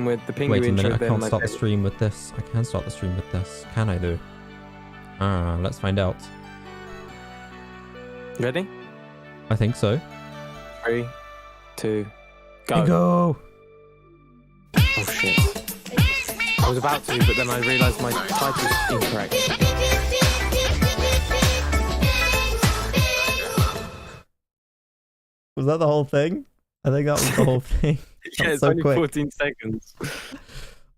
with the Pingu Wait a minute, I intro. can't start the stream with this. I can start the stream with this. Can I though? Let's find out. Ready? I think so. 3, 2, go. Pingu! Oh shit. I was about to, but then I realised my title's incorrect. Was that the whole thing? I think that was the whole thing. Yeah, it's so only quick. 14 seconds.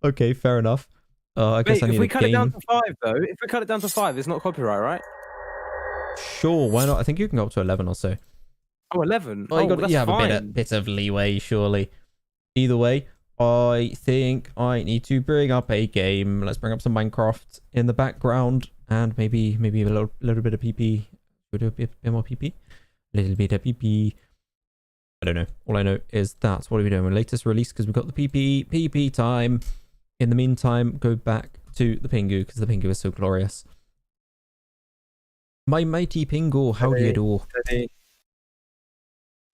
Okay, fair enough. I guess Wait, I need if we a cut it down game. to 5 though, if we cut it down to 5, it's not copyright, right? Sure, why not? I think you can go up to 11 or so. Oh, 11? Well, you, that's you have fine. a bit of leeway, surely. Either way, I think I need to bring up a game. Let's bring up some Minecraft in the background, and maybe a little bit of PP. Would it be a bit more PP? A little bit of PP. I don't know. All I know is that's what are we doing with latest release, because we've got the PP time. In the meantime, go back to the Pingu, because the Pingu is so glorious. My mighty Pingu, how do you do? Steady.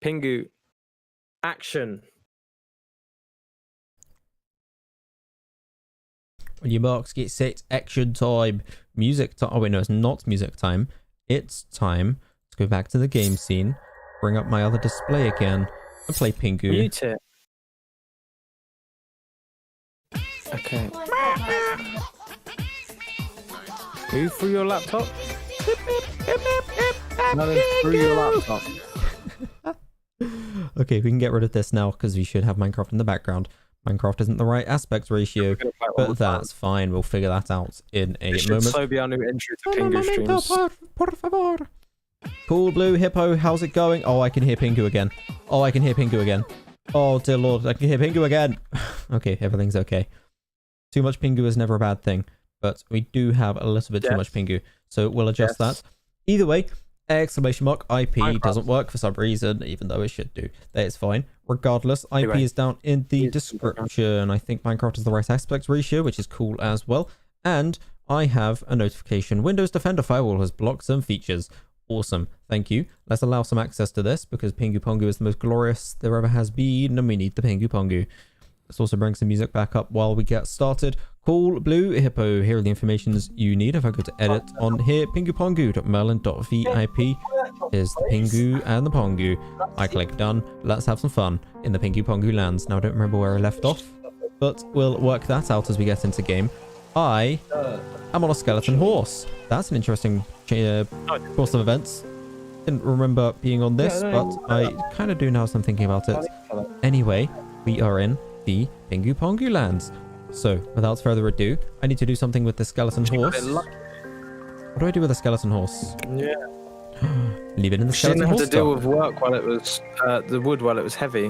Pingu, action. On your marks, get set, action time. Music time. Oh wait, no, it's not music time. It's time to go back to the game scene, bring up my other display again, and play Pingu. Mute it. Okay. Who threw your laptop? No, then threw your laptop. Okay, we can get rid of this now because we should have Minecraft in the background. Minecraft isn't the right aspect ratio, but that's fine. We'll figure that out in a This moment. should so be our new entry to Pingu streams. Por favor. Cool Blue Hippo, how's it going? Oh, I can hear Pingu again. Oh, I can hear Pingu again. Oh, dear Lord, I can hear Pingu again. Okay, everything's okay. Too much Pingu is never a bad thing, but we do have a little bit too much Pingu, so we'll adjust that. Either way, exclamation mark IP doesn't work for some reason, even though it should do. That's fine. Regardless, IP is down in the description. I think Minecraft is the right aspect ratio, which is cool as well. And I have a notification. Windows Defender Firewall has blocked some features. Awesome. Thank you. Let's allow some access to this because PinguPongu is the most glorious there ever has been, and we need the PinguPongu. Let's also bring some music back up while we get started. Cool Blue Hippo. Here are the informations you need. If I go to edit on here, PinguPongu.Merlin.VIP is the Pingu and the Pongu. I click done. Let's have some fun in the PinguPongu lands. Now I don't remember where I left off, but we'll work that out as we get into game. I am on a skeleton horse. That's an interesting course of events. Didn't remember being on this, but I kind of do now as I'm thinking about it. Anyway, we are in the PinguPongu lands. So, without further ado, I need to do something with the skeleton horse. What do I do with the skeleton horse? Yeah. Leave it in the She skeleton didn't horse. have to deal with work while it was the wood while it was heavy.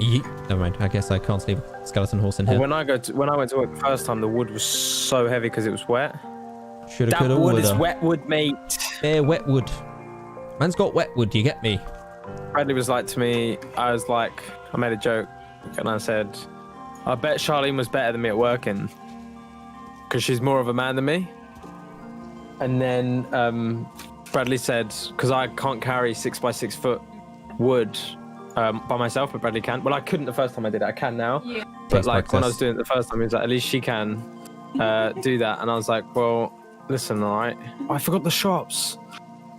Never mind. I guess I can't leave skeleton horse in here. When I went to work the first time, the wood was so heavy because it was wet. Shoulda, That coulda, wood woulda. is wet wood, mate. Yeah, wet wood. Man's got wet wood. You get me? Bradley was like to me, I made a joke, and I said, I bet Charlene was better than me at working because she's more of a man than me. And then Bradley said, because I can't carry 6 by 6 foot wood by myself, but Bradley can. Well, I couldn't the first time I did it. I can now. Yeah. But like when I was doing it the first time, he was like, at least she can do that. And I was like, well, listen, all right. I forgot the shops.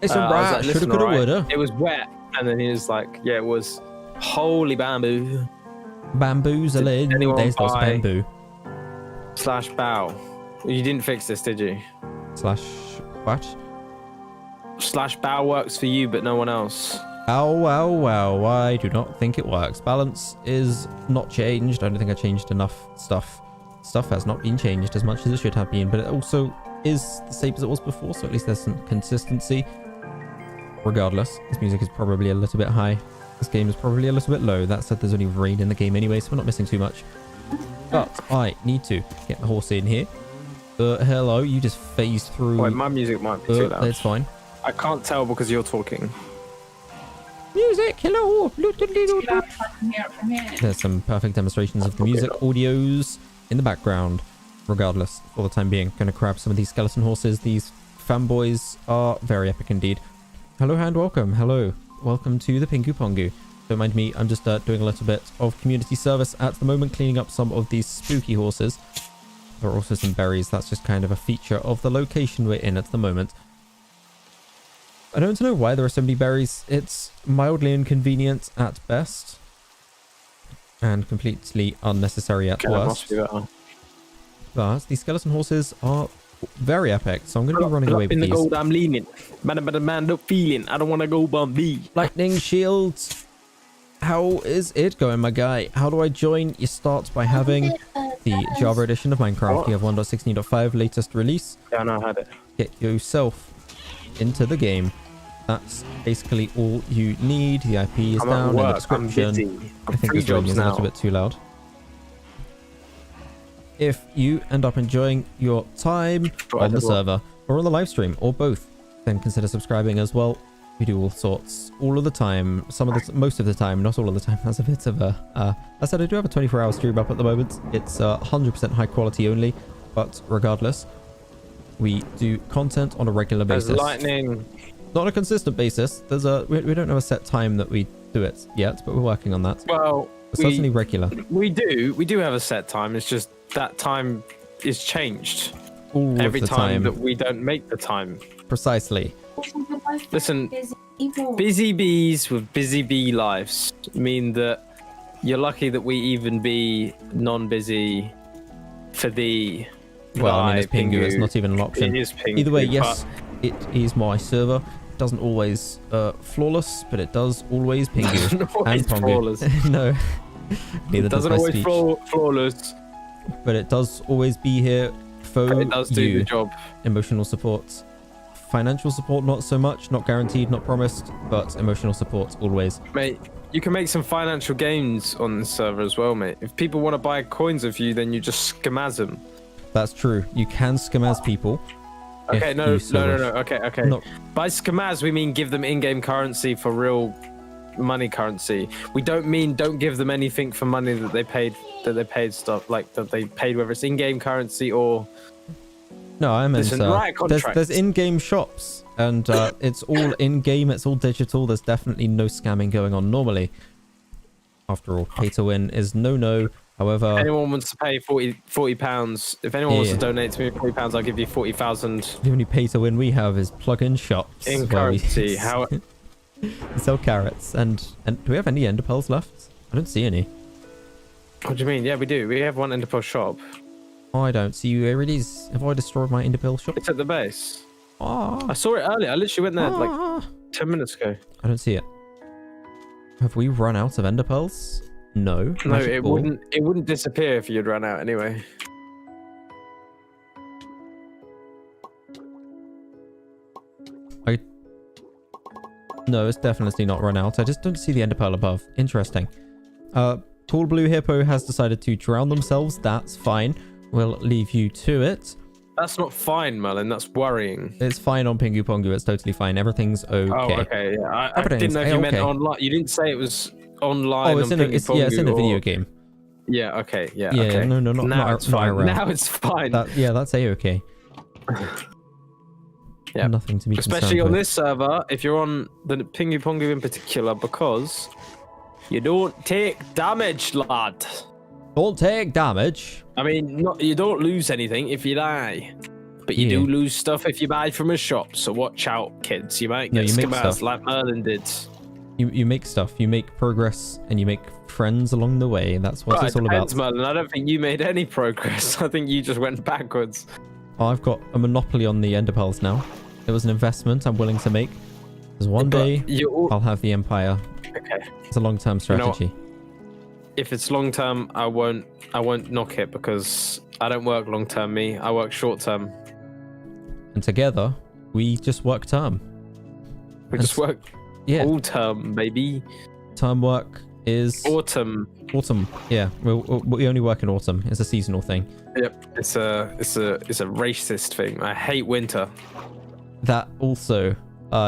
It's alright. Like, Shoulda, coulda, woulda. It was wet. And then he was like, yeah, it was holy bamboo. Bamboos are in. There's lots of bamboo. Slash bow. You didn't fix this, did you? Slash what? Slash bow works for you, but no one else. Wow. I do not think it works. Balance is not changed. I don't think I changed enough stuff. Stuff has not been changed as much as it should have been, but it also is the same as it was before, so at least there's some consistency. Regardless, this music is probably a little bit high. This game is probably a little bit low. That said, there's only rain in the game anyway, so we're not missing too much. But I need to get the horse in here. Hello, you just phased through. Wait, my music might be too loud. That's fine. I can't tell because you're talking. Music, hello. There's some perfect demonstrations of the music audios in the background. Regardless, for the time being, going to grab some of these skeleton horses. These fanboys are very epic indeed. Hello and welcome. Hello. Welcome to the PinguPongu. Don't mind me. I'm just doing a little bit of community service at the moment, cleaning up some of these spooky horses. There are also some berries. That's just kind of a feature of the location we're in at the moment. I don't know why there are so many berries. It's mildly inconvenient at best. And completely unnecessary at worst. But these skeleton horses are very epic, so I'm going to be running away with these. Gold, I'm leaning. Man, no feeling. I don't want to go bumpy. Lightning shields. How is it going, my guy? How do I join? You start by having the Java edition of Minecraft. You have 1.16.5 latest release. Yeah, I know I had it. Get yourself into the game. That's basically all you need. The IP is down in the description. I think this room is a little bit too loud. If you end up enjoying your time on the server or on the live stream or both, then consider subscribing as well. We do all sorts all of the time. Most of the time, not all of the time. That's a bit of a I said I do have a 24-hour stream up at the moment. It's 100% high quality only, but regardless, we do content on a regular basis. There's lightning. Not on a consistent basis. There's we don't have a set time that we do it yet, but we're working on that. Well, certainly regular. We do have a set time. It's just that time is changed every time that we don't make the time. Precisely. Listen, busy bees with busy bee lives mean that you're lucky that we even be non-busy for the. Well, I mean, it's Pingu. It's not even an option. It is Pingu. Either way, yes, it is my server. It doesn't always flawless, but it does always Pingu and Pongu. No, neither does my speech. Flawless. But it does always be here for but it does do the job. Emotional support. Financial support, not so much. Not guaranteed, not promised, but emotional support always. Mate, you can make some financial gains on this server as well, mate. If people want to buy coins of you, then you just scamaz them. That's true. You can scamaz people. Okay, no. Okay. No. By scamaz, we mean give them in-game currency for real money currency. We don't mean don't give them anything for money that they paid stuff like that they paid, whether it's in-game currency or. No, I meant there's in-game shops, and it's all in-game. It's all digital. There's definitely no scamming going on normally. After all, pay to win is no. However, if anyone wants to pay 40 pounds, if anyone wants to donate to me £40, I'll give you 40,000. The only pay to win we have is plug-in shops in currency. How we sell carrots, and do we have any ender pearls left? I don't see any. What do you mean? Yeah, we do. We have one ender pearl shop. Oh, I don't see you. Where it is? Have I destroyed my ender pearl shop? It's at the base. Oh. I saw it earlier. I literally went there like 10 minutes ago. I don't see it. Have we run out of ender pearls? No. No, it wouldn't disappear if you'd run out anyway. No, it's definitely not run out. I just don't see the ender pearl above. Interesting. Tall Blue Hippo has decided to drown themselves. That's fine. We'll leave you to it. That's not fine, Merlin. That's worrying. It's fine on Pingu Pongu. It's totally fine. Everything's okay. Oh, okay. Yeah. I didn't know if you meant online. You didn't say it was online. Oh, it's in a video game. Yeah. Okay. Yeah. Yeah. Okay. No. Now it's fine. Now it's fine. That's a-okay. Yeah. Nothing to be especially on this server, if you're on the Pingu Pongu in particular, because you don't take damage, lad. Don't take damage. I mean, you don't lose anything if you die, but you do lose stuff if you buy from a shop. So watch out, kids. You might get scammed like Merlin did. You make stuff. You make progress, and you make friends along the way. That's what it's all about. Merlin. I don't think you made any progress. I think you just went backwards. Oh, I've got a monopoly on the ender pearls now. It was an investment I'm willing to make. Because one day I'll have the empire. Okay. It's a long-term strategy. If it's long-term, I won't knock it because I don't work long-term. I work short-term. And together, we just work term. We just work all term, baby. Term work is autumn. Autumn. Yeah, we only work in autumn. It's a seasonal thing. Yep. It's a racist thing. I hate winter. That also.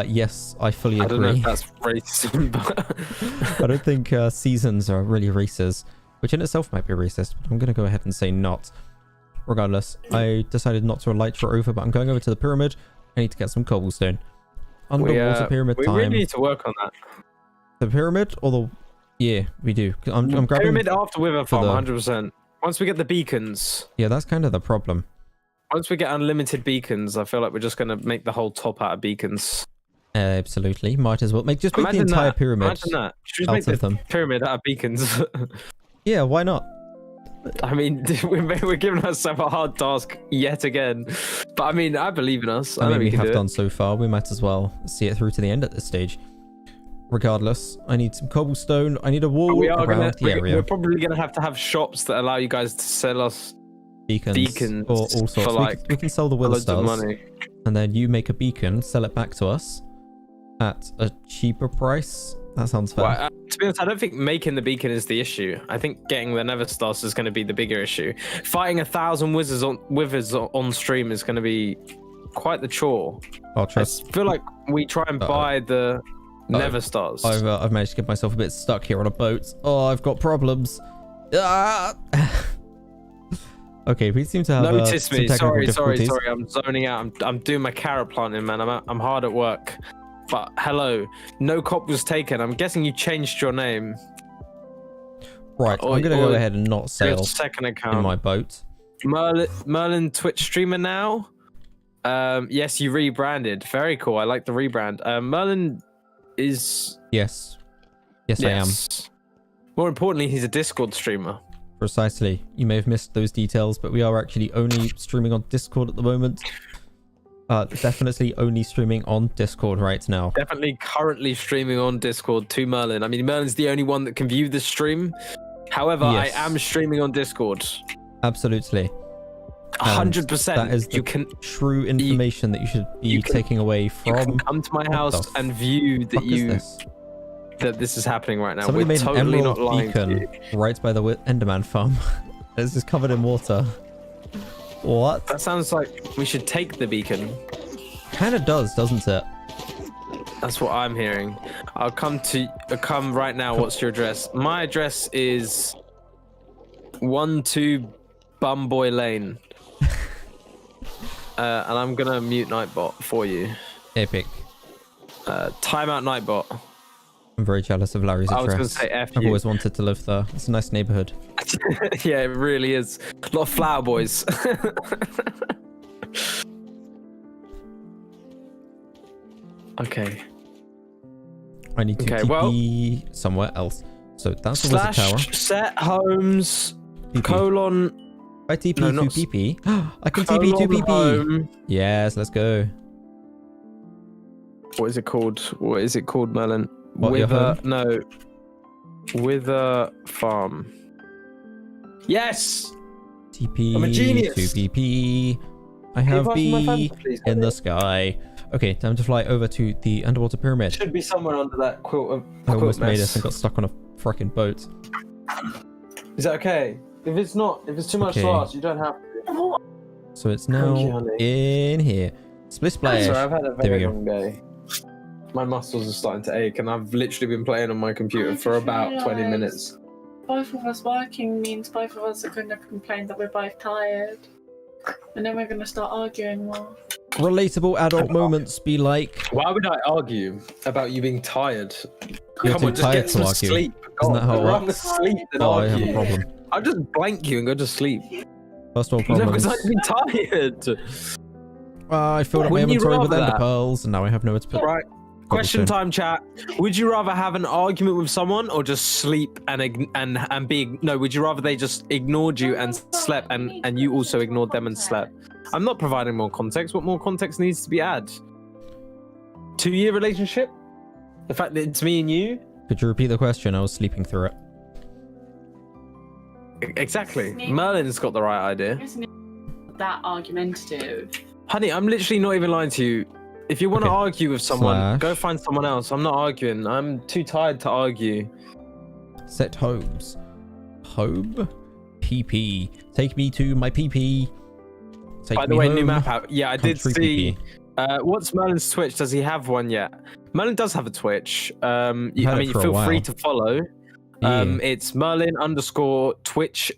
Yes, I fully agree. I don't know if that's racism, but I don't think seasons are really races, which in itself might be racist, but I'm going to go ahead and say not. Regardless, I decided not to elytra over, but I'm going over to the pyramid. I need to get some cobblestone. Underwater pyramid time. We really need to work on that. The pyramid or Yeah, we do. I'm grabbing Pyramid after Wither for Farm, the- 100%. Once we get the beacons, Yeah, that's kind of the problem. once we get unlimited beacons, I feel like we're just gonna make the whole top out of beacons. Absolutely. Might as well make the Imagine entire that. pyramid Imagine that. Should we out just make of the them. pyramid out of beacons? Yeah, why not? I mean, we're giving ourselves a hard task yet again. But I mean, I believe in us. I know mean, we can have do done so far. We might as well see it through to the end at this stage. Regardless, I need some cobblestone. I need a wall around the area. We're probably gonna have to have shops that allow you guys to sell us Beacons or all sorts. for like we can sell the Wither loads of Stars, money. and then you make a beacon, sell it back to us at a cheaper price. That sounds fair. Well, to be honest, I don't think making the beacon is the issue. I think getting the Nether Stars is going to be the bigger issue. Fighting 1,000 wizards on stream is going to be quite the chore. I'll trust. I feel like we try and buy the Nether Stars. I've managed to get myself a bit stuck here on a boat. Oh, I've got problems. Ah! Okay, we seem to have Notice some me. technical Sorry. difficulties. I'm zoning out. I'm doing my carrot planting, man. I'm hard at work. But hello, no cop was taken. I'm guessing you changed your name. Right, I'm gonna go ahead and not sail Second account in my boat. Merlin Twitch streamer now. Yes, you rebranded. Very cool. I like the rebrand. Merlin is Yes, I am. More importantly, he's a Discord streamer. Precisely. You may have missed those details, but we are actually only streaming on Discord at the moment. Definitely only streaming on Discord right now. Definitely currently streaming on Discord to Merlin. I mean, Merlin's the only one that can view the stream. However, Yes. I am streaming on Discord. Absolutely. 100%. That is the you can true information that you should be taking away from. come to my house and view that this is happening right now. Somebody We're made totally an not emerald lying to beacon you. right by the Enderman farm. It's just covered in water. What? That sounds like we should take the beacon. Kind of does, doesn't it? That's what I'm hearing. I'll come right now. What's your address? My address is 12 Bumboy Lane. And I'm gonna mute Nightbot for you. Epic. Timeout Nightbot. I'm very jealous of Larry's I address. was gonna say F I've you. always wanted to live there. It's a nice neighborhood. Yeah, it really is. A lot of flower boys. Okay. I need to TP somewhere else. So that's the wizard tower. Set homes PP. colon. I TP No, to not- PP. I can TP to colon PP. home. Yes, let's go. What is it called? What is it called, Merlin? What, your home? No. Wither Farm. Yes. TP I'm a genius. to PP. I have B in the sky. Okay, time to fly over to the underwater pyramid. Should be somewhere under that quilt. I almost made us and got stuck on a freaking boat. Is that okay? If it's not, if it's too much to Okay. ask, you don't have to. So it's now Thank you, honey. in here. Split splash. Sorry, I've had a There we very go. long day. My muscles are starting to ache, and I've literally been playing on my computer for about 20 minutes. Both of us working means both of us are going to complain that we're both tired. And then we're going to start arguing more. Relatable adult moments be like. Why would I argue about you being tired? You're Come too on, just tired get to some argue. sleep. Isn't that how it I'd rather works? sleep than Oh, I have argue. a problem. I'll just blank you and go to sleep. First world No, problems. because I've been tired. I filled up my Wouldn't you inventory with rather ender that? pearls, and now I have nowhere to put. Right. Question Cobblestone. time, chat. Would you rather have an argument with someone or just sleep and be no? Would you rather they just ignored you and slept and you also ignored them and slept? I'm not providing more context. What more context needs to be added? 2-year relationship? The fact that it's me and you? Could you repeat the question? I was sleeping through it. Exactly. Merlin's got the right idea. Isn't it that argumentative? Honey, I'm literally not even lying to you. If you want to Okay. argue with someone, Slash. go find someone else. I'm not arguing. I'm too tired to argue. Set homes. Home. PP. Take me to my PP. Take By the me way, home. new map out. Yeah, I did Country see. PP. What's Merlin's Twitch? Does he have one yet? Merlin does have a Twitch. I had it mean, for a feel free while. to follow. Yeah. It's Merlin_Twitch.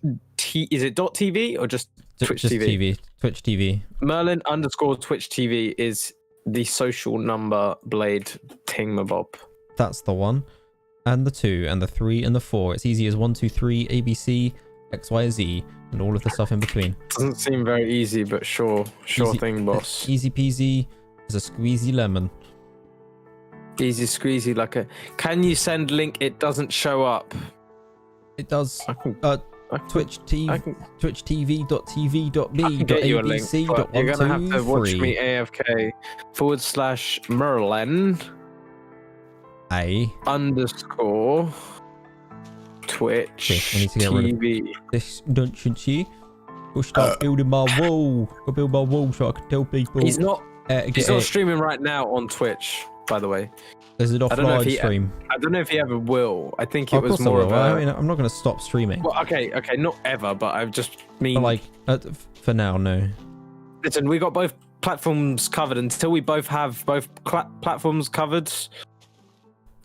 Is it .tv or just Twitch Just TV? TV. Twitch TV. Merlin_Twitch TV is the social number blade tingmabob. That's the one. and the 2 and the 3 and the 4. It's easy as 1, 2, 3, ABC, X, Y, Z, and all of the stuff in between. Doesn't seem very easy, but sure Easy, thing, boss. Easy peasy as a squeezy lemon. Easy squeezy like a. Can you send link? It doesn't show up. It does. I can, Twitch TV, I can twitchtv.tv.b.abc. get you a link, but you're gonna have to watch me AFK /Merlin _ Twitch okay, I need to get rid TV. of this, don't you? Go start building my wall. Go build my wall so I can tell people. He's not streaming right now on Twitch, by the way. There's an offline stream. I don't know if he ever will. I think it Of was course I more will. of a. I mean, I'm not going to stop streaming. Well, okay, not ever, but I just mean. But like, for now, no. Listen, we got both platforms covered. Until we both have both platforms covered.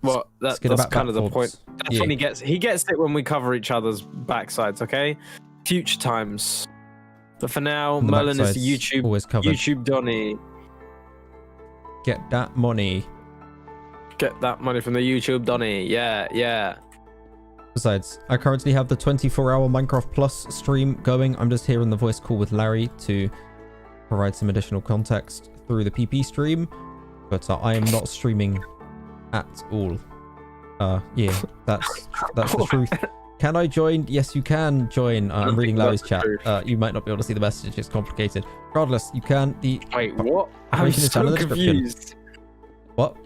Well, that's kind of the point. That's when he gets it when we cover each other's backsides. Okay, future times. But for now, Merlin is YouTube. Always covered. YouTube Donny. Get that money. Get that money from the YouTube Donny. Yeah. Besides, I currently have the 24-hour Minecraft Plus stream going. I'm just here in the voice call with Larry to provide some additional context through the PP stream, but I am not streaming at all. Yeah, that's the truth. Can I join? Yes, you can join. I'm reading Larry's chat. You might not be able to see the message. It's complicated. Regardless, you can. Wait, what? I'm so confused. What?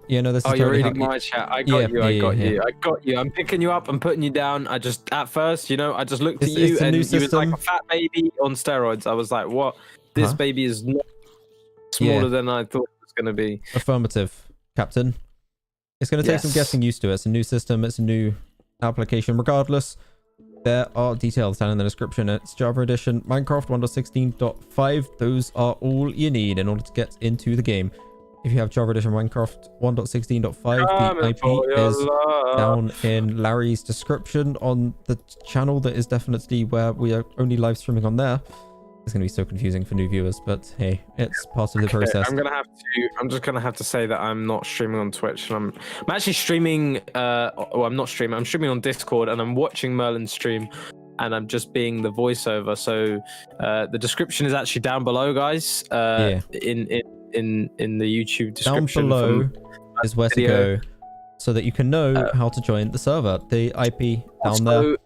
Yeah, no, this is you're reading my chat. I got you. I'm picking you up. I'm putting you down. I just, at first, I just looked at you and you was like a fat baby on steroids. I was like, what? This baby is not smaller than I thought it was going to be. Affirmative, Captain. It's going to take some getting used to. It's a new system. It's a new application. Regardless, there are details down in the description. It's Java Edition, Minecraft 1.16.5. Those are all you need in order to get into the game. If you have Java Edition Minecraft 1.16.5, the IP is down in Larry's description on the channel. That is definitely where we are only live streaming on there. It's going to be so confusing for new viewers, but hey, it's part of the process. I'm just gonna have to say that I'm not streaming on Twitch, and I'm actually streaming. I'm not streaming. I'm streaming on Discord, and I'm watching Merlin stream, and I'm just being the voiceover. So the description is actually down below, guys. In the YouTube description. Down below is where to go, so that you can know how to join the server. The IP down there.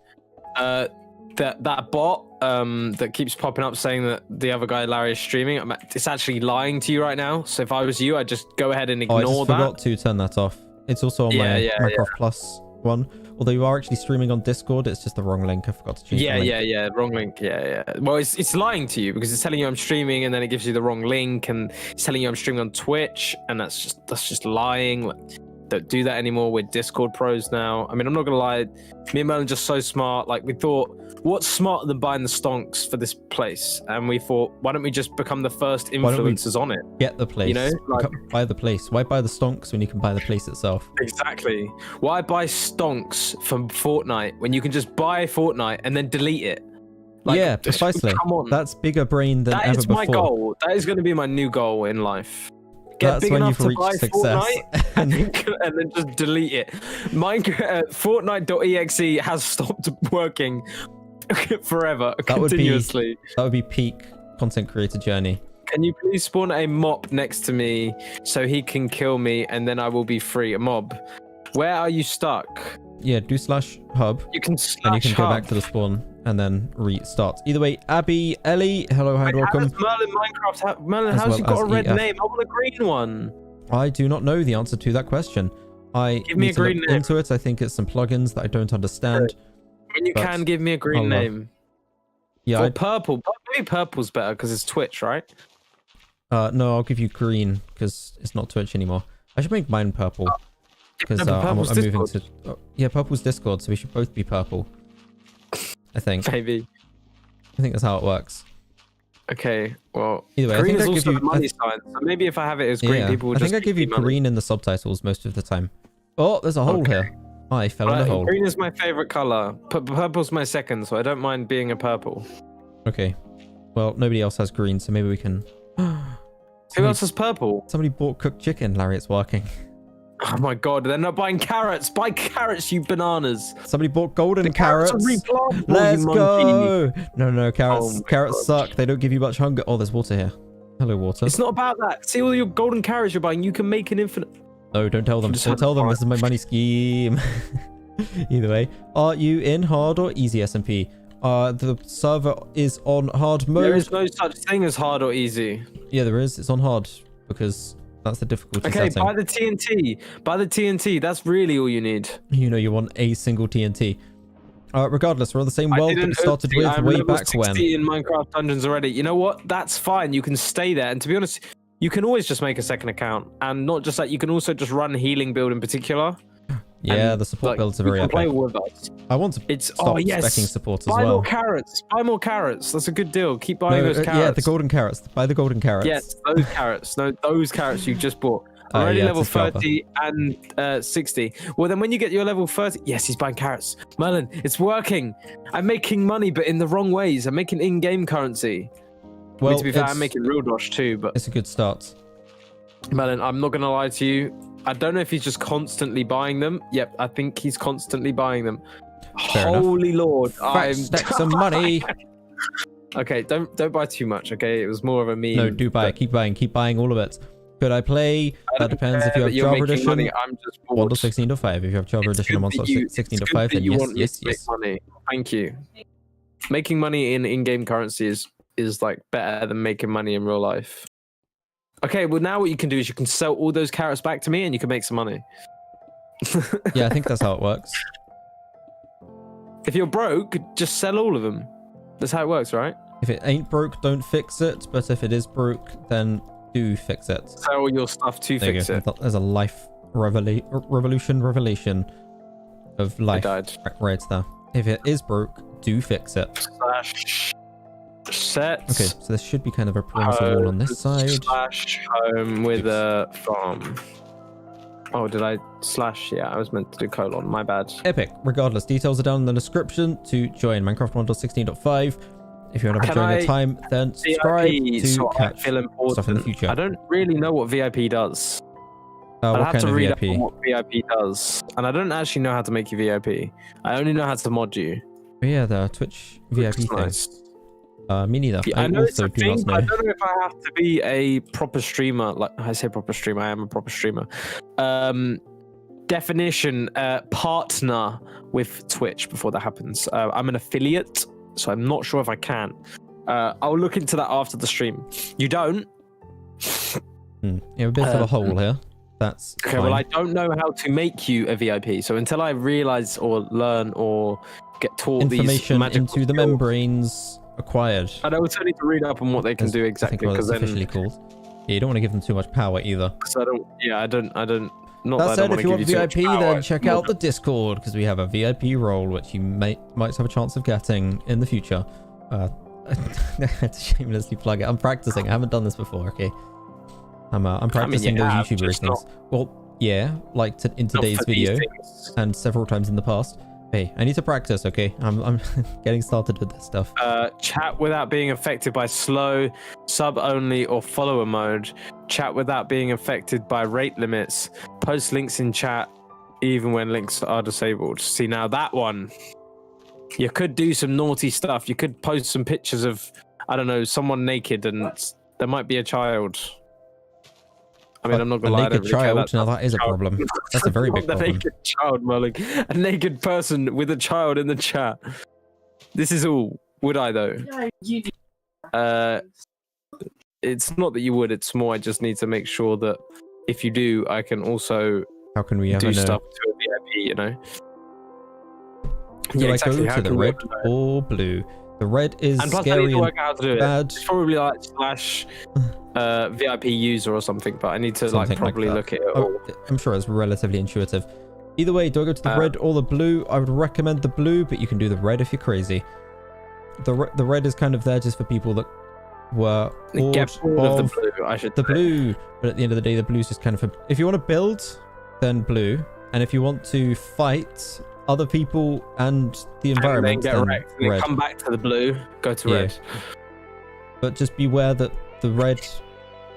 That bot that keeps popping up saying that the other guy Larry is streaming, it's actually lying to you right now. So if I was you, I'd just go ahead and ignore that. I forgot to turn that off. It's also on my Minecraft Plus one. Although you are actually streaming on Discord, it's just the wrong link. I forgot to change the link. Wrong link. Yeah. Well, it's lying to you because it's telling you I'm streaming, and then it gives you the wrong link, and it's telling you I'm streaming on Twitch, and that's just lying. Don't do that anymore. We're Discord pros now. I mean, I'm not gonna lie, me and Merlin just so smart. Like, we thought, what's smarter than buying the stonks for this place? And we thought, why don't we just become the first influencers on it? Get the place. Buy the place. Why buy the stonks when you can buy the place itself? Exactly. Why buy stonks from Fortnite when you can just buy Fortnite and then delete it? Yeah, precisely. Come on. That's bigger brain than ever before. That is my goal. That is going to be my new goal in life. Get That's big when enough you've to buy reached success. Fortnite and then just delete it. Fortnite.exe has stopped working forever, continuously. That would be peak content creator journey. Can you please spawn a mob next to me so he can kill me and then I will be free? A mob. Where are you stuck? Yeah, do /hub. You can and you can go back to the spawn and then restart. Either way, Abby, Ellie, hello, hi, welcome. Merlin Minecraft. Merlin, how's you got a red name? I want a green one. I do not know the answer to that question. Give me a green name. Into it. I think it's some plugins that I don't understand. And you can give me a green name. Yeah. Or purple. Maybe purple's better because it's Twitch, right? No, I'll give you green because it's not Twitch anymore. I should make mine purple. Because I'm moving to... yeah, purple's Discord, so we should both be purple. I think. Maybe. I think that's how it works. Okay, well... Either way, green I think is also the money sign, so maybe if I have it as green, people will just... I think I give you green in the subtitles most of the time. Oh, there's a hole here. I fell in the hole. Green is my favorite color. Purple's my second, so I don't mind being a purple. Okay. Well, nobody else has green, so maybe we can... Who else has purple? Somebody bought cooked chicken, Larry. It's working. Oh my god, they're not buying carrots. Buy carrots, you bananas. Somebody bought golden The carrots. are replanted, Let's you go. No, carrots. Oh my Carrots God. suck. They don't give you much hunger. Oh, there's water here. Hello, water. It's not about that. See all your golden carrots you're buying. You can make an infinite. No, don't tell them. Just Don't tell them. have This is my money scheme. Either way, are you in hard or easy SMP? The server is on hard mode. There is no such thing as hard or easy. Yeah, there is. It's on hard because that's the difficulty Okay, setting. buy the TNT. Buy the TNT. That's really all you need. You know you want a single TNT. Regardless, we're on the same I world that didn't we started with I'm way level back 60 when. in Minecraft Dungeons already. You know what? That's fine. You can stay there. And to be honest, you can always just make a second account. And not just that, you can also just run healing build in particular. Yeah, And, the support like, builds are you very can play epic. with us. I want to It's start yes. speccing support as Buy well. more carrots. Buy more carrots. That's a good deal. Keep buying those carrots. Yeah, the golden carrots. Buy the golden carrots. Yes, those carrots. No, those carrots you just bought. I'm already yeah, level it's a scalper. 30 and 60. Well, then when you get your level 30, yes, he's buying carrots. Merlin, it's working. I'm making money, but in the wrong ways. I'm making in-game currency. Well, to be fair, I'm making real dosh too, but it's a good start. Merlin, I'm not going to lie to you. I don't know if he's just constantly buying them. Yep, I think he's constantly buying them. Fair enough. Holy Lord. Fat stacks of money. Okay, don't buy too much, okay? It was more of a meme. No, do buy it. Keep buying all of it. Could I play? That depends if you have you're Java making edition. money. I'm just bored. 1.16.5. If you have Java edition and 1.16.5, then yes. Make money. Thank you. Making money in in-game currency is like better than making money in real life. Okay, well now what you can do is you can sell all those carrots back to me and you can make some money. Yeah, I think that's how it works. If you're broke, just sell all of them. That's how it works, right? If it ain't broke, don't fix it. But if it is broke, then do fix it. Sell all your stuff to There fix you it. go. There's a life revelation of life I died. right there. If it is broke, do fix it. Slash set. Okay, so there should be kind of a perimeter wall on this side. Slash home with a farm. Oh, did I slash? Yeah, I was meant to do colon. My bad. Epic. Regardless, details are down in the description to join Minecraft 1.16.5. If you're not Can enjoying I the time, then subscribe VIP, to so I catch feel important. stuff in the future. I don't really know what VIP does. I'd What have kind to of read up VIP? on what VIP does, and I don't actually know how to make you VIP. I only know how to mod you. Oh, yeah, the Twitch VIP thing. Nice. Me neither. Yeah, I I know it's also a do thing. not But I know. don't know if I have to be a proper streamer. Like I say, proper streamer. I am a proper streamer. Definition: partner with Twitch before that happens. I'm an affiliate, so I'm not sure if I can. I'll look into that after the stream. You don't? Yeah, a bit of a hole here. That's Okay, fine. well, I don't know how to make you a VIP. So until I realize or learn or get taught these Information magical into the skills, membranes acquired. I also need to read up on what they can do I think exactly what because it's then officially called. Yeah, you don't want to give them too much power either. I don't. Yeah, I don't. Not That that I said, don't if you want give too much VIP, power, then it's check more out the Discord because we have a VIP role which you might have a chance of getting in the future. I had to shamelessly plug it. I'm practicing. I haven't done this before. Okay, I'm practicing you those have, YouTuber just things. Well, yeah, like in not today's for these video things. and several times in the past. Hey, I need to practice. Okay, I'm getting started with this stuff. Chat without being affected by slow, sub only, or follower mode. Chat without being affected by rate limits. Post links in chat, even when links are disabled. See, now that one, you could do some naughty stuff. You could post some pictures of, I don't know, someone naked, and there might be a child. I mean, I'm not gonna lie. A naked child. Now that is a problem. That's a very big The problem. naked child, Merlin. A naked person with a child in the chat. This is all. Would I though? Yeah, you need It's not that you would. It's more. I just need to make sure that if you do, I can also How can we have do stuff to a VIP. You know. Do I exactly. go How to the can we red organize it? or blue? The red is And plus, I need scary to and work out how to do it. bad. It's probably like slash VIP user or something, but I need to Something like probably that. look at it. Oh, I'm sure it's relatively intuitive. Either way, do I go to the red or the blue? I would recommend the blue, but you can do the red if you're crazy. The red is kind of there just for people that were bored Get bored of of the blue. I should the say. blue. But at the end of the day, the blue's just kind of if you want to build, then blue, and if you want to fight other people and the environment, and then get then wrecked. And then red. come back to the blue. Go to Yeah. red. But just beware that the red,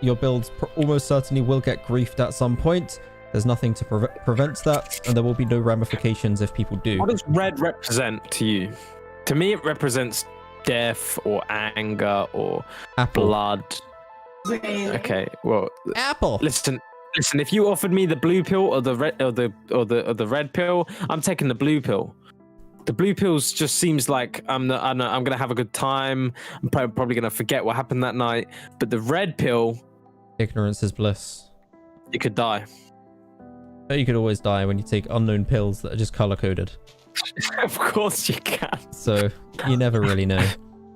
your builds almost certainly will get griefed at some point. There's nothing to prevent that, and there will be no ramifications if people do. What does red represent to you? To me, it represents death or anger or Apple. blood. Okay, well, Apple. listen. If you offered me the blue pill or the red or the red pill, I'm taking the blue pill. The blue pills just seems like I'm gonna have a good time. I'm probably gonna forget what happened that night. But the red pill, Ignorance is bliss. you could die. But you could always die when you take unknown pills that are just color coded. Of course you can. So you never really know,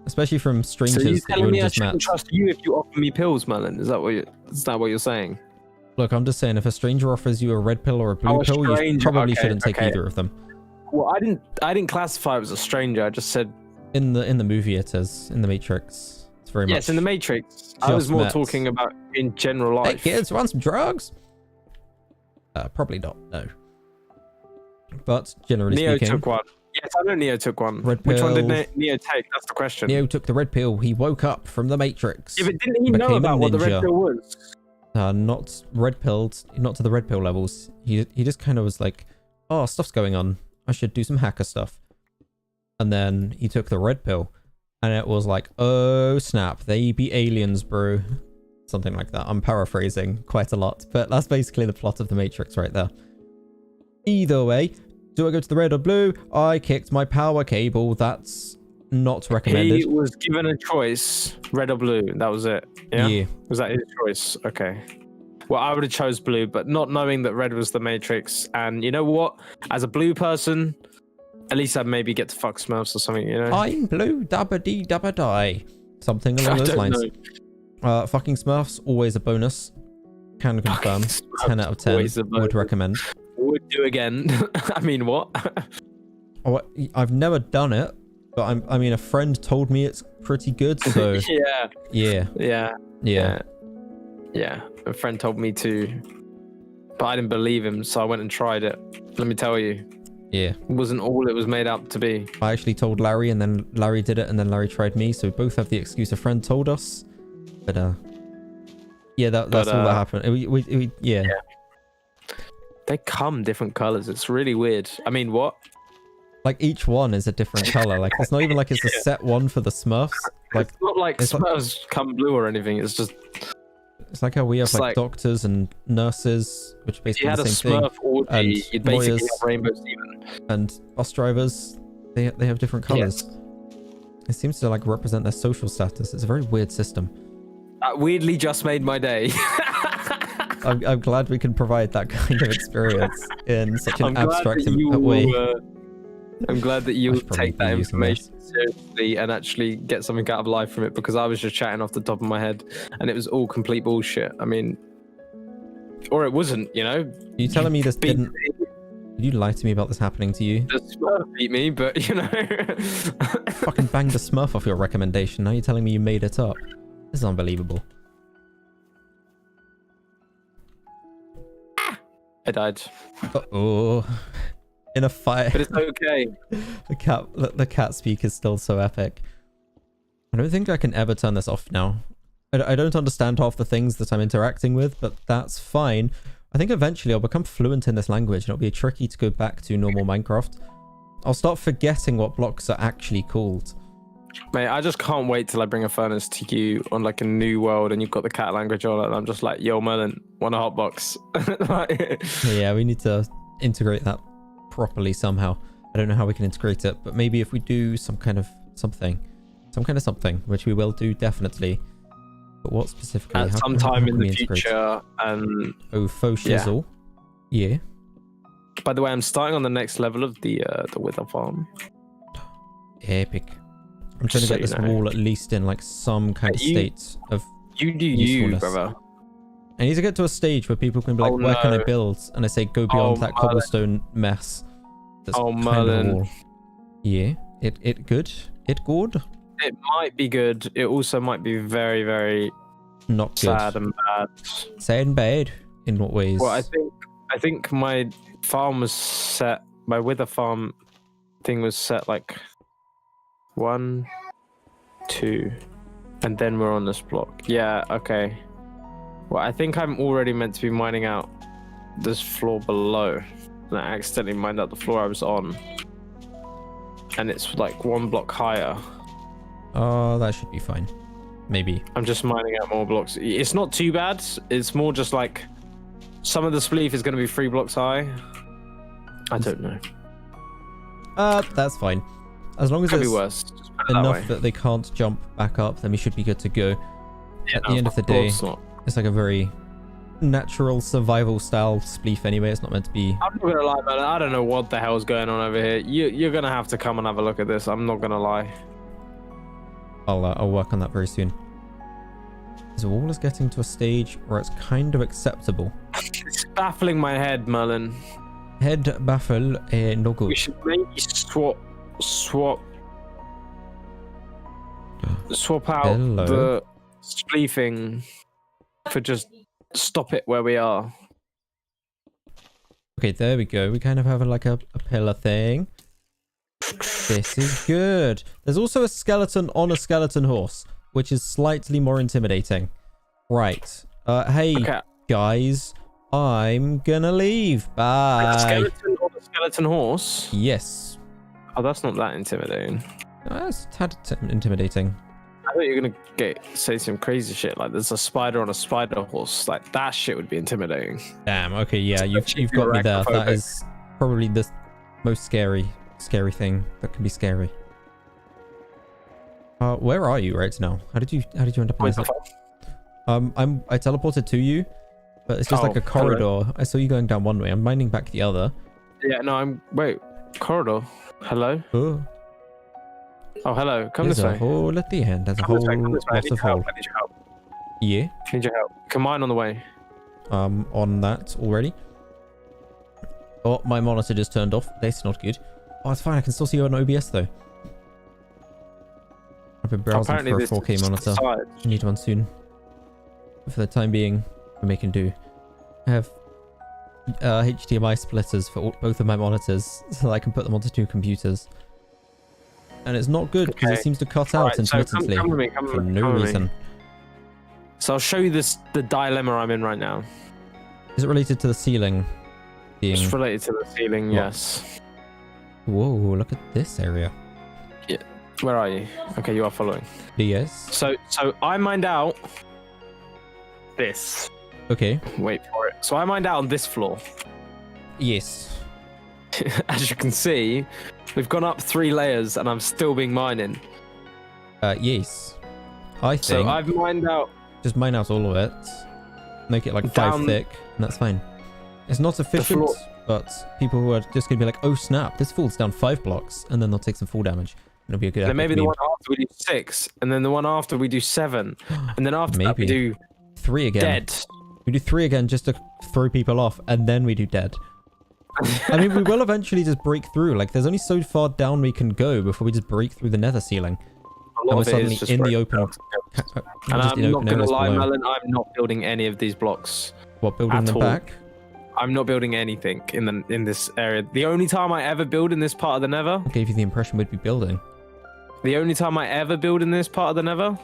especially from strangers So you that you telling me I just met. shouldn't trust you if you offer me pills, Merlin? Is that what you're saying? Look, I'm just saying, if a stranger offers you a red pill or a blue Oh, a pill, you stranger. probably Okay, shouldn't take okay. either of them. Well, I didn't classify it as a stranger. I just said In the movie, it is. In the Matrix, it's very much. yes. In the Matrix, I was just more met. talking about in general Hey life. kids, want some drugs? Probably not. No. But generally Neo speaking, took one. Yes, I know Neo took one. Red Which one did pill. Neo take? That's the question. Neo took the red pill. He woke up from the Matrix. Yeah, but didn't he know became a about what the red ninja. pill was? Not red pilled, not to the red pill levels. He just kind of was like, oh, stuff's going on. I should do some hacker stuff. And then he took the red pill, and it was like, oh snap, they be aliens, bro. Something like that. I'm paraphrasing quite a lot, but that's basically the plot of the Matrix right there. Either way, do I go to the red or blue? I kicked my power cable. That's not recommended. He was given a choice, red or blue. That was it. Yeah. Was that his choice? Okay. Well, I would have chose blue, but not knowing that red was the Matrix. And you know what? As a blue person, at least I'd maybe get to fuck Smurfs or something. You know. I'm blue, dabba dee dabba die. Something along those lines. Fucking Smurfs, always a bonus. Can confirm. 10 out of 10. Would recommend. Would do again. I mean, what? Oh, I've never done it, but I mean, a friend told me it's pretty good, so Yeah. yeah. A friend told me to, but I didn't believe him, so I went and tried it. Let me tell you, Yeah. it wasn't all it was made up to be. I actually told Larry, and then Larry did it, and then Larry tried me, so we both have the excuse a friend told us. But yeah, that's all that happened. Yeah. They come different colors. It's really weird. I mean, what? Like each one is a different color. Like it's not even like it's a set one for the Smurfs. Like It's not like it's Smurfs come blue or anything. It's just it's like how we have It's like like- doctors and nurses, which if basically you had the a same thing. Smurf orgy, and you'd basically lawyers. have Rainbow Steven. And bus drivers, they have different colors. It seems to like represent their social status. It's a very weird system. That weirdly just made my day. I'm glad we can provide that kind of experience in such an I'm glad abstract that you way. I'm glad that I you should probably take that be using information seriously and actually get something out of life from it, because I was just chatting off the top of my head and it was all complete bullshit. I mean, or it wasn't, you know? Are you telling me this Beat didn't... me. Did you lie to me about this happening to you? The Smurf beat me, but you know. Fucking banged a Smurf off your recommendation. Now you're telling me you made it up. This is unbelievable. I died. Uh-oh. In a fight. But it's okay. The cat speak is still so epic. I don't think I can ever turn this off now. I don't understand half the things that I'm interacting with, but that's fine. I think eventually I'll become fluent in this language and it'll be tricky to go back to normal Minecraft. I'll start forgetting what blocks are actually called. Mate, I just can't wait till I bring a furnace to you on like a new world and you've got the cat language on it and I'm just like, yo Merlin, want a hot box? Like, Yeah, we need to integrate that properly somehow. I don't know how we can integrate it, but maybe if we do some kind of something, which we will do definitely. But what specifically? at How some can time in we the integrate? future. And Oh, faux shizzle. Yeah. by the way, I'm starting on the next level of the Wither farm. Epic. I'm trying to So get this you know. wall at least in like some kind of You- state of... You do you, Usefulness. brother. I need to get to a stage where people can be like, Oh, where can I no. build? And I say, go beyond Oh, that Merlin. cobblestone mess. That's Oh, kind of a Merlin. wall. Yeah. It good? It good? It might be good. It also might be very, very Not good. sad and bad. Sad and bad? In what ways? Well, I think my farm was set. My Wither farm thing was set like 1, 2, and then we're on this block. Yeah. Okay. Well, I think I'm already meant to be mining out this floor below, and I accidentally mined out the floor I was on, and it's like 1 block higher. Oh, that should be fine. Maybe. I'm just mining out more blocks. It's not too bad. It's more just like some of the spleef is going to be 3 blocks high. I don't know. That's fine. As long as Could be it's worse. Just put it that way. enough that they can't jump back up, then we should be good to go. Yeah, At the end of the day, not. it's like a very natural survival style spleef anyway. It's not meant to be. I'm not gonna lie, man. I don't know what the hell's going on over here. You're gonna have to come and have a look at this. I'm not gonna lie. I'll work on that very soon. The wall is getting to a stage where it's kind of acceptable. It's baffling my head, Merlin. Head baffle, no good. We should maybe swap out Hello. the spleefing for just stop it where we are. Okay, there we go. We kind of have like a pillar thing. This is good. There's also a skeleton on a skeleton horse, which is slightly more intimidating. Right. Hey, Okay. guys. I'm gonna leave. Bye. A skeleton on a skeleton horse? Yes. Oh, that's not that intimidating. That's a tad intimidating. I thought you were gonna say some crazy shit like there's a spider on a spider horse. Like that shit would be intimidating. Damn. Okay. Yeah. You've Especially if got you're me there. That arachnophobic. is probably the most scary thing that can be scary. Where are you right now? How did you end up in Wait, this? I teleported to you, but it's just like a corridor. Hello. I saw you going down one way. I'm minding back the other. Yeah, no, wait. Corridor. Hello? Oh, Oh, hello. Come there's this a way. hole at the end. There's a Come this whole way. Come this way. I lot need of your help. hole. I need your help. Yeah. I need your help. Come mine on the way. On that already. Oh, my monitor just turned off. That's not good. Oh, it's fine. I can still see you on OBS though. I've been browsing Apparently for a this 4K is monitor. side. I need one soon. But for the time being, we're making do. I have HDMI splitters for both of my monitors, so that I can put them onto 2 computers. And it's not good because Okay. it seems to cut All out right, so intermittently come with me, come for with me, no come with me. reason. So I'll show you the dilemma I'm in right now. Is it related to the ceiling being? It's related to the ceiling, What? yes. Whoa! Look at this area. Where are you? Okay, you are following. Yes. So I mined out this. Okay. Wait for it. So I mined out on this floor. Yes. As you can see, we've gone up 3 layers and I'm still being mining. Yes. I think So I've mined out. just mine out all of it. Make it like 5 Down- thick, and that's fine. It's not efficient, floor- but people who are just gonna be like, "Oh snap! This falls down 5 blocks," and then they'll take some fall damage. It'll be a good. Then epic maybe the meme. one after we do 6, and then the one after we do 7, and then after that we Maybe. do 3 again. dead. We do 3 again just to throw people off, and then we do dead. I mean, we will eventually just break through. Like, there's only so far down we can go before we just break through the nether ceiling. A lot And we're of it suddenly is just in the breaking open. down. And just in I'm not open gonna areas lie, below. Melon, I'm not building any of these blocks. What, building at them all. back? I'm not building anything in this area. The only time I ever build in this part of the nether, I gave you the impression we'd be building. the only time I ever build in this part of the nether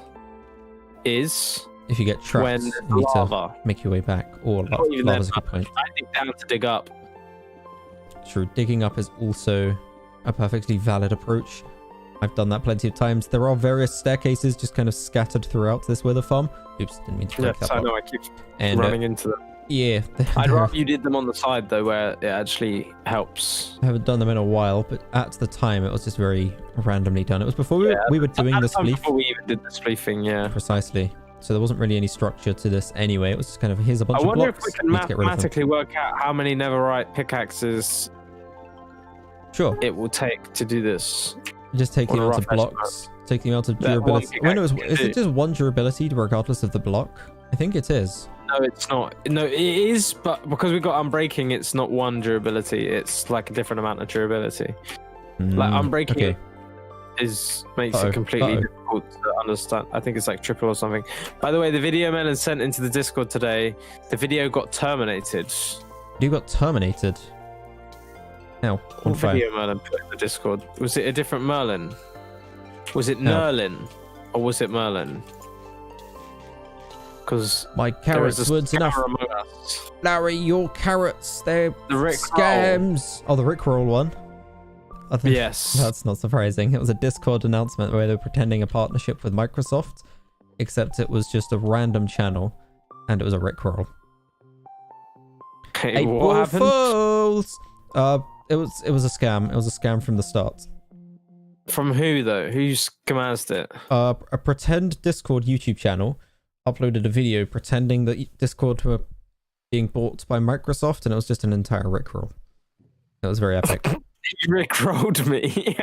is If you get trapped, when you there's need to lava. make your way back. Or Not even lava's a then. good point. I dig down to dig up. True, digging up is also a perfectly valid approach. I've done that plenty of times. There are various staircases just kind of scattered throughout this wither farm. Oops, didn't mean to break Yes, that I up. know. I keep And running into them. yeah, I'd rather you did them on the side though, where it actually helps. I haven't done them in a while, but at the time it was just very randomly done. It was before Yeah, we were doing At the the time spleef. before we even did the spleefing, yeah. Precisely. So there wasn't really any structure to this anyway. It was just kind of, here's a bunch I of wonder blocks. if we can need to get rid of them. mathematically work out how many netherite pickaxes Sure. it will take to do this. Just take the on a amount of rough estimate. blocks. Take the amount of That one durability. Wait, no, is pickaxe can it just 1 durability regardless of the block? I think it is. No, it's not. No, it is, but because we got unbreaking, it's not 1 durability. It's like a different amount of durability. Like unbreaking Okay. makes it completely difficult to understand. I think it's like triple or something. By the way, the video Melon sent into the Discord today, the video got terminated. You got terminated. Now, on What fire. video Merlin put in the Discord? Was it a different Merlin? Was it No. Merlin? Or was it Merlin? Because My carrots weren't enough. Larry, your carrots, they're The Rick scams. Oh, the Rickroll one. I think Yes. that's not surprising. It was a Discord announcement where they were pretending a partnership with Microsoft, except it was just a random channel, and it was a Rickroll. Okay, April what happened? Fools! It was a scam. It was a scam from the start. From who though? Who scammed it? A pretend Discord YouTube channel uploaded a video pretending that Discord were being bought by Microsoft, and it was just an entire Rickroll. It was very epic. He rickrolled me.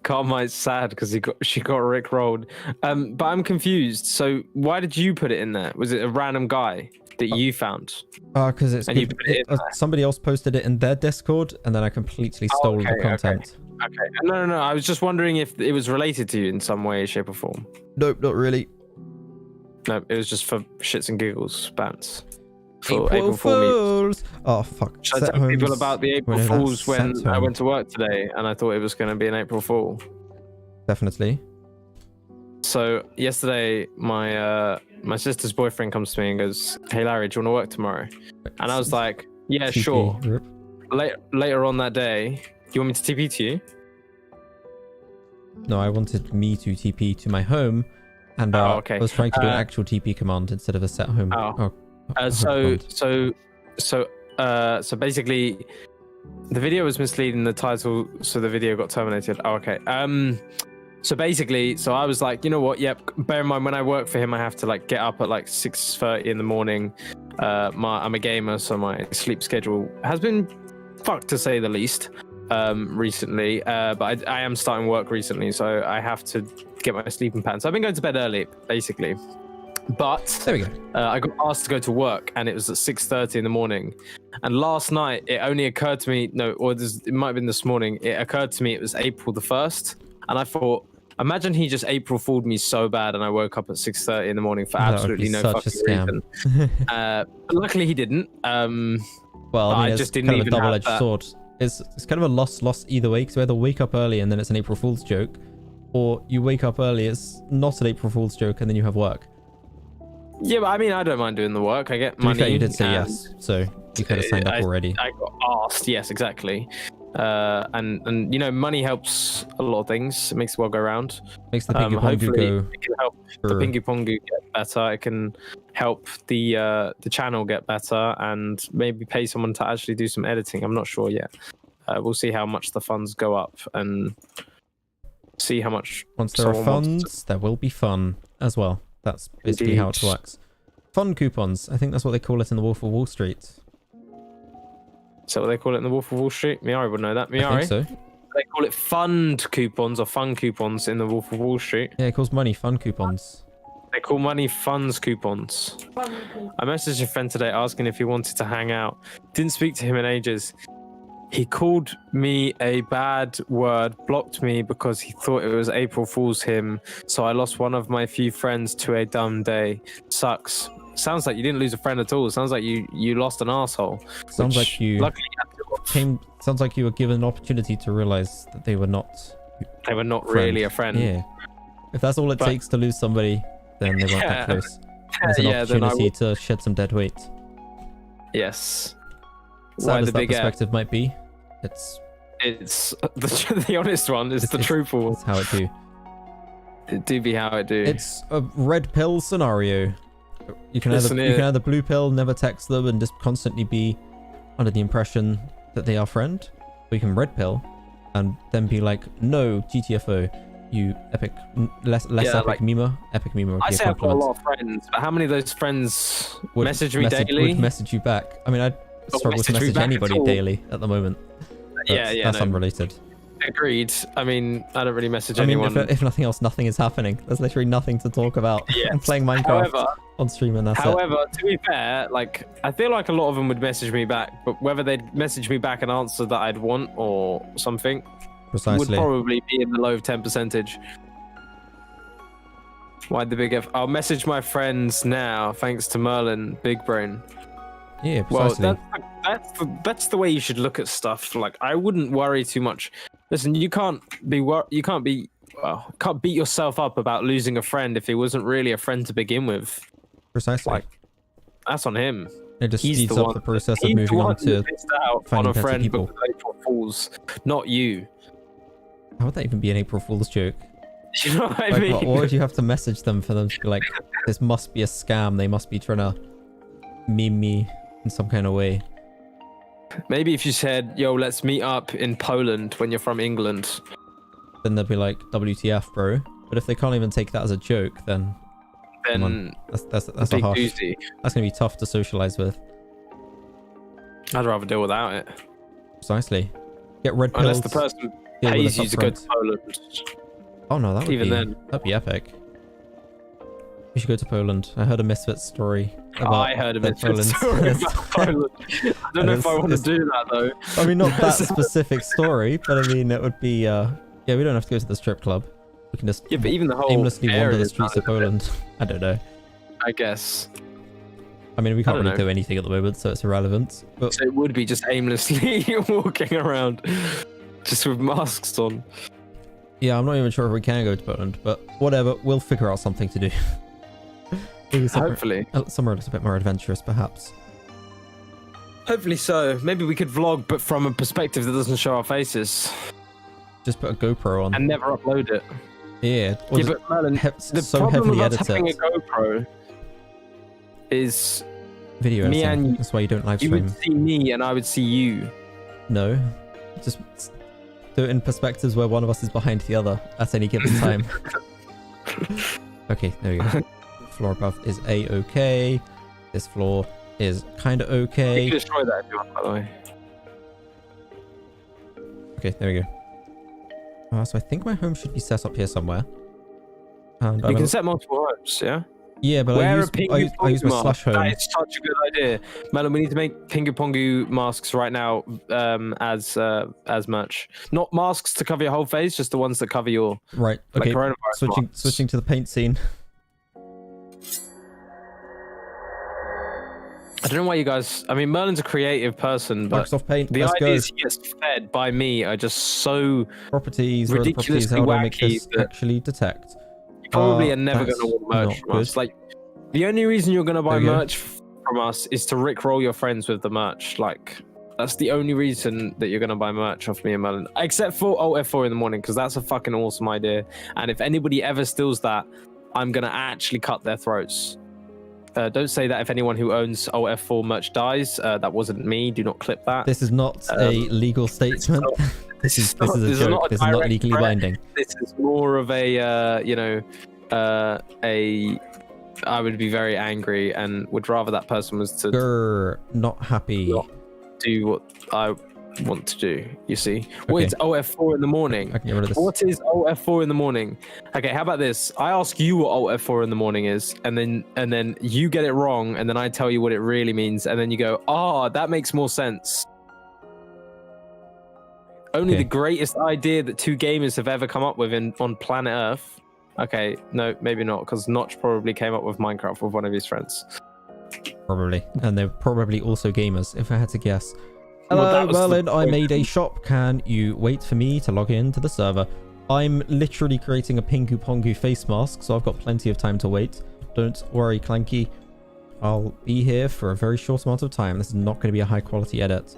Carmite's sad because she got rickrolled. But I'm confused. So why did you put it in there? Was it a random guy that you found? Because it's And you put it in there? somebody else posted it in their Discord, and then I completely stole the content. Okay. No. I was just wondering if it was related to you in some way, shape, or form. Nope, not really. No, it was just for shits and giggles, bants. For April Fool's. Fools! Oh fuck! Should I tell people about the April Whenever Fools when set I home. went to work today and I thought it was going to be an April Fool? Definitely. So yesterday, my sister's boyfriend comes to me and goes, "Hey Larry, do you want to work tomorrow?" And I was like, "Yeah, TP, sure." rip. Later on that day, you want me to TP to you? No, I wanted me to TP to my home, and okay. I was trying to do an actual TP command instead of a set home. So basically, the video was misleading. The title, so the video got terminated. Oh, okay. So basically, I was like, you know what? Yep. Bear in mind, when I work for him, I have to like get up at like 6:30 in the morning. I'm a gamer, so my sleep schedule has been fucked to say the least. Recently, but I am starting work recently, so I have to get my sleeping pattern. So I've been going to bed early, basically. But there we go. I got asked to go to work, and it was at 6:30 in the morning. And last night, it only occurred to me, it might have been this morning. It occurred to me it was April the 1st, and I thought, imagine he just April fooled me so bad, and I woke up at 6:30 in the morning for absolutely no fucking reason. Luckily, he didn't. Well, I mean, just it's didn't kind of a even have double-edged that. sword. It's kind of a loss either way, because you either wake up early and then it's an April Fool's joke, or you wake up early, it's not an April Fool's joke, and then you have work. Yeah, but I mean, I don't mind doing the work. I get To be money. fair, you did say yes, so you could have signed up already. I got asked, yes, exactly. And you know, money helps a lot of things. It makes the world go round. Makes the Pingu Pongu hopefully go. it can help the Pingu Pongu get better. It can help the channel get better, and maybe pay someone to actually do some editing. I'm not sure yet. We'll see how much the funds go up and see how much. Once there are someone wants funds, there will be fun as well. That's basically how it works. Fun coupons. I think that's what they call it in the Wolf of Wall Street. Is that what they call it in the Wolf of Wall Street? Miari would know that. Miari? I think so. They call it fund coupons or fun coupons in the Wolf of Wall Street. Yeah, it calls money fun coupons. They call money funds coupons. I messaged a friend today asking if he wanted to hang out. Didn't speak to him in ages. He called me a bad word, blocked me because he thought it was April Fool's him. So I lost one of my few friends to a dumb day. Sucks. Sounds like you didn't lose a friend at all. Sounds like you lost an asshole. Sounds like you luckily sounds like you were given an opportunity to realize that they were not really a friend. Yeah. If that's all it takes to lose somebody, then they weren't that close. It's an then opportunity to shed some dead weight. Yes. Sad as that perspective might be, it's the honest one. It's the truthful one. It's how it do. It do be how it do. It's a red pill scenario. You can either blue pill, never text them, and just constantly be under the impression that they are friend, or you can red pill, and then be like, no, GTFO, you epic, less epic memer. Epic memer would be I a say I've got a compliment. lot of friends, but how many of those friends Would message me daily? Would message you back. I mean, I struggle to message me message back anybody at all. daily at the moment. That's unrelated. Agreed. I mean, I don't really message anyone. If nothing else, nothing is happening. There's literally nothing to talk about. Yeah. I'm playing Minecraft on stream, and that's it. However, to be fair, like I feel like a lot of them would message me back, but whether they'd message me back an answer that I'd want or something Precisely. would probably be in the low 10%. Why the big F? I'll message my friends now, thanks to Merlin, big brain. Yeah, precisely. Well, that's the way you should look at stuff. Like I wouldn't worry too much. Listen, you can't be well, can't beat yourself up about losing a friend if he wasn't really a friend to begin with. Precisely. Like, that's on him. It just He's speeds the up one the process He's of the moving one on to who missed out on finding a better friend people. because April Fools, not you. How would that even be an April Fool's joke? You know what I Like, mean? what would you have to message them for them to be like, this must be a scam, they must be trying to meme me in some kind of way. Maybe if you said, yo, let's meet up in Poland when you're from England. Then they'd be like, WTF, bro. But if they can't even take that as a joke, then come on. That's a big harsh. doozy. That's gonna be tough to socialize with. I'd rather deal without it. Precisely. Get red pills. Unless the person deal with pays us you to go upfront. to Poland. Oh no, that would Even be, then. that'd be epic. We should go to Poland. I heard a Misfit story about I heard a bit Poland. story about Poland. I don't know if I want to do that though. I mean, not that specific story, but I mean, it would be, yeah, we don't have to go to the strip club. We can just Yeah, but even the whole aimlessly wander area the is streets not, of Poland. I don't know. I guess. I mean, we can't don't really know. do anything at the moment, so it's irrelevant. But So it would be just aimlessly walking around, just with masks on. yeah, I'm not even sure if we can go to Poland, but whatever, we'll figure out something to do. Maybe Hopefully. somewhere a little bit more adventurous, perhaps. Hopefully so. Maybe we could vlog, but from a perspective that doesn't show our faces. Just put a GoPro on. And never upload it. Yeah. Or Yeah, just but Merlin, the so problem heavily with us edit having a it. GoPro is Video me editing. and That's why you don't live you stream. would see me and I would see you. No. Just do it in perspectives where one of us is behind the other at any given time. Okay, there we go. Floor above is A-okay. This floor is kind of You okay. can destroy that if you want, by the way. Okay, there we go. So I think my home should be set up here somewhere. And You can set multiple homes, yeah? yeah, but I use my slash home. That is such a good idea. Merlin, we need to make Pingu masks right now as merch. Not masks to cover your whole face, just the ones that cover your Right, like, okay. coronavirus masks. Switching to the paint scene. I don't know why you guys... I mean, Merlin's a creative person, but Microsoft Paint, the let's go. ideas he gets fed by me are just so... Properties, where are the properties, ridiculously how do I make wacky this that- actually detect? You probably are never that's going to want merch not from us. good. Like, the only reason you're going to buy There you go. merch from us is to rickroll your friends with the merch. Like, that's the only reason that you're going to buy merch off me and Merlin. Except for Alt F4 in the morning, because that's a fucking awesome idea. And if anybody ever steals that, I'm going to actually cut their throats. Don't say that if anyone who owns Alt F4 merch dies. That wasn't me. Do not clip that. This is not a legal statement. This is a joke. not a This is not direct legally threat. binding. This is more of a, I would be very angry and would rather that person was to Grr, not happy. Not do what I want to do, you see. What Okay. is OF4 in the morning? I can get rid of this. What is OF4 in the morning? Okay, how about this? I ask you what OF4 in the morning is, and then you get it wrong, and then I tell you what it really means, and then you go, that makes more sense. Only Okay. the greatest idea that two gamers have ever come up with on planet Earth. Okay, no, maybe not, because Notch probably came up with Minecraft with one of his friends. Probably. And they're probably also gamers, if I had to guess. Well, Hello, that was the Merlin. I point. made a shop. Can you wait for me to log into the server? I'm literally creating a Pingu Pongu face mask, so I've got plenty of time to wait. Don't worry, Clanky. I'll be here for a very short amount of time. This is not going to be a high quality edit.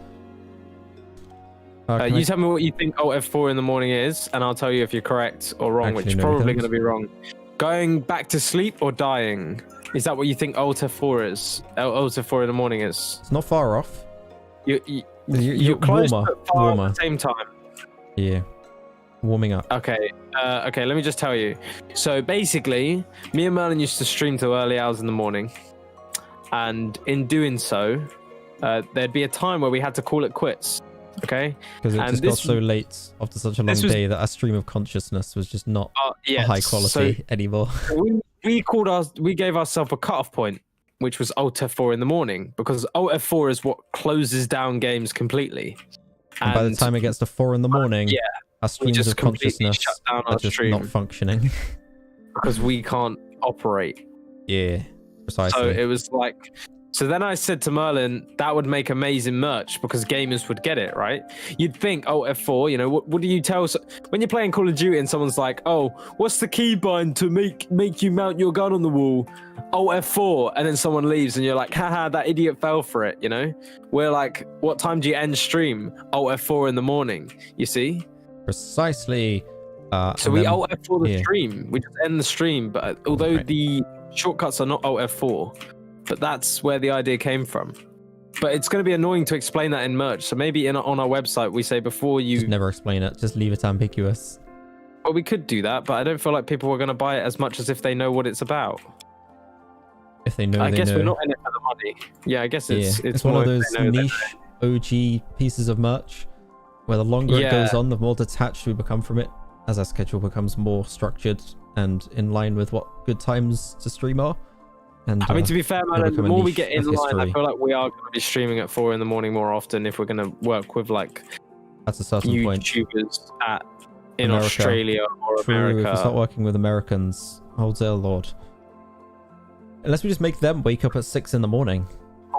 Can You I- tell me what you think OF4 in the morning is, and I'll tell you if you're correct or wrong, Actually, which is no, you probably don't. going to be wrong. Going back to sleep or dying? Is that what you think OF4 is? OF4 in the morning is? It's not far off. You're close warmer, but far warmer. at the same time. Yeah. Warming up. Okay, okay, let me just tell you. So basically, me and Merlin used to stream till early hours in the morning. And in doing so, there'd be a time where we had to call it quits. Okay? Because it and just got this- so late after such a long this was- day that our stream of consciousness was just not Yeah, high quality anymore. So we gave ourselves a cutoff point, which was Alt F4 in the morning, because Alt F4 is what closes down games completely. And by the time it gets to 4 in the morning, yeah, our streams just of completely consciousness shut down are our just stream. not functioning. because we can't operate. Yeah, precisely. So it was like, So then I said to Merlin, that would make amazing merch because gamers would get it, right? You'd think, oh, F4, you know, what do you tell when you're playing Call of Duty and someone's like, oh, what's the keybind to make you mount your gun on the wall? Oh, F4, and then someone leaves and you're like, haha, that idiot fell for it, you know? We're like, what time do you end stream? Oh, F4 in the morning, you see? Precisely. So we alt F4 the stream. We just end the stream, but although the shortcuts are not alt F4, but that's where the idea came from. But it's going to be annoying to explain that in merch. So maybe on our website, we say before you... Just never explain it. Just leave it ambiguous. Well, we could do that, but I don't feel like people are going to buy it as much as if they know what it's about. If they know, I guess we're not in it for the money. Yeah, I guess it's one more of those niche OG pieces of merch where the longer it goes on, the more detached we become from it as our schedule becomes more structured and in line with what good times to stream are. And I mean, to be fair, man, the more we get in line, I feel like we are going to be streaming at 4 in the morning more often if we're going to work with like that's a certain YouTubers in America. Australia or True, America. if we start working with Americans, oh dear lord. Unless we just make them wake up at 6 in the morning,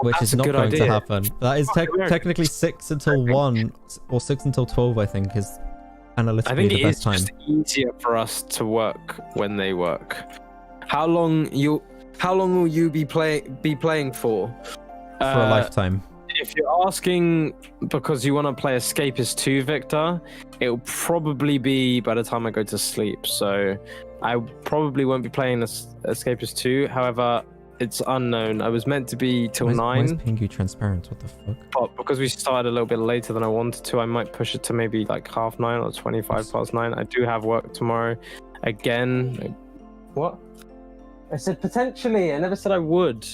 which is not going to happen. That is technically 6 until 1 or 6 until 12, I think, is analytically the best time. I think it is just easier for us to work when they work. How long will you be playing for? For a lifetime. If you're asking because you want to play Escapist 2, Victor, it'll probably be by the time I go to sleep. So I probably won't be playing Escapist 2. However, it's unknown. I was meant to be till 9. Why is Pingu transparent? What the fuck? But because we started a little bit later than I wanted to, I might push it to maybe like 9:30 or 25 past 9. I do have work tomorrow. Again, what? I said potentially. I never said I would.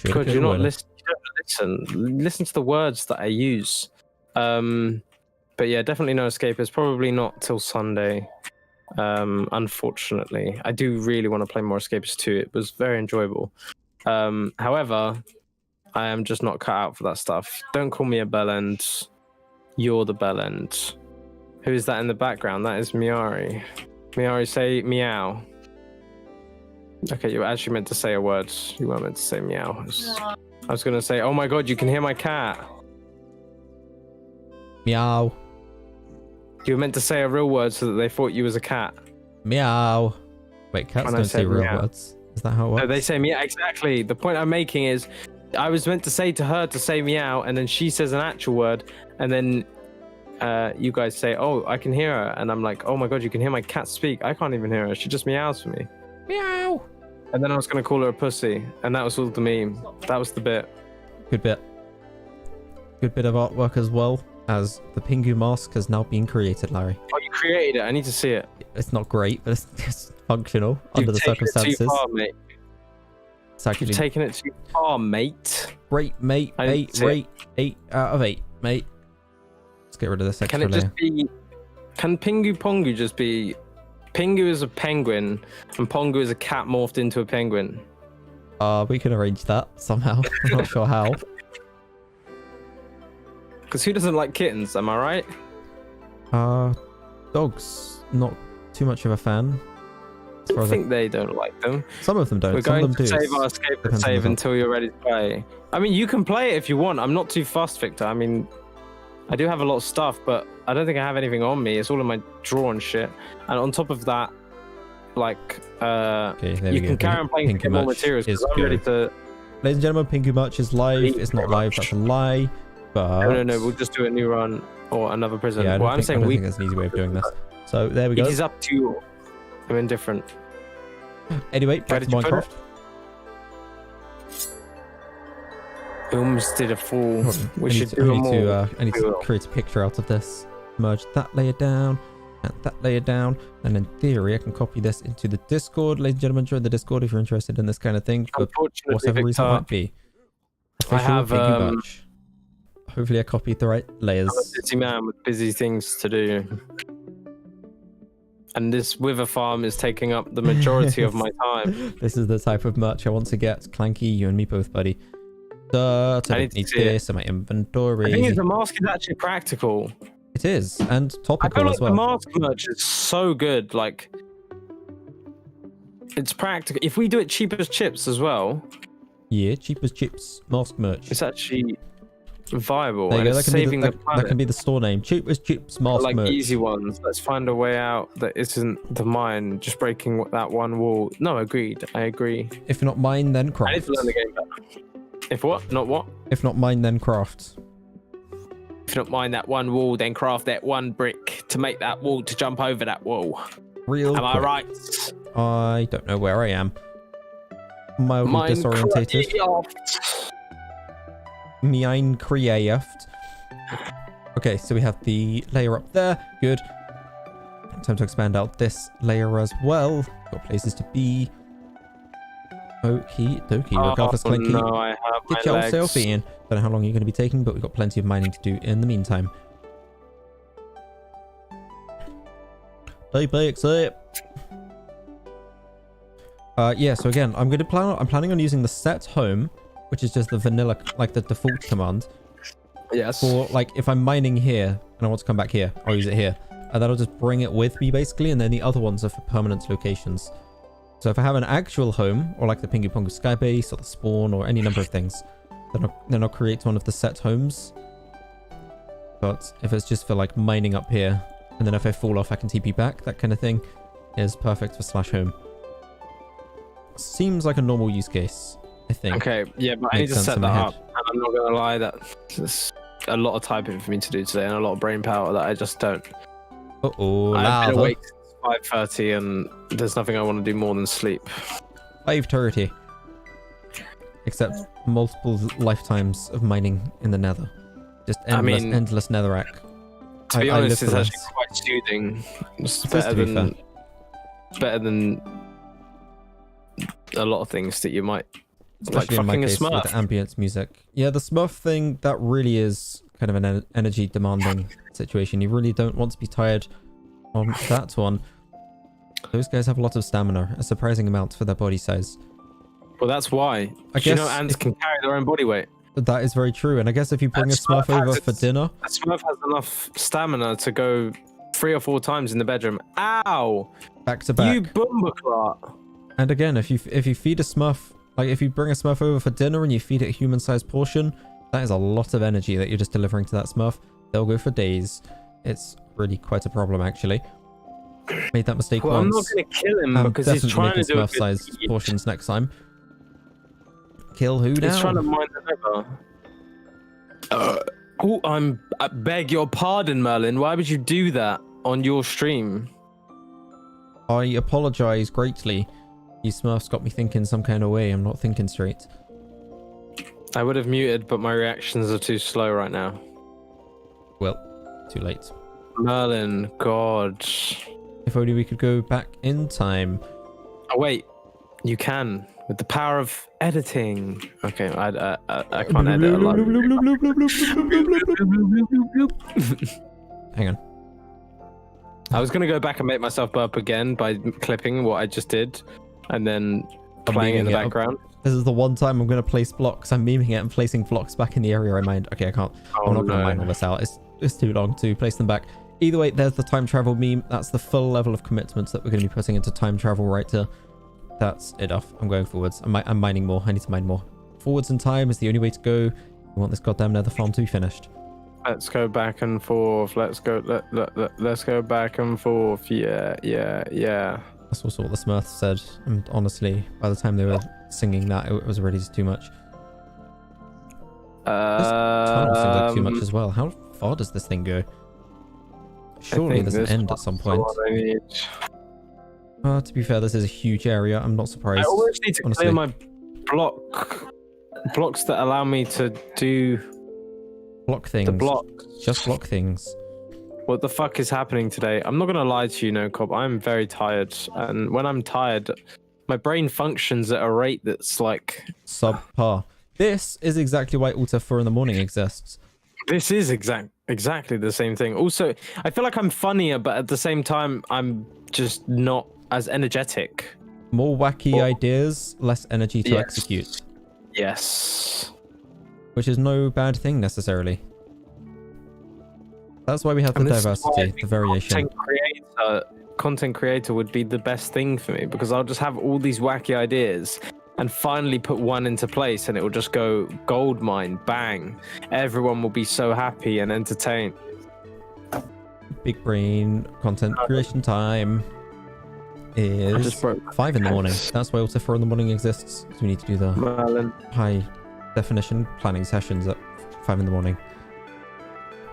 Because you're not listening. You don't listen to the words that I use. But yeah, definitely no Escapist. Probably not till Sunday. Unfortunately, I do really want to play more Escapist 2. It was very enjoyable. However, I am just not cut out for that stuff. Don't call me a bellend. You're the bellend. Who is that in the background? That is Miari. Miari, say meow. Okay, you were actually meant to say a word. You weren't meant to say meow. I was going to say, oh my god, you can hear my cat. Meow. You were meant to say a real word so that they thought you was a cat. Meow. Wait, cats don't say real words. Is that how it works? No, they say meow. Exactly. The point I'm making is I was meant to say to her to say meow, and then she says an actual word, and then you guys say, oh, I can hear her. And I'm like, oh my god, you can hear my cat speak. I can't even hear her. She just meows for me. Meow. And then I was going to call her a pussy, and that was all the meme. That was the bit. Good bit. Good bit of artwork as well, as the Pingu Mask has now been created, Larry. Oh, you created it. I need to see it. It's not great, but it's functional under the circumstances. It too far, mate. It's actually... You've taken it too far, mate. Great, mate. 8 out of 8, mate. Let's get rid of this extra layer. Just be... Can Pingu Pongu just be... Pingu is a penguin, and Pongu is a cat morphed into a penguin? We can arrange that somehow. I'm not sure how. Because who doesn't like kittens, am I right? Dogs, not too much of a fan. I think they don't like them. Some of them don't. We're going to save our escape and save until you're ready to play. I mean, you can play it if you want. I'm not too fussed, Victor. I mean, I do have a lot of stuff, but I don't think I have anything on me. It's all in my drawer and shit. And on top of that, like, you can carry on playing to get more materials. I'm ready to... Ladies and gentlemen, Pingu Merch is live. It's not live, that's a lie. But... No, we'll just do a new run or another prison. Yeah, well, I don't think there's an easy way of doing this. So there we go. It is up to you. I'm indifferent. Anyway, back to Minecraft. Films did a fool. I need to create a picture out of this. Merge that layer down and that layer down, and in theory I can copy this into the Discord. Ladies and gentlemen, join the Discord if you're interested in this kind of thing, for whatever reason it might be. I have hopefully I copied the right layers. I'm a busy man with busy things to do, and this wither farm is taking up the majority of my time. This is the type of merch I want to get. Clanky, you and me both, buddy. I don't need this in my inventory. I think the mask is actually practical. It is, and topical as well. The mask merch is so good. Like, it's practical. If we do it cheap as chips as well, Yeah, cheap as chips. Mask merch. It's actually viable. There you And go. it's That can, be saving the, the that planet. can be the store name. Cheap as chips. Mask Like merch. easy ones. Let's find a way out that isn't the mine. Just breaking that one wall. No, agreed. I agree. If not mine, then I need craft. to learn the game better. If what? Not what? If not mine, then craft. If you don't mind that one wall, then craft that one brick to make that wall to jump over that wall. Real Am I quick. right? I don't know where I am. Mildly disorientated. Minecraft. Okay, so we have the layer up there. Good. Time to expand out this layer as well. Got places to be. Okie dokie. Regardless, Clinky. No, I have Get my yourself legs. in. Don't know how long you're going to be taking, but we've got plenty of mining to do in the meantime. Accept. Yeah, so again, I'm planning on using the set home, which is just the vanilla, like the default command. Yes. For like, if I'm mining here and I want to come back here, I'll use it here. And that'll just bring it with me basically, and then the other ones are for permanent locations. So if I have an actual home, or like the Pingu Pongu Sky Base, or the spawn, or any number of things, then I'll create one of the set homes. But if it's just for like mining up here, and then if I fall off I can TP back, that kind of thing, is perfect for slash home. Seems like a normal use case, I think. Okay, yeah, but I need Makes to sense set in that my up. And I'm not gonna lie, that's a lot of typing for me to do today, and a lot of brain power that I just don't. Uh-oh, I've been lava. awake since 5:30, and there's nothing I want to do more than sleep. 5:30. Except multiple lifetimes of mining in the nether. Just endless, endless netherrack. To be honest, it's for actually this. quite soothing. It's It is, better to be than a lot of things that you might Especially like in my fucking a case with Smurf. the ambience music. Yeah, the Smurf thing, that really is kind of an energy demanding situation. You really don't want to be tired on that one. Those guys have a lot of stamina, a surprising amount for their body size. Well, that's why. I Do you know guess ants can carry their own body weight? That is very true. And I guess if you bring a That Smurf Smurf over has for dinner, A Smurf has enough stamina to go 3 or 4 times in the bedroom. Ow! back to back. You bumbleclot. And again, if you feed a Smurf, like if you bring a Smurf over for dinner and you feed it a human-sized portion, that is a lot of energy that you're just delivering to that Smurf. They'll go for days. It's really quite a problem, actually. Made that mistake Well, I'm once. not going to kill him I'm because he's definitely trying to making do a Smurf-sized good portions next time. Kill who now? He's trying to mine the nether. I beg your pardon, Merlin. Why would you do that on your stream? I apologize greatly. You Smurfs got me thinking some kind of way. I'm not thinking straight. I would have muted, but my reactions are too slow right now. Well, too late. Merlin, God. If only we could go back in time. Oh, wait. You can. With the power of editing. Okay, I can't edit a lot. Hang on. I was going to go back and make myself burp again by clipping what I just did and then playing it in the background. This is the one time I'm going to place blocks. I'm memeing it and placing blocks back in the area I mined. Okay, I can't. I'm not going to mine all this out. It's too long to place them back. Either way, there's the time travel meme. That's the full level of commitment that we're going to be putting into time travel right here. That's enough. I'm going forwards. I'm mining more. I need to mine more. Forwards in time is the only way to go. We want this goddamn nether farm to be finished. Let's go back and forth. Let's go back and forth. Yeah. That's also what the Smurfs said. And honestly, by the time they were singing that, it was already just too much. This tunnel seems like too much as well. How far does this thing go? Surely there's an end at some point. To be fair, this is a huge area. I'm not surprised. I always need to honestly. clear my blocks that allow me to do block things. the blocks. Just block things. What the fuck is happening today? I'm not gonna lie to you, No Cobb. I'm very tired, and when I'm tired, my brain functions at a rate that's like subpar. This is exactly why Alta 4 in the morning exists. This is exactly the same thing. Also, I feel like I'm funnier, but at the same time, I'm just not as energetic. More wacky ideas, less energy to execute. Yes. Which is no bad thing necessarily. That's why we have the diversity, the variation. Content creator would be the best thing for me because I'll just have all these wacky ideas. and finally put one into place, and it will just go gold mine, bang. Everyone will be so happy and entertained. Big brain content creation time is 5 in the morning. That's why also 4 in the morning exists. So we need to do the Merlin. high definition planning sessions at 5 in the morning.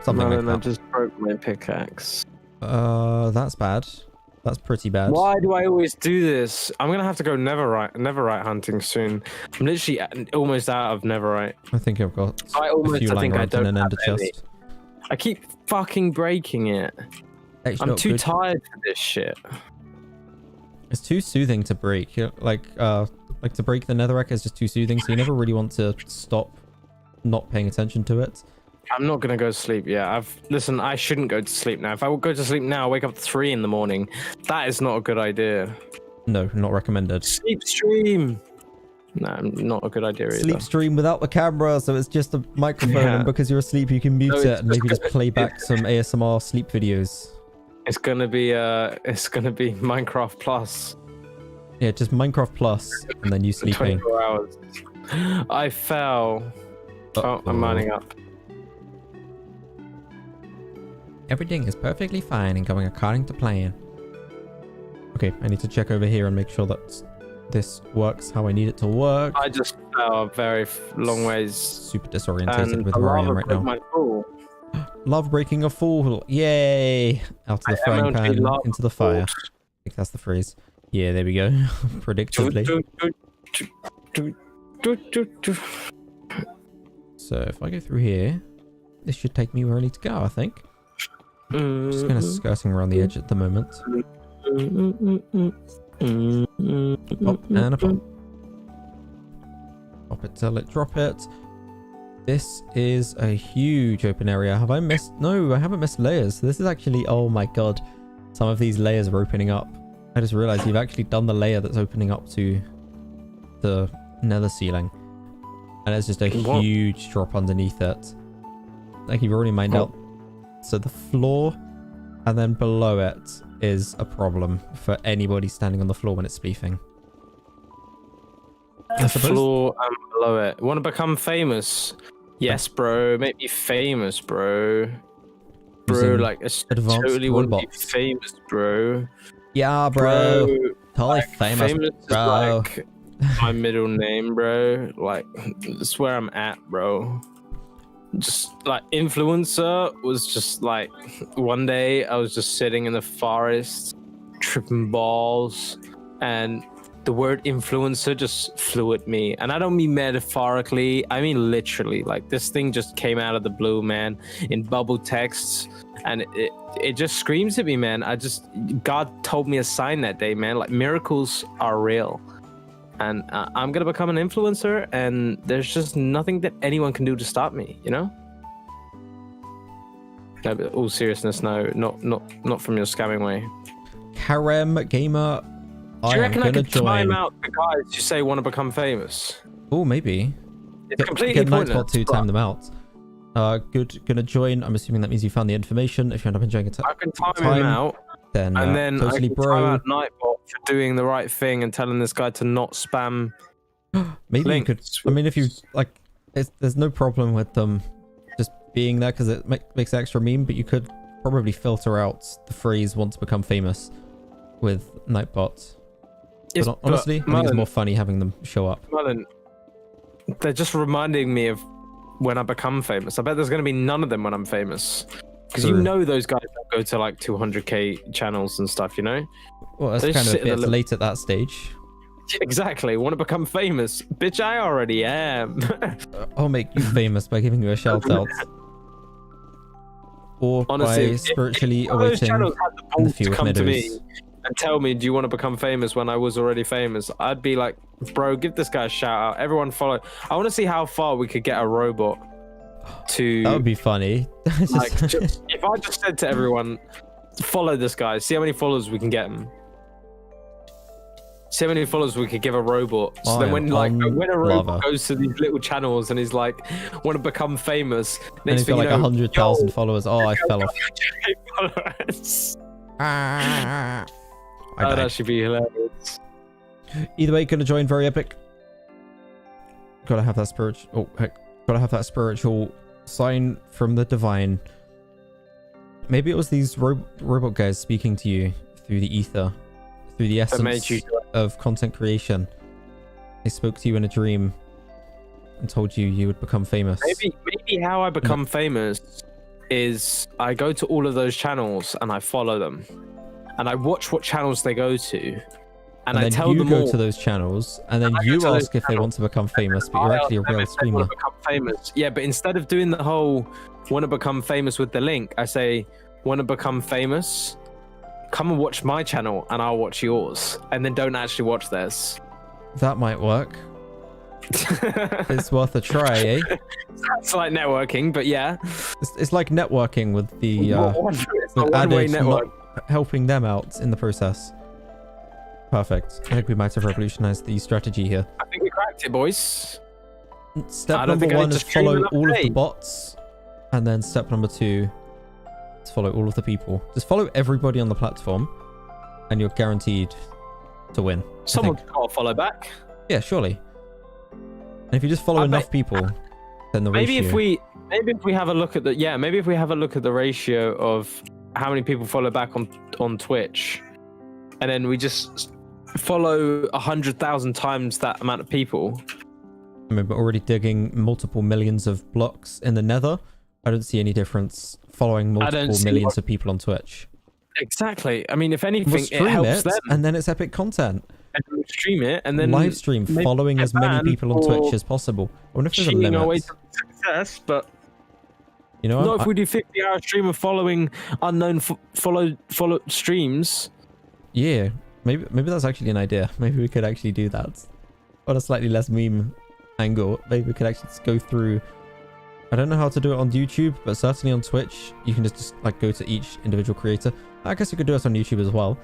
Something Merlin, like that. I just broke my pickaxe. That's bad. That's pretty bad. Why do I always do this? I'm gonna have to go Neverite hunting soon. I'm literally almost out of Neverite. I think I've got I few lying around in an ender chest. I keep fucking breaking it. Actually, I'm too tired for this shit. It's too soothing to break. Like to break the netherrack is just too soothing, so you never really want to stop not paying attention to it. I'm not gonna go to sleep. Yeah, listen. I shouldn't go to sleep now. If I would go to sleep now, I wake up at 3 in the morning. That is not a good idea. No, not recommended. Sleep stream. No, not a good idea either. Sleep stream without the camera, so it's just a microphone, and because you're asleep, you can mute it and maybe just play back some ASMR sleep videos. It's gonna be Minecraft Plus. Yeah, just Minecraft Plus, and then you sleeping. 24 hours. I fell. Oh, I'm mining up. Everything is perfectly fine and going according to plan. Okay, I need to check over here and make sure that this works how I need it to work. I just fell a very long ways. Super disorientated with where I am right now. My pool. Love breaking a fall. Yay! Out of the frying pan into the fire. I think that's the phrase. Yeah, there we go. Predictably. So if I go through here, this should take me where I need to go, I think. Just kind of skirting around the edge at the moment. Pop and a pop. Pop it till it drop it. This is a huge open area. Have I missed? No, I haven't missed layers. This is actually, oh my god. Some of these layers are opening up. I just realized you've actually done the layer that's opening up to the nether ceiling. And it's just a huge drop underneath it. Like you've already mined out. So the floor and then below it is a problem for anybody standing on the floor when it's spleefing. The floor and below it. Want to become famous? Yes, bro. Make me famous, bro. Bro, like, I totally want to be famous, bro. Yeah, bro. Totally like, famous, bro. Is like my middle name, bro. Like, that's where I'm at, bro. Just like influencer was just like one day I was just sitting in the forest tripping balls and the word influencer just flew at me, and I don't mean metaphorically, I mean literally. Like this thing just came out of the blue, man, in bubble texts, and it just screams at me, man. God told me a sign that day, man. Like miracles are real. And I'm gonna become an influencer, and there's just nothing that anyone can do to stop me, you know? No, but all seriousness, no, not from your scamming way. Karem Gamer, do you reckon I could time out the guys who say want to become famous? Oh, maybe. It's completely pointless. Nightbot to time them out. Good, gonna join. I'm assuming that means you found the information. If you end up enjoying it, I can time him out. Then Totally I can time out Nightbot for doing the right thing and telling this guy to not spam. Maybe you could. I mean, if you like, there's no problem with them just being there because it makes it extra meme. But you could probably filter out the phrase "want to become famous" with Nightbot. Yes, but honestly, I think it's more funny having them show up. Merlin, they're just reminding me of when I become famous. I bet there's going to be none of them when I'm famous. Because you know those guys don't go to like 200k channels and stuff, you know? Well, that's kind of it's late at that stage. Exactly. Want to become famous? Bitch, I already am. I'll make you famous by giving you a shout out. Or honestly, by spiritually awaiting in the field come to me and tell me, do you want to become famous when I was already famous? I'd be like, bro, give this guy a shout out. Everyone follow. I want to see how far we could get a robot to... That would be funny. Like, if I just said to everyone, follow this guy, see how many followers we can get him. See how many followers we could give a robot. So then when a robot goes to these little channels and he's like, want to become famous, and he's got like 100,000 followers. Oh, I fell off. That'd actually be hilarious. Either way, gonna join very epic. Gotta have that spiritual. Oh, heck. Gotta have that spiritual sign from the divine. Maybe it was these robot guys speaking to you through the ether, through the essence of content creation. They spoke to you in a dream and told you would become famous. Maybe how I become famous is I go to all of those channels and I follow them, and I watch what channels they go to, and I tell them you go to those channels, and then you ask if they want to become famous, but you're actually a real streamer. Become famous. Yeah, but instead of doing the whole want to become famous with the link, I say, want to become famous? Come and watch my channel and I'll watch yours, and then don't actually watch theirs. That might work. It's worth a try, eh? It's like networking, but yeah. It's like networking with the with added not helping them out in the process. Perfect. I think we might have revolutionized the strategy here. I think we cracked it, boys. Step number 1 is follow all of the bots, and then step number 2 is follow all of the people. Just follow everybody on the platform, and you're guaranteed to win. Someone's got to follow back. Yeah, surely. And if you just follow enough people, then the ratio... Maybe if we have a look at the ratio of how many people follow back on Twitch, and then we just follow 100,000 times that amount of people. I mean, we're already digging multiple millions of blocks in the nether. I don't see any difference following multiple millions of people on Twitch. Exactly. I mean, if anything, it helps them. And then it's epic content. And we'll stream it, and then live stream following as many people on Twitch as possible. I wonder if there's a limit. Our way to success, but you know, not if we do 50-hour stream of following unknown follow streams. Yeah, maybe that's actually an idea. Maybe we could actually do that on a slightly less meme angle. Maybe we could actually just go through. I don't know how to do it on YouTube, but certainly on Twitch, you can just like go to each individual creator. I guess we could do it on YouTube as well.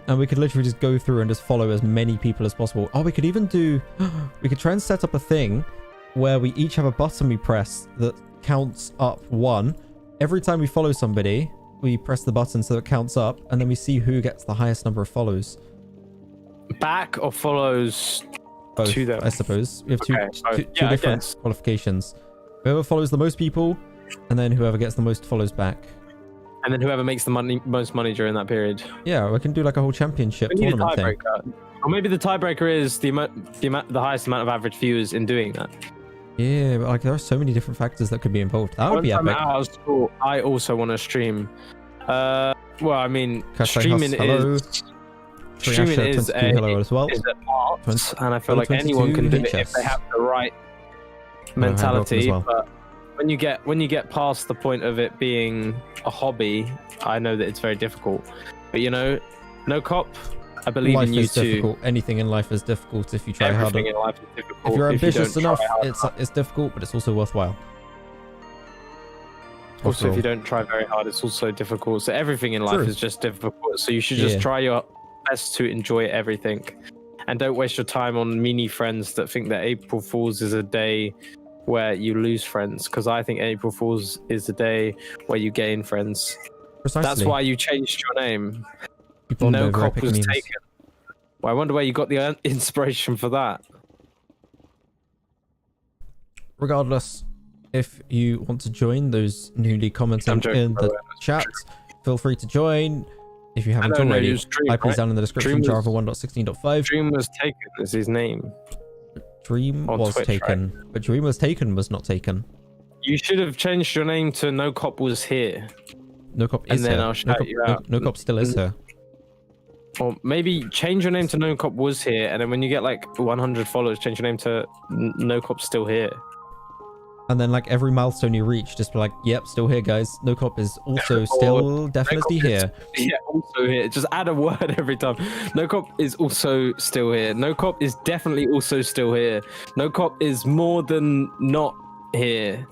And we could literally just go through and just follow as many people as possible. Oh, we could even do... We could try and set up a thing where we each have a button we press that counts up 1. Every time we follow somebody, we press the button so it counts up, and then we see who gets the highest number of follows. Back or follows? Both, to them? I suppose. We have two different qualifications. Whoever follows the most people, and then whoever gets the most follows back. And then whoever makes the most money during that period. Yeah, we can do like a whole championship tournament thing. Or maybe the tiebreaker is the highest amount of average viewers in doing that. Yeah, but like there are so many different factors that could be involved. That would be epic. Out of school, I also want to stream. Well, I mean, streaming is hello as well. Is an art, and I feel like anyone can do it if they have the right mentality. But when you get past the point of it being a hobby, I know that it's very difficult. But you know, no cop, I believe in you too. Difficult. Anything in life is difficult if you try harder. Everything in life is difficult. If you're ambitious enough, it's difficult, but it's also worthwhile. Also, if you don't try very hard, it's also difficult. So everything in life is just difficult. So you should just try your best to enjoy everything, and don't waste your time on meanie friends that think that April Fool's is a day where you lose friends, because I think April Fool's is the day where you gain friends. Precisely. That's why you changed your name. No cop was taken. Well, I wonder where you got the inspiration for that. Regardless, if you want to join those newly commenting in the chat, feel free to join. If you haven't already, I put down in the description, Java 1.16.5. Dream was taken is his name. Dream was taken, right? But Dream was taken was not taken. You should have changed your name to No Cop Was Here. No Cop is here. And then I'll shout you out. No Cop still is here. Or maybe change your name to No Cop Was Here, and then when you get like 100 followers, change your name to No Cop Still Here. And then like every milestone you reach, just be like, yep, still here, guys. No Cop is also still definitely here. Yeah, also here. Just add a word every time. No Cop is also still here. No Cop is definitely also still here. No Cop is more than not here.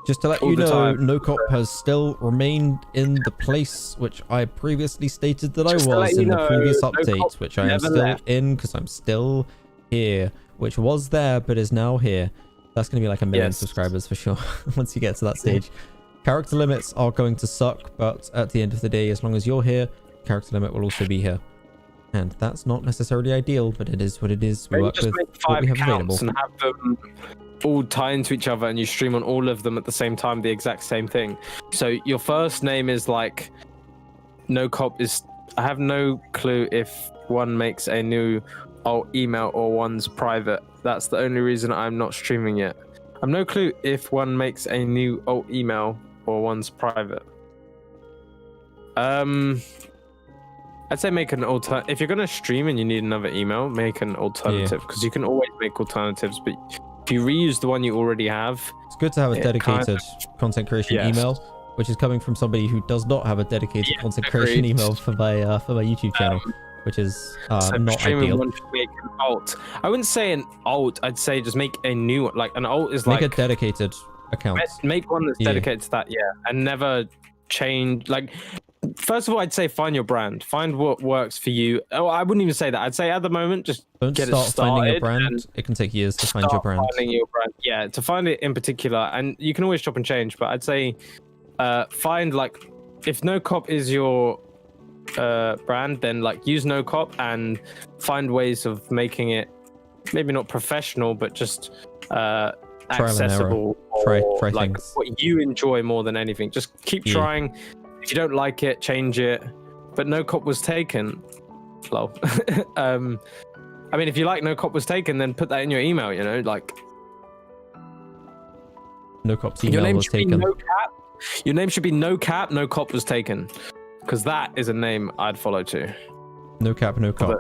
Just to let you know, No Cop has still remained in the place which I previously stated that I was in the previous update, which I am still in because I'm still here, which was there but is now here. That's going to be like 1 million subscribers for sure once you get to that stage. Character limits are going to suck, but at the end of the day, as long as you're here, character limit will also be here. And that's not necessarily ideal, but it is what it is. We Maybe work just with make what 5 we have available. accounts and have them all tie into each other, and you stream on all of them at the same time, the exact same thing. So your first name is like no cop is. I have no clue if one makes a new alt email or one's private. That's the only reason I'm not streaming yet. I've no clue if one makes a new alt email or one's private. I'd say make an alter. If you're gonna stream and you need another email, make an alternative, because you can always make alternatives. But if you reuse the one you already have, It's good to have a dedicated content creation email, which is coming from somebody who does not have a dedicated content creation email for my YouTube channel, which is so not ideal. One should make an alt. I wouldn't say an alt. I'd say just make a new one. Like an alt is make like a dedicated account. Make one that's dedicated to that, and never change. Like, first of all, I'd say find your brand. Find what works for you. Oh, I wouldn't even say that. I'd say at the moment, just don't get start it started. finding your brand. It can take years to find your brand. Finding your brand. Yeah, to find it in particular, and you can always chop and change. But I'd say find, like, if No Cop is your brand, then like use No Cop and find ways of making it maybe not professional, but just accessible, or try like things. what you enjoy more than anything. Just keep trying. If you don't like it, change it. But No Cop was taken. Lol. I mean, if you like No Cop was taken, then put that in your email. You know, like No Cop's email was taken. No Cap. Your name should be No Cap, No Cop was taken, because that is a name I'd follow too. No Cap, No Cop.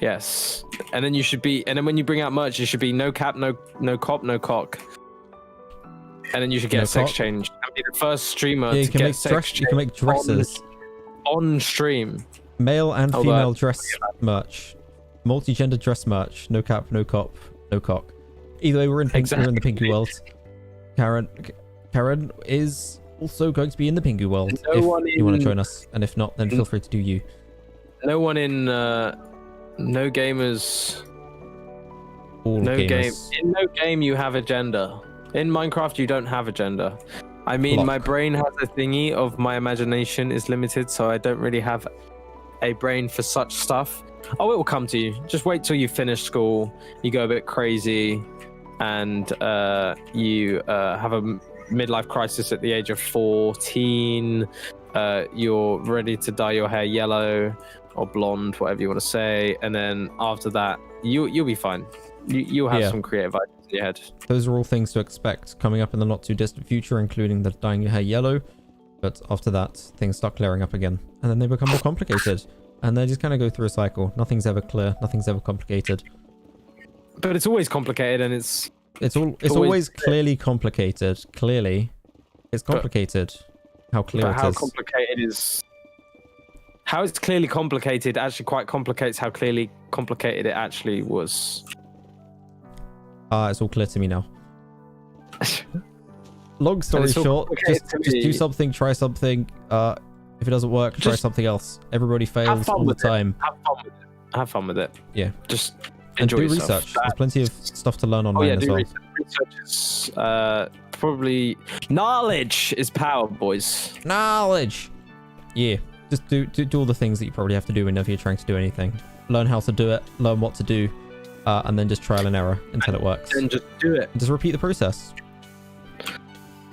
Yes, and then you should be, and then when you bring out merch, you should be No Cap, No Cop, No Cock, and then you should get a sex change and be the first streamer to get sex change. You can make dresses on stream. Male and female dress merch, multi-gender dress merch. No Cap, No Cop, No Cock. Either way, we're in the Pingu world. Karen is also going to be in the Pingu world if you want to join us, and if not, then feel free to do you. No one in No Gamers. All no gamers. Game. In no game you have a gender. In Minecraft you don't have a gender. I mean, my brain has a thingy of my imagination is limited, so I don't really have a brain for such stuff. Oh, it will come to you. Just wait till you finish school. You go a bit crazy, and you have a midlife crisis at the age of 14. You're ready to dye your hair yellow or blonde, whatever you want to say, and then after that you'll be fine. You'll have some creative ideas in your head. Those are all things to expect coming up in the not too distant future, including the dyeing your hair yellow. But after that, things start clearing up again, and then they become more complicated, and they just kind of go through a cycle. Nothing's ever clear, nothing's ever complicated, but it's always complicated, and it's always clearly complicated. Clearly, it's complicated. How clear it is. How complicated is... How it's clearly complicated actually quite complicates how clearly complicated it actually was. It's all clear to me now. Long story short, just do something, try something. If it doesn't work, try something else. Everybody fails all the time. Have fun with it. Yeah. Just and enjoy do yourself. Research. There's plenty of stuff to learn online as well. Research is probably... Knowledge is power, boys. Knowledge! Yeah. Just do all the things that you probably have to do whenever you're trying to do anything. Learn how to do it, learn what to do, and then just trial and error until it works. And just do it. And just repeat the process.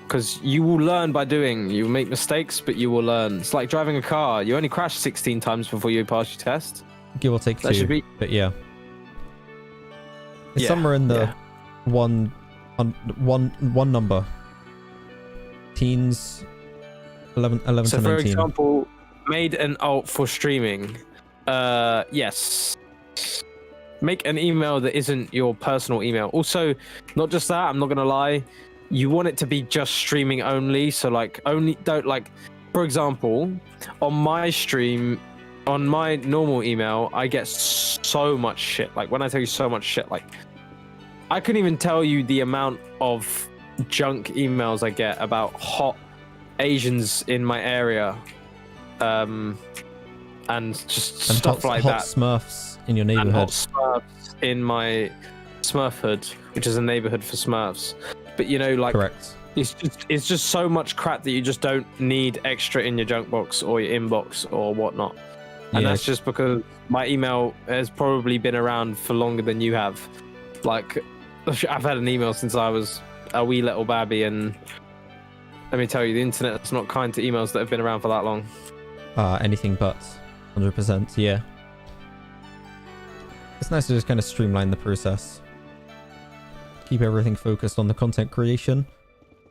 Because you will learn by doing. You will make mistakes, but you will learn. It's like driving a car. You only crash 16 times before you pass your test. Give or take 2. But yeah. It's somewhere in the one number. Teens, 11 to 19. So for example, made an alt for streaming. Yes. Make an email that isn't your personal email. Also, not just that, I'm not gonna lie, you want it to be just streaming only. So like for example, on my stream, on my normal email, I get so much shit. Like when I tell you so much shit, like I couldn't even tell you the amount of junk emails I get about hot Asians in my area, and stuff like that. Smurfs in your neighborhood. And hot Smurfs in my Smurfhood, which is a neighborhood for Smurfs. But you know, like, correct. It's just so much crap that you just don't need extra in your junk box or your inbox or whatnot. And Yeah. that's just because my email has probably been around for longer than you have. Like, I've had an email since I was a wee little babby, and let me tell you, the internet's not kind to emails that have been around for that long. Anything but 100%. Yeah. It's nice to just kind of streamline the process. Keep everything focused on the content creation.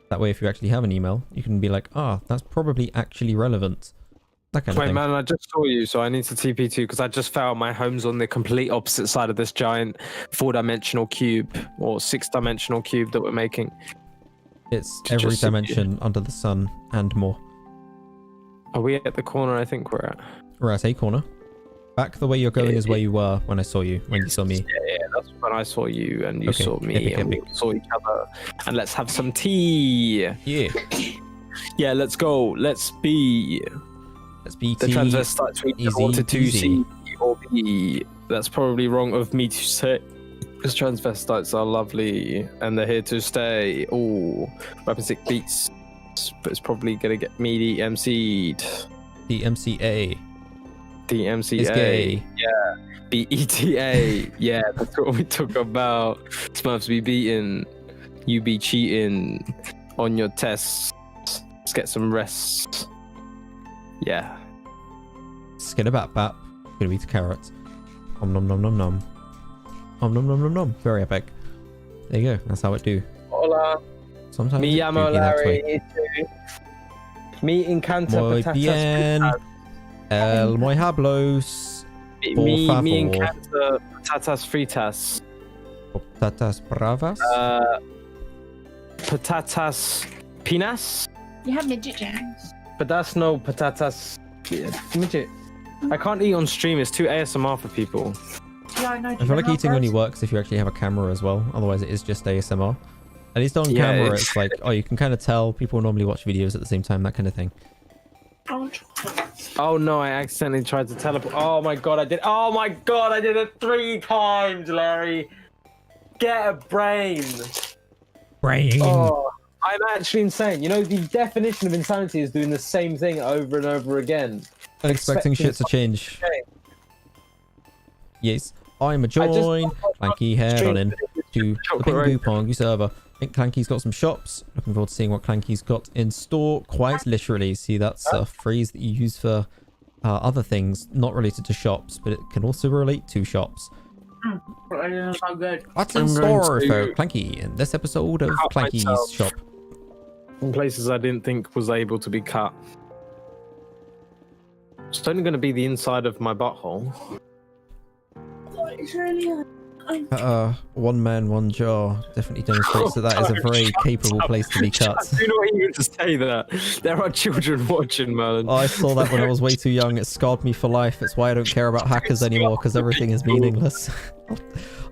That way, if you actually have an email, you can be like, that's probably actually relevant. That kind of Wait, thing. man, I just saw you, so I need to TP too, because I just found my home's on the complete opposite side of this giant 4-dimensional cube, or 6-dimensional cube that we're making. It's To every just see dimension under the sun and more. Are we at the corner I think we're at? We're at a corner. Back the way you're going is where you were when I saw you, when you saw me. Yeah, that's when I saw you, and you Okay, saw me, epic, and epic. we saw each other. And let's have some tea. Yeah. Yeah, let's go. Let's be Let's be the transvestites we easy wanted to peasy. see or be. That's probably wrong of me to say, because transvestites are lovely and they're here to stay. Oh, Weapon Sick Beats, but it's probably gonna get me DMC'd. The MCA DMCA. is gay. Yeah. BETA. Yeah, that's what we talk about. Smurfs be beaten. You be cheating on your tests. Let's get some rest. Yeah. Skin a bap bap. Gonna eat a carrot. Om nom nom nom nom. Om nom nom nom nom. Very epic. There you go. That's how it do. Hola. Sometimes Me it do llamo be that way. Larry. Me encanta Muy patatas bien. fritas. El muy hablos. Me favor. encanta patatas fritas. Patatas bravas. Patatas pinas. You have midget jams. But that's no patatas. Midget. I can't eat on stream. It's too ASMR for people. Yeah, I know. I feel like eating only works if you actually have a camera as well. Otherwise, it is just ASMR. At least on Yeah, camera, it's- it's like, oh, you can kind of tell people normally watch videos at the same time, that kind of thing. Oh no, I accidentally tried to teleport. Oh my god, I did. Oh my god, I did it 3 times, Larry. Get a brain. Brain. Oh, I'm actually insane. You know, the definition of insanity is doing the same thing over and over again. Expecting shit to change. Yes, I'm a join. Clanky, head on in to the Pingu Pongu server. I think Clanky's got some shops. Looking forward to seeing what Clanky's got in store. Quite literally, see, that's a phrase that you use for other things not related to shops, but it can also relate to shops. So good. What's in I'm going store to for Clanky in this episode of cut Clanky's myself. shop? In places I didn't think was able to be cut. It's only going to be the inside of my butthole. It's really. One man, one jar definitely demonstrates that that is a very capable place to be cut. I do not even to say that. There are children watching, Merlin. Oh, I saw that when I was way too young. It scarred me for life. It's why I don't care about hackers anymore, because everything is meaningless.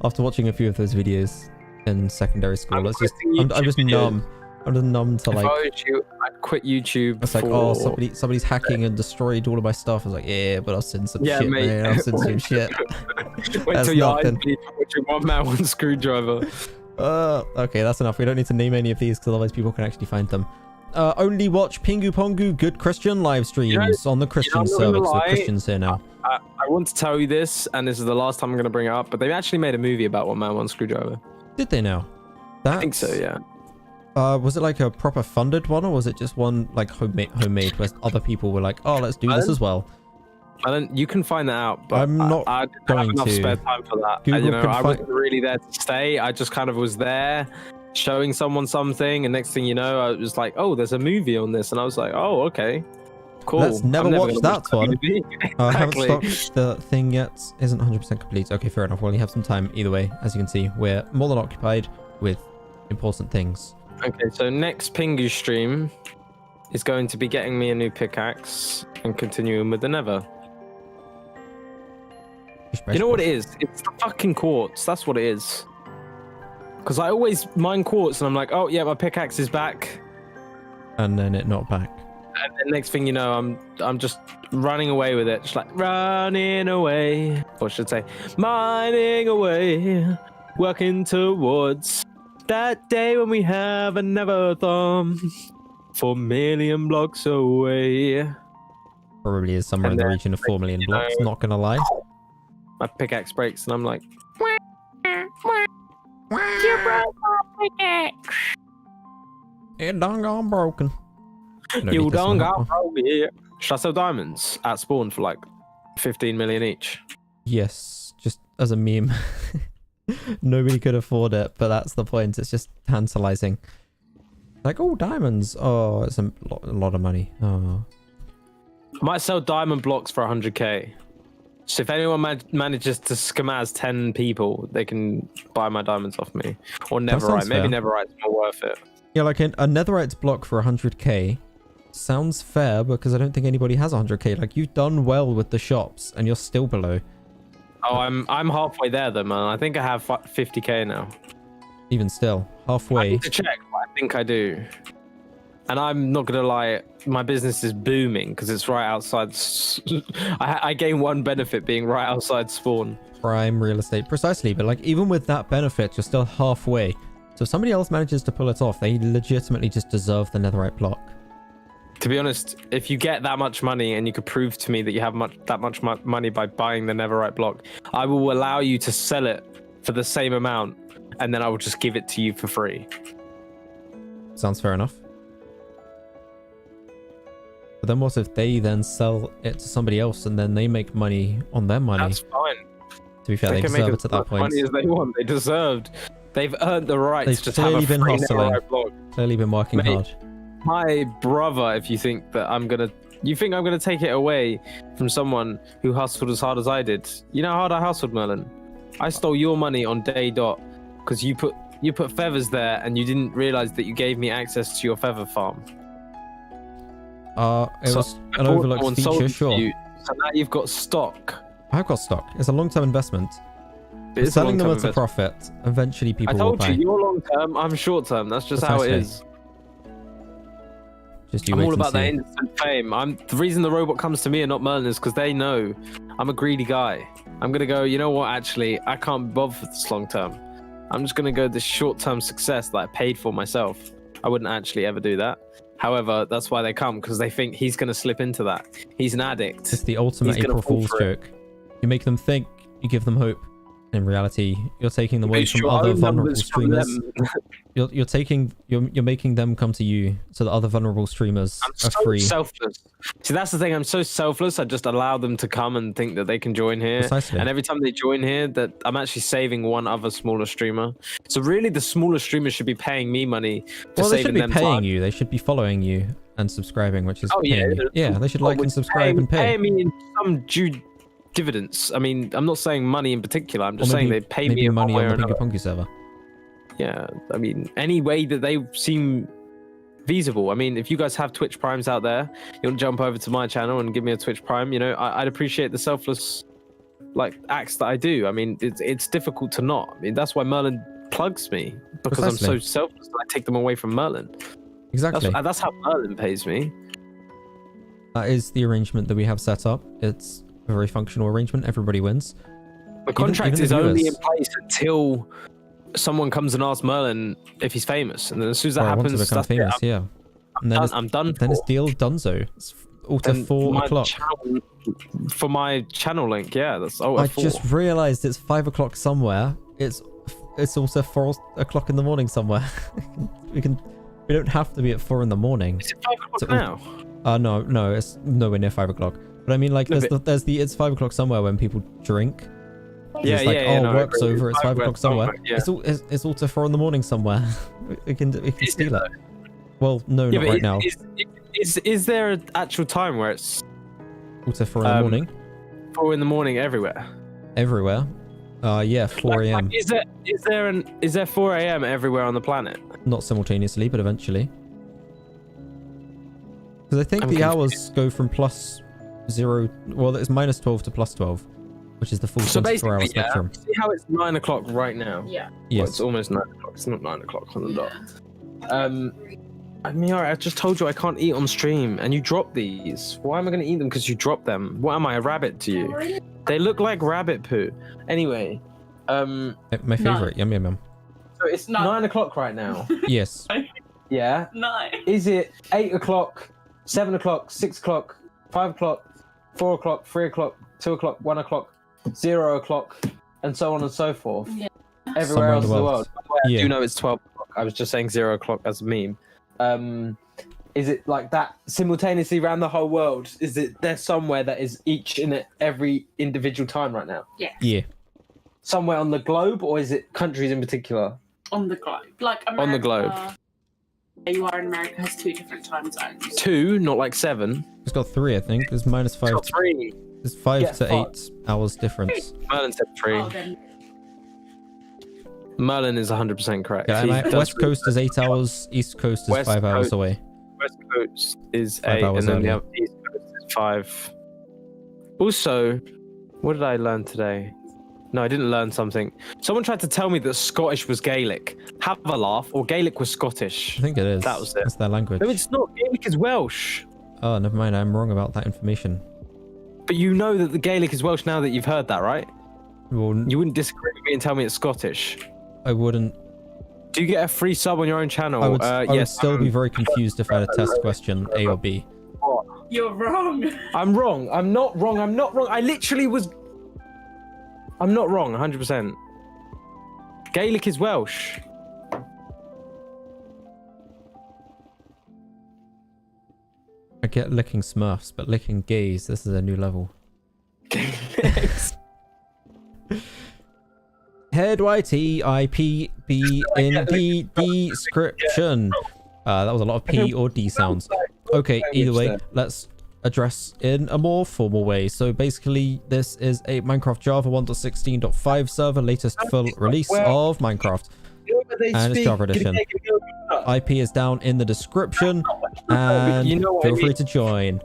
After watching a few of those videos in secondary school, I'm just numb. I'm just numb to If like. I was you, I'd quit YouTube. It's like, oh, somebody's hacking and destroyed all of my stuff. I was like, yeah, but I've seen some shit, mate. man. I've seen some shit. Wait That's till your eyes nothing. bleed from watching one man, one screwdriver. Okay, that's enough. We don't need to name any of these because otherwise people can actually find them. Only watch Pingu Pongu Good Christian live streams on the Christian I'm not server gonna because we're lie. Christians here now. I want to tell you this, and this is the last time I'm going to bring it up, but they actually made a movie about one man, one screwdriver. Did they now? I think so, yeah. Was it like a proper funded one, or was it just one like homemade where other people were like, oh, let's do this as well? You can find that out, but I'm not I didn't going have enough to. spare time for that. Google You know, can I find- wasn't really there to stay. I just kind of was there, showing someone something, and next thing you know, I was like, "Oh, there's a movie on this," and I was like, "Oh, okay, cool." Let's never I'm watch gonna that one. movie. I haven't Exactly. stopped the thing yet. Isn't 100% complete. Okay, fair enough. Well, you have some time either way. As you can see, we're more than occupied with important things. Okay, so next Pingu stream is going to be getting me a new pickaxe and continuing with the Nether. You know what it is? It's the fucking quartz. That's what it is. Because I always mine quartz and I'm like, oh yeah, my pickaxe is back. And then it not back. And the next thing you know, I'm just running away with it. Just like running away. Or I should say, mining away. Working towards that day when we have a never thumb. 4 million blocks away. Probably is somewhere in the region of 4 million blocks, not gonna lie. My pickaxe breaks and I'm like, You broke my pickaxe. It done gone broken. you don't got here. Should I sell diamonds at spawn for like 15 million each? Yes, just as a meme. Nobody could afford it, but that's the point. It's just tantalizing. Like, oh, diamonds. Oh, it's a lot of money. Oh. I might sell diamond blocks for 100k. So if anyone manages to scamaz 10 people, they can buy my diamonds off me. Or netherite. Maybe netherite's more worth it. Yeah, like a netherite block for 100k sounds fair because I don't think anybody has 100k. Like, you've done well with the shops and you're still below. Oh, I'm halfway there though, man. I think I have 50k now. Even still, halfway. I need to check, but I think I do. And I'm not gonna lie, my business is booming because it's right outside. I gain one benefit being right outside spawn. Prime real estate, precisely. But like, even with that benefit, you're still halfway. So if somebody else manages to pull it off, they legitimately just deserve the netherite block. To be honest, if you get that much money and you could prove to me that you have that much money by buying the netherite block, I will allow you to sell it for the same amount, and then I will just give it to you for free. Sounds fair enough. But then what if they then sell it to somebody else and then they make money on their money? That's fine. To be fair, they deserve it at that point. Money as they want. They deserved. They've earned the right to just have a free netherite block. Clearly been working hard. My brother, if you think that you think I'm gonna take it away from someone who hustled as hard as I did. You know how hard I hustled, Merlin? I stole your money on day dot because you put feathers there and you didn't realize that you gave me access to your feather farm. It was an overlooked feature, sure. So now you've got stock. I've got stock. It's a long-term investment. Selling them at a profit. Eventually people will buy. I told you, you're long-term, I'm short-term. That's just how it is. Just you I'm wait all and about see. that instant fame. The reason the robot comes to me and not Merlin is because they know I'm a greedy guy. I'm going to go, you know what, actually, I can't bother for this long-term. I'm just going to go this short-term success that I paid for myself. I wouldn't actually ever do that. However, that's why they come, because they think he's going to slip into that. He's an addict. It's the ultimate April Fool's joke. You make them think, you give them hope. In reality, you're taking them away from other vulnerable streamers. You're making them come to you so that other vulnerable streamers are free. Selfless. See, that's the thing. I'm so selfless. I just allow them to come and think that they can join here. Precisely. And every time they join here, that I'm actually saving one other smaller streamer. So really, the smaller streamers should be paying me money. Well, they should be paying you. They should be following you and subscribing, which is yeah. They should like and subscribe and pay. Pay me in some due dividends. I mean, I'm not saying money in particular. I'm just saying they pay me money on the PinguPongu server. Yeah, I mean, any way that they seem feasible. I mean, if you guys have Twitch Primes out there, you want to jump over to my channel and give me a Twitch Prime, you know, I'd appreciate the selfless like acts that I do. I mean, it's difficult to not. I mean, that's why Merlin plugs me, because I'm so selfless that I take them away from Merlin. Exactly. That's how Merlin pays me. That is the arrangement that we have set up. It's a very functional arrangement. Everybody wins. The contract is only in place until someone comes and asks Merlin if he's famous, and then as soon as that happens, once they become famous, yeah. And then I'm done. Then it's deal donezo. It's all to 4 o'clock. For my channel link, yeah. That's I just realised it's 5 o'clock somewhere. It's also 4 o'clock in the morning somewhere. We don't have to be at 4 in the morning. Is it 5 o'clock now? No, it's nowhere near 5 o'clock. But I mean, like, there's the it's 5 o'clock somewhere when people drink. Yeah, it's like, no, work's over. It's 5 o'clock somewhere. Yeah. It's all to 4 in the morning somewhere. we can steal it. Well, no, not right now. Is there an actual time where it's all to 4 in the morning? 4 in the morning everywhere. Everywhere. Yeah, 4 a.m. Is there 4 a.m. everywhere on the planet? Not simultaneously, but eventually. Because I think the hours go from +0. Well, it's -12 to +12, which is the full 24-hour spectrum. See how it's 9 o'clock right now? Yeah. Yes. Well, it's almost 9 o'clock. It's not 9 o'clock on the dot. I mean, I just told you I can't eat on stream, and you dropped these. Why am I going to eat them? Because you dropped them. What am I, a rabbit to you? They look like rabbit poo. Anyway, my favorite. Yum yum yum. So it's 9 o'clock right now. Yes. Yeah. No. Is it 8 o'clock, 7 o'clock, 6 o'clock, 5 o'clock, 4 o'clock, 3 o'clock, 2 o'clock, 1 o'clock, 0 o'clock, and so on and so forth. Yeah. Everywhere else in the world. By the way, I Yeah. do know it's 12 o'clock. I was just saying 0 o'clock as a meme. Is it like that simultaneously around the whole world? Is it there somewhere that is each in every individual time right now? Yeah. Somewhere on the globe, or is it countries in particular? On the globe. Like America, On the globe. Where you are in America has 2 different time zones. 2, not like 7. It's got 3, I think. There's -5. Got 3. There's 5 Yeah, to 5. 8 hours difference. Merlin said 3. Oh, then Merlin is 100% correct. Yeah, West Coast is 8 hours. East Coast is West 5 hours Coast- away. West Coast is 5 8, hours and then the earlier. other East Coast is 5. Also, what did I learn today? No, I didn't learn something. Someone tried to tell me that Scottish was Gaelic. Have a laugh, or Gaelic was Scottish. I think it is. That was it. That's their language. No, it's not. Gaelic is Welsh. Oh, never mind. I'm wrong about that information. But you know that the Gaelic is Welsh now that you've heard that, right? Well, You wouldn't disagree with me and tell me it's Scottish. I wouldn't. Do you get a free sub on your own channel? I would Yes. still be very confused if I had a test question, A or B. you're wrong. I'm wrong. I'm not wrong. I'm not wrong. I literally was. I'm not wrong, 100%. Gaelic is Welsh. I get licking Smurfs, but licking gays, this is a new level. Head YTIPB in the description. That was a lot of P or D sounds. Okay, either way, let's address in a more formal way. So basically, this is a Minecraft Java 1.16.5 server, latest full release of Minecraft. And it's Java edition. IP is down in the description, and feel free to join.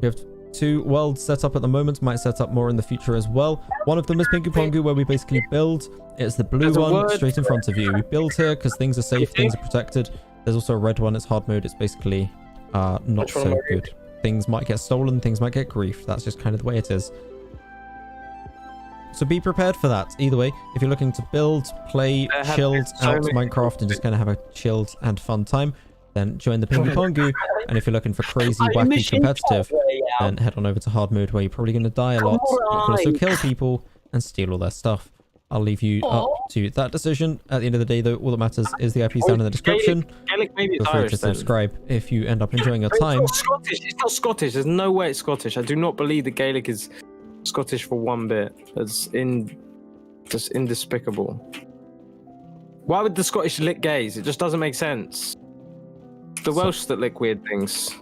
We have 2 worlds set up at the moment, might set up more in the future as well. One of them is PinguPongu, where we basically build. It's the blue one straight in front of you. We build here because things are safe, things are protected. There's also a red one, it's hard mode. It's basically not so good. Things might get stolen, things might get griefed. That's just kind of the way it is. So be prepared for that. Either way, if you're looking to build, play, chilled out Minecraft and just kind of have a chilled and fun time, then join the PinguPongu. And if you're looking for crazy, wacky, competitive, then head on over to hard mode, where you're probably going to die a lot. You can also kill people and steal all their stuff. I'll leave you up to that decision. At the end of the day, though, all that matters is the IP's down in the description. Gaelic maybe Feel it's free Irish to then. subscribe if you end up enjoying your It's time. not Scottish. It's not Scottish. There's no way it's Scottish. I do not believe that Gaelic is Scottish for one bit. That's just indespicable. Why would the Scottish lick gays? It just doesn't make sense. The Welsh that lick weird things.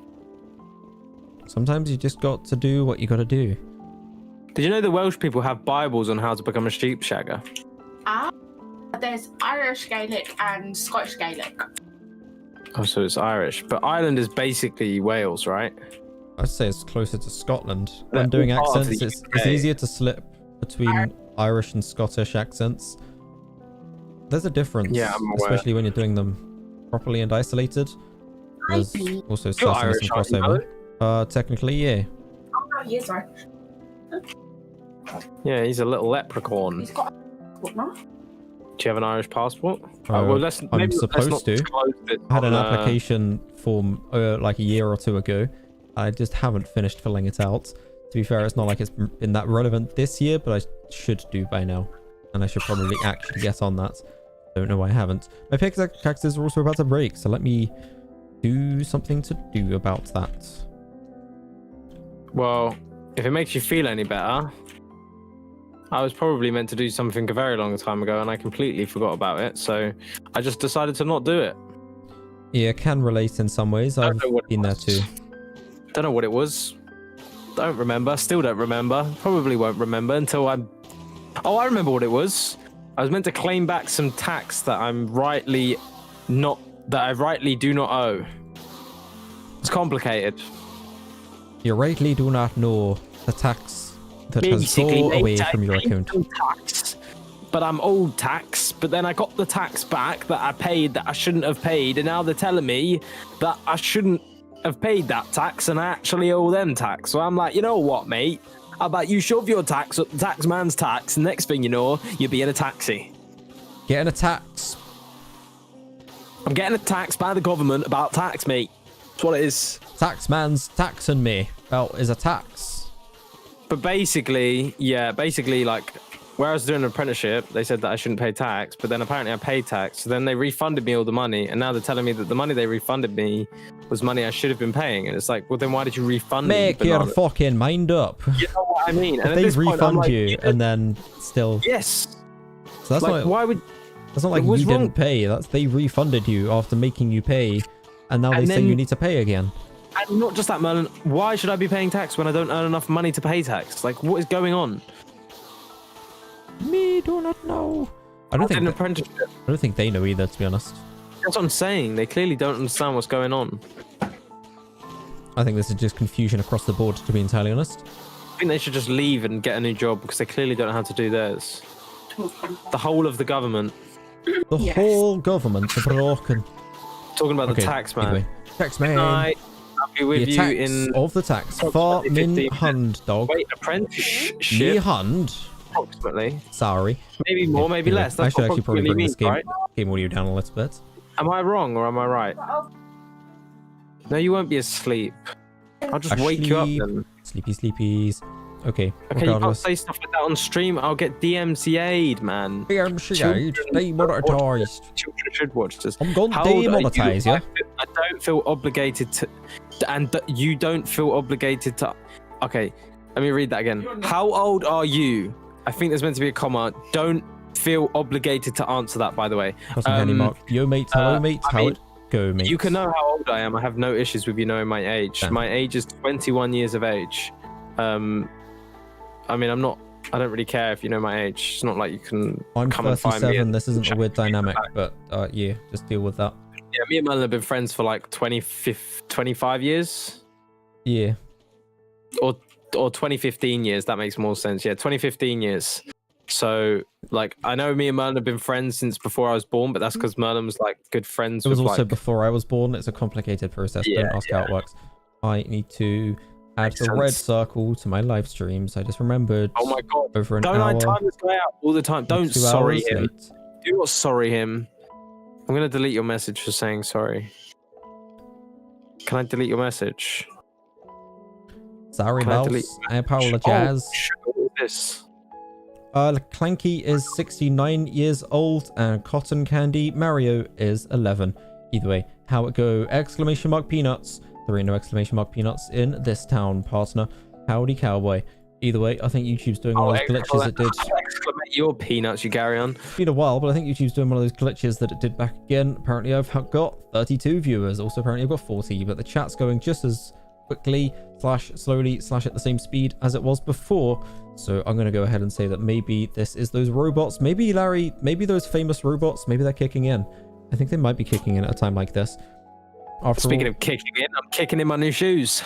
Sometimes you just got to do what you got to do. Did you know the Welsh people have Bibles on how to become a sheep shagger? There's Irish Gaelic and Scottish Gaelic. Oh, so it's Irish. But Ireland is basically Wales, right? I'd say it's closer to Scotland. They're When doing all part of accents, the it's UK. easier to slip between Irish and Scottish accents. There's a difference, Yeah, I'm aware. especially when you're doing them properly and isolated. There's also certainly Irish, some aren't you, crossover. Technically, yeah. Oh, he is right. Yeah, he's a little leprechaun. He's got what now? Do you have an Irish passport? Well, let's I'm maybe let's supposed not to. disclose this I had an on, application form like a year or 2 ago. I just haven't finished filling it out. To be fair, it's not like it's been that relevant this year, but I should do by now. And I should probably actually get on that. Don't know why I haven't. My pickaxes are also about to break, so let me do something to do about that. Well, if it makes you feel any better, I was probably meant to do something a very long time ago, and I completely forgot about it. So I just decided to not do it. Yeah, can relate in some ways. I I've don't know what it been there was. too. Don't know what it was. Don't remember. Still don't remember. Probably won't remember until I'm... Oh, I remember what it was. I was meant to claim back some tax that I rightly do not owe. It's complicated. You rightly do not know the tax that Basically, has gone away mate, I from your paid account. some tax, but I'm owed tax. But then I got the tax back that I paid that I shouldn't have paid, and now they're telling me that I shouldn't have paid that tax, and I actually owe them tax. So I'm like, you know what, mate? How about you shove your tax up the tax man's tax, and next thing you know, you'll be in a taxi. Getting a tax. I'm getting a tax by the government about tax, mate. That's what it is. Taxman's taxing me. Well, is a tax. But basically, like where I was doing an apprenticeship, they said that I shouldn't pay tax, but then apparently I paid tax. So then they refunded me all the money, and now they're telling me that the money they refunded me was money I should have been paying. And it's like, well, then why did you refund me? Make your fucking mind up. You know what I mean? And If they refund you and then still... Yes. So that's like, not... Why would... That's not like you didn't pay. That's they refunded you after making you pay, and now they say you need to pay again. And not just that, Merlin. Why should I be paying tax when I don't earn enough money to pay tax? Like, what is going on? Me do not know. I don't think they know either, to be honest. That's what I'm saying. They clearly don't understand what's going on. I think this is just confusion across the board, to be entirely honest. I think they should just leave and get a new job because they clearly don't know how to do theirs. The whole of the government. The whole government are broken. Talking about the tax man. Anyway. Tax man. I'll be with you in of the tax. For min hand, dog. Wait, apprenticeship? Me hand. Approximately. Sorry. Maybe more, maybe anyway, less. That's I should actually probably bring this right? game audio down a little bit. Am I wrong or am I right? No, you won't be asleep. I'll just wake you up then. Sleepy sleepies. Okay. Okay, you can't say stuff like that on stream. I'll get DMCA'd, man. DMCA'd? Demonetized. Children should watch this. I'm going to demonetize you. I don't feel obligated to... And you don't feel obligated to... Okay, let me read that again. How old are you? I think there's meant to be a comma. Don't feel obligated to answer that, by the way. Yo, mate. Hello, mate. How it go, mate? You can know how old I am. I have no issues with you knowing my age. Damn. My age is 21 years of age. I mean, I don't really care if you know my age. It's not like you can come and find me. This isn't a weird dynamic, but yeah, just deal with that. Yeah, me and Merlin have been friends for like 25 years. Yeah. Or 2015 years. That makes more sense. Yeah, 2015 years. So, like, I know me and Merlin have been friends since before I was born, but that's because Merlin was like good friends. It was with, also like... before I was born. It's a complicated process. Yeah, Don't ask how it works. I need to add the red circle to my live streams. I just remembered. Oh my god! Over an don't hour. I time this guy out all the time? Don't sorry him. Late. Do not sorry him. I'm gonna delete your message for saying sorry. Can I delete your message? Sorry, mouse. I apologize. Oh, what is this? Clanky is 69 years old, and Cotton Candy Mario is 11. Either way, how it go? Exclamation mark peanuts. There ain't no exclamation mark peanuts in this town, partner. Howdy, cowboy. Either way, I think YouTube's doing one of those glitches it did. Exclamate your peanuts, you carry on. It's been a while, but I think YouTube's doing one of those glitches that it did back again. Apparently, I've got 32 viewers. Also, apparently, I've got 40, but the chat's going just as quickly, slowly, at the same speed as it was before. So I'm going to go ahead and say that maybe this is those robots. Maybe, Larry, maybe those famous robots, maybe they're kicking in. I think they might be kicking in at a time like this. Speaking of kicking in, I'm kicking in my new shoes.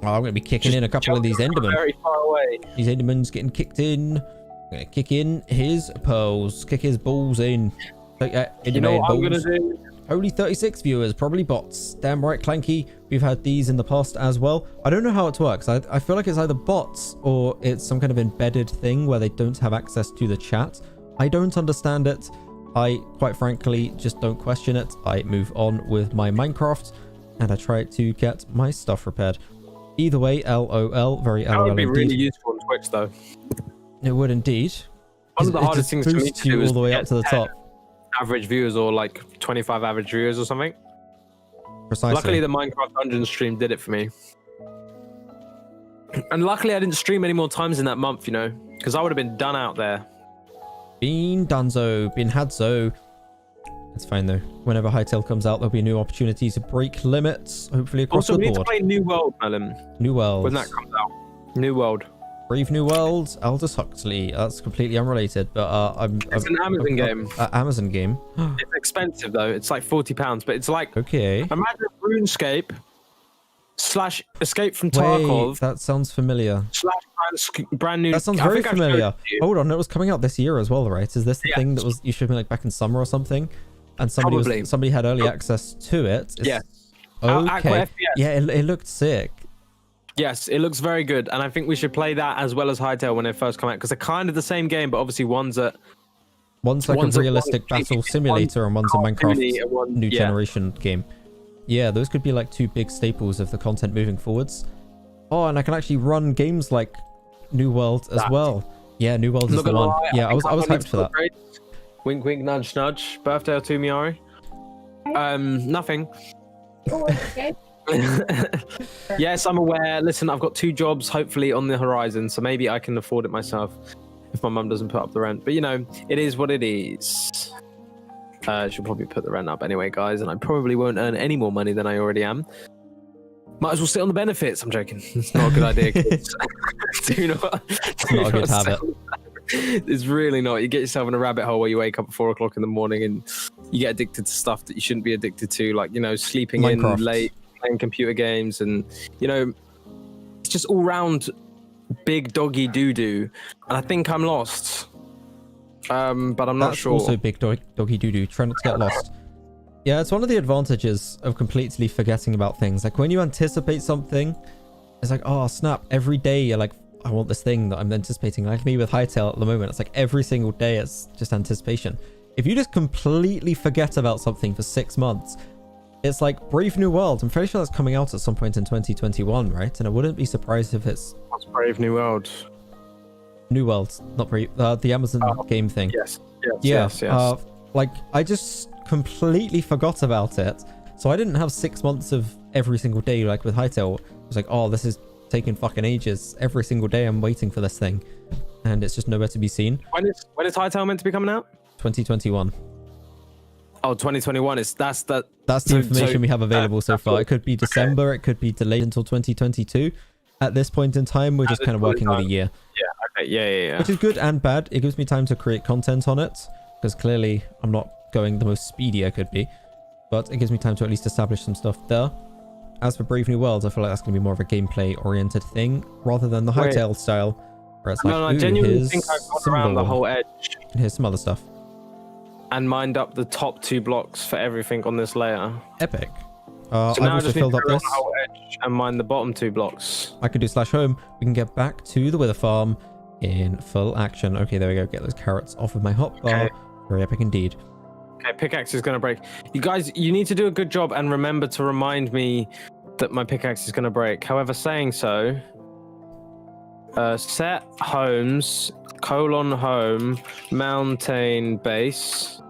Oh, I'm going to be kicking in a couple of these Endermen. Very far away. These Endermen's getting kicked in. I'm going to kick in his pearls. Kick his balls in. You know what I'm going to do? Only 36 viewers, probably bots. Damn right, Clanky. We've had these in the past as well. I don't know how it works. I feel like it's either bots or it's some kind of embedded thing where they don't have access to the chat. I don't understand it. I, quite frankly, just don't question it. I move on with my Minecraft and I try to get my stuff repaired. Either way, LOL, very LOL. That would be indeed. really useful on Twitch, though. It would indeed. One of the hardest things for me to do is all the way up to the top. Average viewers or like 25 average viewers or something. Precisely. Luckily, the Minecraft Dungeon stream did it for me. And luckily, I didn't stream any more times in that month, you know, because I would have been done out there. Been donezo, been hadzo. It's fine though. Whenever Hytale comes out, there'll be new opportunities to break limits, hopefully across the board. Also, we need to play New World, Merlin. New World. When that comes out. New World. Brave New World, Aldous Huxley. That's completely unrelated, but it's an Amazon game. Amazon game. It's expensive though. It's like £40, but it's like okay. Imagine RuneScape / Escape from Tarkov. Wait, that sounds familiar. / brand new. That sounds very familiar. Hold on, it was coming out this year as well, right? Is this the thing that was you should have been like back in summer or something? And somebody had early access to it. Yes. Okay. Yeah, it looked sick. Yes, it looks very good, and I think we should play that as well as Hytale when it first come out because they're kind of the same game, but obviously one's like a realistic battle simulator, and one's a Minecraft new generation game. Yeah, those could be like two big staples of the content moving forwards. Oh, and I can actually run games like New World as well. Yeah, New World is the one. Yeah, I was hyped for that. Wink, wink, nudge, nudge. Birthday or two, Miari? Nothing. Oh, okay. Yes, I'm aware. Listen, I've got 2 jobs hopefully on the horizon, so maybe I can afford it myself if my mum doesn't put up the rent. But you know, it is what it is. She'll probably put the rent up anyway, guys, and I probably won't earn any more money than I already am. Might as well sit on the benefits. I'm joking. It's not a good idea, kids. It's not a good habit. It's really not. You get yourself in a rabbit hole where you wake up at 4 o'clock in the morning and you get addicted to stuff that you shouldn't be addicted to, like, you know, sleeping Minecraft. in late, playing computer games, and, you know, it's just all round big doggy doo-doo. And I think I'm lost. But I'm not sure. Also big doggy doo-doo. Try not to get lost. Yeah, it's one of the advantages of completely forgetting about things. Like, when you anticipate something, it's like, oh, snap. Every day you're like, I want this thing that I'm anticipating. Like me with Hytale at the moment, it's like every single day it's just anticipation. If you just completely forget about something for 6 months, it's like Brave New World. I'm fairly sure that's coming out at some point in 2021, right? And I wouldn't be surprised if it's... What's Brave New World? New World, not Brave... the Amazon game thing. Yes. Yes. Like, I just completely forgot about it. So I didn't have 6 months of every single day, like with Hytale. It was like, oh, this is taking fucking ages. Every single day I'm waiting for this thing. And it's just nowhere to be seen. When is Hytale meant to be coming out? 2021. Oh, 2021 is that's the information we have available so far. It could be December, it could be delayed until 2022. At this point in time, we're just kind of working with a year. Yeah, okay, yeah. Which is good and bad. It gives me time to create content on it, because clearly I'm not going the most speedy I could be. But it gives me time to at least establish some stuff there. As for Brave New World, I feel like that's going to be more of a gameplay-oriented thing, rather than the Hytale style, where it's like, I genuinely think I've gone around the whole edge. Here's some other stuff. And mined up the top 2 blocks for everything on this layer. Epic. So I've now I also just filled need up to go this. around the whole edge and mine the bottom 2 blocks. I can do /home. We can get back to the Wither Farm in full action. Okay, there we go. Get those carrots off of my hotbar. Okay. Very epic indeed. Okay, pickaxe is going to break. You guys, you need to do a good job and remember to remind me that my pickaxe is going to break. However, saying so, set homes, home, mountain base.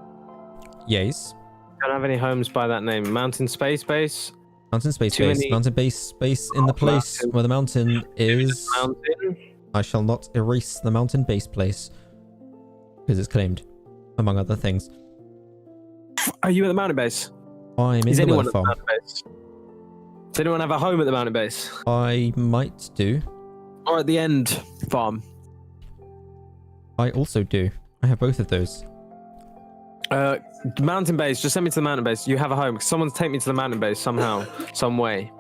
Yes. Don't have any homes by that name. Mountain space base. Mountain space base. Mountain base space in the place where the mountain is. Mountain. I shall not erase the mountain base place, because it's claimed, among other things. Are you at the mountain base? I'm in the Wither Farm. Does anyone have a home at the mountain base? I might do. Or at the end farm? I also do. I have both of those. Mountain base. Just send me to the mountain base. You have a home. Someone take me to the mountain base somehow, some way.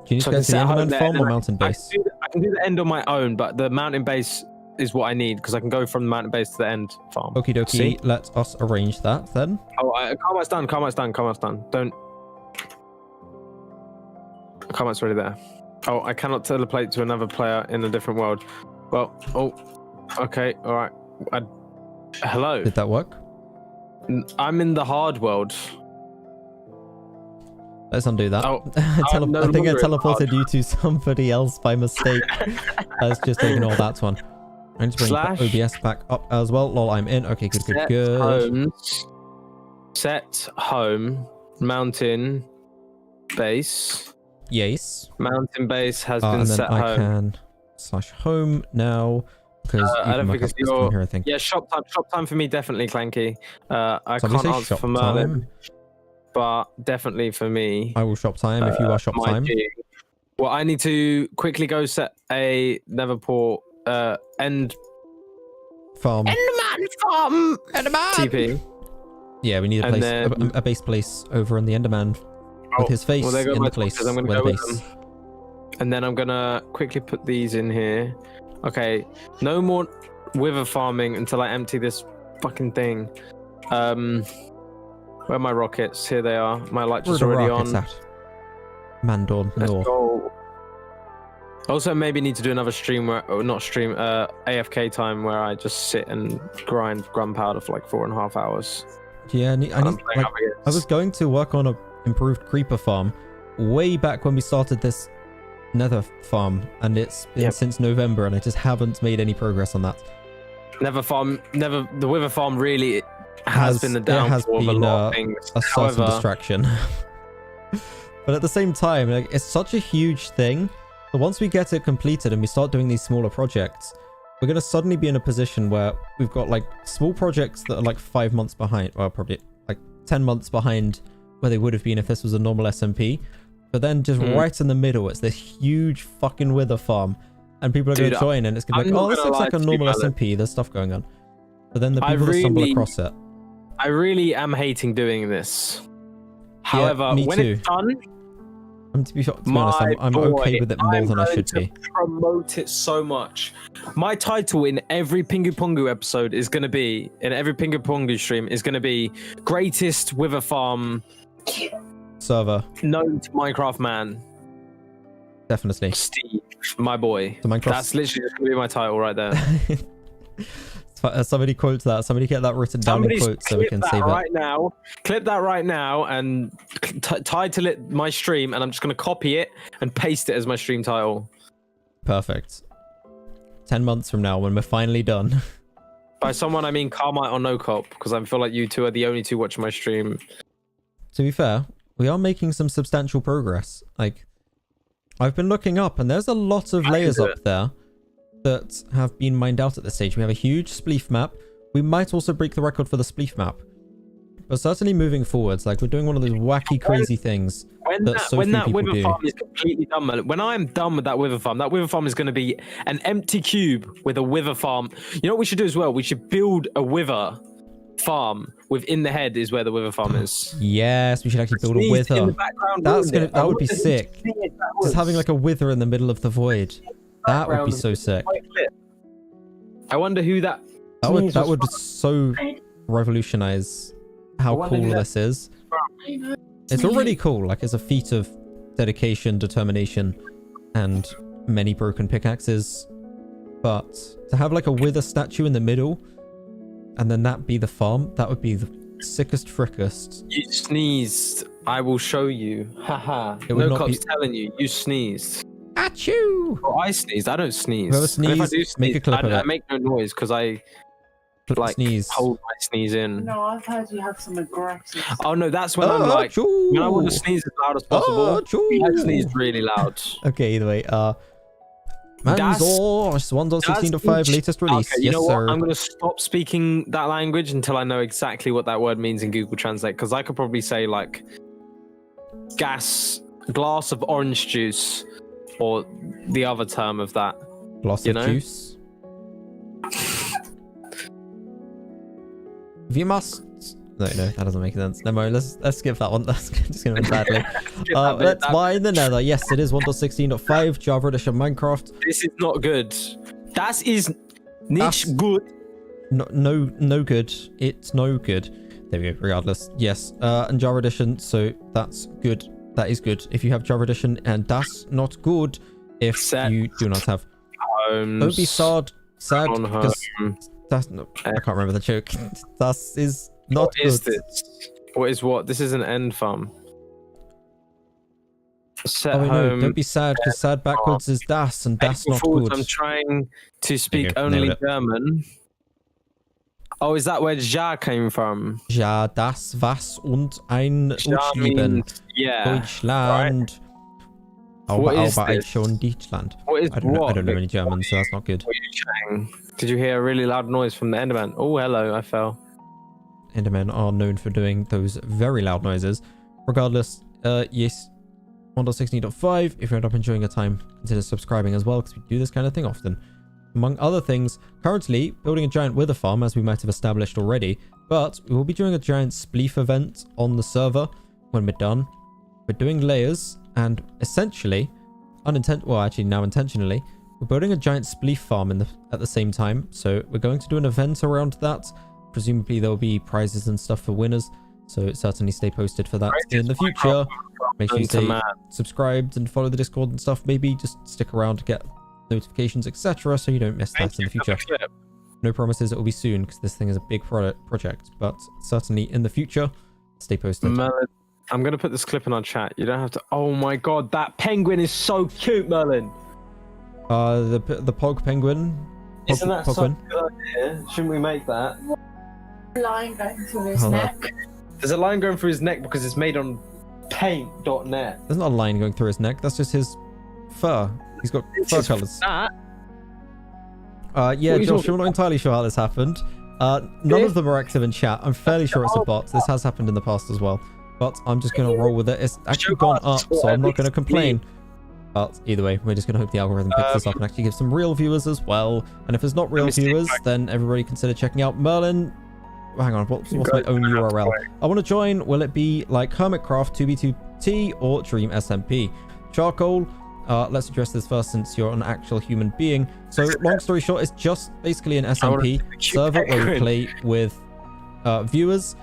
Do you need to go to the Enderman farm or mountain base? I can do the end on my own, but the mountain base is what I need because I can go from the mountain base to the end farm. Okie dokie. See? Let us arrange that then. Oh, combat's done. Don't. Combat's already there. Oh, I cannot teleport to another player in a different world. Well, okay, all right. Hello. Did that work? I'm in the hard world. Let's undo that. Oh, I think I teleported you to somebody else by mistake. Let's just ignore that one. I need to bring OBS back up as well. Lol, I'm in. Okay, good. Homes. Set home. Mountain base. Yes. Mountain base has been and then set I home. can /home now because I don't think it's your... here, I think. Yeah, shop time for me, definitely, Clanky. I Somebody can't say answer shop for Merlin, time. but definitely for me. I will shop time if you are shop time. Well, I need to quickly go set a Neverport end farm. Enderman farm! Enderman! TP. Yeah, we need a place, a base place over on the Enderman with his face in the place I'm gonna where go the base. And then I'm gonna quickly put these in here. Okay, no more wither farming until I empty this fucking thing. Where are my rockets? Here they are. My lights is already on. Mandorn Let's North. go. Also, maybe need to do another stream where, or not stream, AFK time where I just sit and grind gunpowder for like 4.5 hours. Yeah, I was going to work on a improved creeper farm way back when we started this nether farm, and it's been since November, and I just haven't made any progress on that. The wither farm really has been the downfall of a lot of things. A certain distraction. But at the same time, like, it's such a huge thing. So once we get it completed and we start doing these smaller projects, we're going to suddenly be in a position where we've got like small projects that are like 5 months behind, well, probably like 10 months behind where they would have been if this was a normal SMP. But then just right in the middle, it's this huge fucking wither farm, and people are going to join, and it's going to be like, oh, this looks like a normal SMP. There's stuff going on. But then the people that stumble across it. I really am hating doing this. However, when it's done, to be honest, I'm okay with it more than I should be. Promote it so much. My title in every Pingu Pongu episode is going to be, in every Pingu Pongu stream, is going to be greatest wither farm server known to Minecraft man. Definitely. Steve, my boy. That's literally just going to be my title right there. Somebody quotes that. Somebody get that written down in quotes so we can save it. Right now, clip that right now and title it my stream, and I'm just going to copy it and paste it as my stream title. Perfect. 10 months from now, when we're finally done. By someone, I mean Carmite or No Cop, because I feel like you two are the only two watching my stream. To be fair, we are making some substantial progress. Like, I've been looking up, and there's a lot of layers up there that have been mined out at this stage. We have a huge spleef map. We might also break the record for the spleef map. But certainly moving forwards, like, we're doing one of those wacky, crazy things when that wither farm is completely done, man, when I'm done with that wither farm is going to be an empty cube with a wither farm. You know what we should do as well? We should build a wither farm within the head is where the wither farm is. Yes, we should actually build a wither. That would be sick. Just having like a wither in the middle of the void. That would be so sick. I wonder who that would so revolutionize how cool this is. It's already cool. Like, it's a feat of dedication, determination, and many broken pickaxes. But to have like a wither statue in the middle, and then that be the farm, that would be the sickest frickest. You sneezed. I will show you. Haha. No Cop's telling you. You sneezed. Achoo! Oh, I sneezed. I don't sneeze. Whoever sneezed, make a clip of it. I make no noise because I hold my sneeze in. No, I've heard you have some aggressive. Oh no, that's when I'm like, when I want to sneeze as loud as possible. I sneeze really loud. Okay, either way, Manzor 1.16.5 latest release. Okay, you know what? I'm going to stop speaking that language until I know exactly what that word means in Google Translate, because I could probably say like glass of orange juice, or the other term of that. Glass of juice. You must. No, that doesn't make sense. Never mind. Let's skip that one. That's just gonna be badly. Let's mine the nether. Yes, it is 1.16.5 Java Edition Minecraft. This is not good. That is nicht good. No good. It's no good. There we go. Regardless, yes. And Java Edition, so that's good. That is good. If you have Java Edition, and that's not good if you do not have. Don't be sad because that's not. I can't remember the joke. That is not good. What is this? What is what? This is an end farm. No, don't be sad because sad backwards is das, and das not good. I'm trying to speak only German. Oh, is that where Ja came from? Ja, das, was und ein Leben. Deutschland. Aber schon Deutschland. I don't know any German, so that's not good. What are you saying? Did you hear a really loud noise from the Enderman? Oh, hello, I fell. Endermen are known for doing those very loud noises. Regardless, yes, 1.16.5. If you end up enjoying your time, consider subscribing as well, because we do this kind of thing often. Among other things, currently building a giant wither farm, as we might have established already, but we will be doing a giant spleef event on the server when we're done. We're doing layers, and essentially, now intentionally, we're building a giant spleef farm at the same time, so we're going to do an event around that. Presumably there will be prizes and stuff for winners, so certainly stay posted for that in the future. Make sure you stay subscribed and follow the Discord and stuff. Maybe just stick around to get notifications, etc., so you don't miss that in the future. No promises it will be soon, because this thing is a big project, but certainly in the future, stay posted. I'm gonna put this clip in our chat. You don't have to. Oh my god, that penguin is so cute, Merlin. The Pog Penguin. Isn't that such a Pogwin. good idea? Shouldn't we make that? Line going through his Hold on. neck. There's a line going through his neck because it's made on paint.net. There's not a line going through his neck. That's just his fur. He's got fur colours. That. Yeah, What are you Josh, talking you're not entirely sure how this happened. None of them are active in chat. I'm fairly sure it's a bot. This has happened in the past as well. But I'm just going to roll with it. It's actually gone up, so I'm not going to complain. But either way, we're just going to hope the algorithm picks this up and actually gives some real viewers as well. And if it's not real viewers, then everybody consider checking out Merlin. Hang on, what's my own URL? I want to join. Will it be like Hermitcraft 2b2t or Dream SMP? Charcoal. Let's address this first since you're an actual human being. So long story short, it's just basically an SMP server where we play with viewers.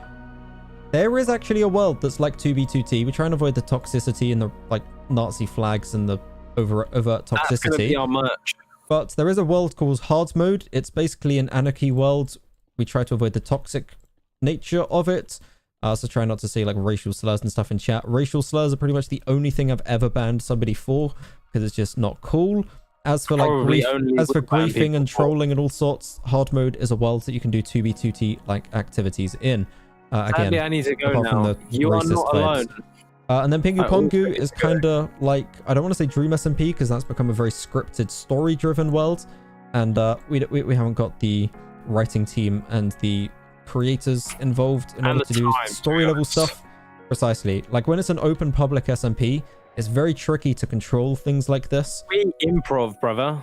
There is actually a world that's like 2b2t. We try and avoid the toxicity and the like Nazi flags and the overt toxicity. That's gonna be our merch. But there is a world called hard mode. It's basically an anarchy world. We try to avoid the toxic nature of it. So try not to say like racial slurs and stuff in chat. Racial slurs are pretty much the only thing I've ever banned somebody for because it's just not cool. As for like griefing and trolling and all sorts, hard mode is a world that you can do 2b2t like activities in. Again, I need to go apart from now. the You are racist not alone. claims. And then PinguPongu is kind of like, I don't want to say Dream SMP because that's become a very scripted story-driven world. And we haven't got the writing team and the creators involved in order to do story level stuff. Precisely. Like when it's an open public SMP, it's very tricky to control things like this. We improv, brother.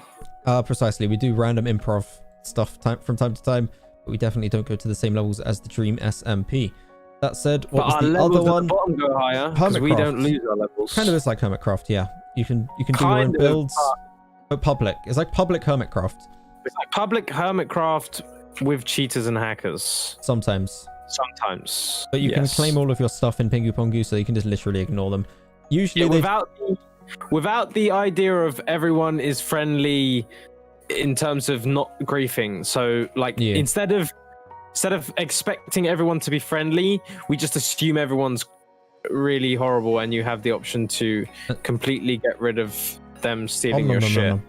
Precisely. We do random improv stuff from time to time, but we definitely don't go to the same levels as the Dream SMP. That said, what was the other one? At the bottom go higher because we don't lose our levels. Kind of is like Hermitcraft, yeah. You can do your own builds. But public. It's like public Hermitcraft. It's like public Hermitcraft with cheaters and hackers. Sometimes. But you can claim all of your stuff in PinguPongu, so you can just literally ignore them. Usually without the idea of everyone is friendly in terms of not griefing. So like instead of expecting everyone to be friendly, we just assume everyone's really horrible and you have the option to completely get rid of them stealing your shit. No.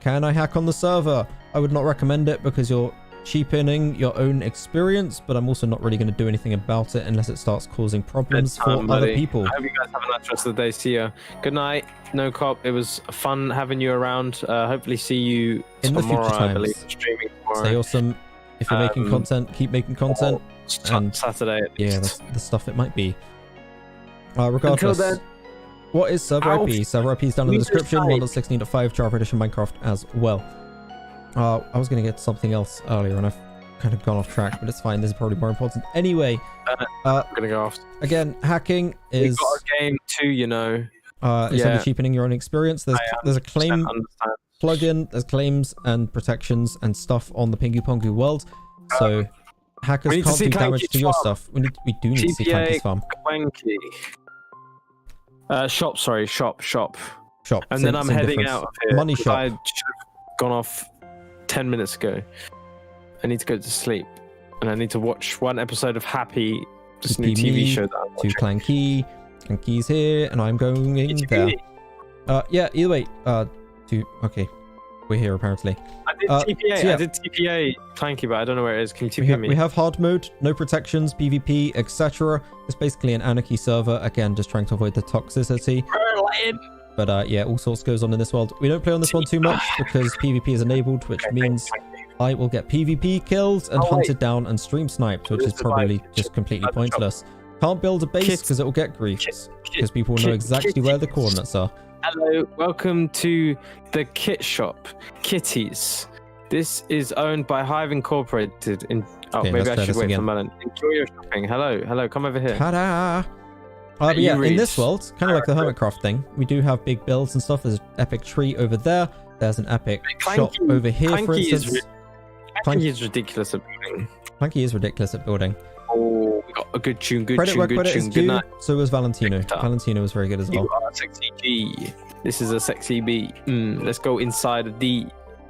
Can I hack on the server? I would not recommend it because you're cheapening your own experience, but I'm also not really going to do anything about it unless it starts causing problems for other people. I hope you guys have a nice rest of the day. See ya. Good night. No cop. It was fun having you around. Hopefully see you in tomorrow, the future times. I believe. Streaming tomorrow. Stay awesome. If you're making content, keep making content. And Saturday at least. That's the stuff it might be. Regardless, what is server IP? Server IP is down in the description. 1.16.5 Java Edition Minecraft as well. I was going to get something else earlier and I've kind of gone off track, but it's fine. This is probably more important. Anyway, I'm going to go off. Again, hacking is... We've got a game too, you know. It's only cheapening your own experience. There's a claim plugin, there's claims and protections and stuff on the PinguPongu world. So hackers can't do damage to your stuff. We do need to see Clanky's farm. Shop. Shop. And then I'm heading out of here. Money shop. I should have gone off 10 minutes ago. I need to go to sleep. And I need to watch one episode of Happy, this new TV show that I'm watching. To Clanky. Clanky's here, and I'm going in there. Yeah, either way. Okay. We're here, apparently. I did TPA. I did TPA Clanky, but I don't know where it is. Can you TPA me? We have hard mode, no protections, PvP, etc. It's basically an anarchy server. Again, just trying to avoid the toxicity. But yeah, all sorts goes on in this world. We don't play on this one too much because PvP is enabled, which means I will get PvP kills and hunted down and stream sniped, which is probably just completely pointless. Can't build a base because it will get griefed because people will know exactly where the coordinates are. Hello, welcome to the kit shop, Kitties. This is owned by Hive Incorporated. Maybe I should wait for Merlin. Enjoy your shopping. Hello, come over here. Ta-da! But yeah, in this world, kind of like the Hermitcraft thing, we do have big builds and stuff. There's an epic tree over there. There's an epic shop over here, for instance. Clanky is ridiculous at building. Clanky is ridiculous at building. Oh, we got a good tune, good credit tune, where good credit tune. is Good due. night. So was Valentino. Valentino was very good as well. You are a sexy G. This is a sexy B. Let's go inside the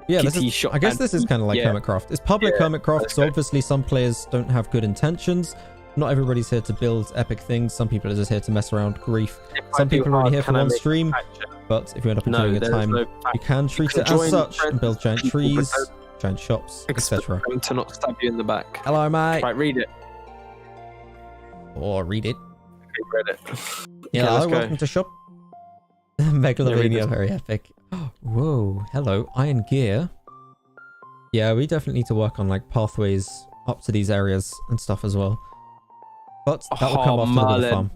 kitty shop. I guess this is kind of like Hermitcraft. It's public Hermitcraft, so obviously some players don't have good intentions. not everybody's here to build epic things. Some people are just here to mess around grief. If Some I do people are only hard, here for can I one make stream, patch? but if you end up No, enjoying a there's time, no you can treat can it as join such friends and build giant people, but trees, giant shops, etc. Expect them to not stab you in the back. Hello, mate. Right, read it. Or read it. Okay, read it. Yeah, Okay, let's go. welcome to shop. read Megalovania, this. very epic. Whoa, hello, iron gear. Yeah, we definitely need to work on like pathways up to these areas and stuff as well. But that will come after the Merlin. farm.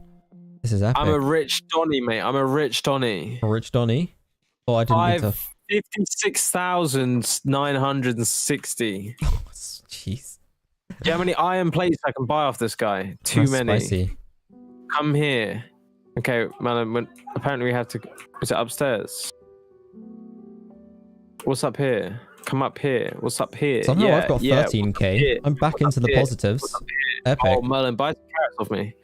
This is epic. I'm a rich Donny, mate. I'm a rich Donny. A rich Donny. Oh, I didn't need to. 56,960. Jeez. Do you know how many iron plates I can buy off this guy? Too That's many. Spicy. Come here. Okay, man. Apparently we have to. Is it upstairs? What's up here? Come up here. What's up here? Somehow yeah, I've got yeah. 13k. here? I'm back into the here? positives. What's up Epic. Oh, Merlin, buy some carrots off me.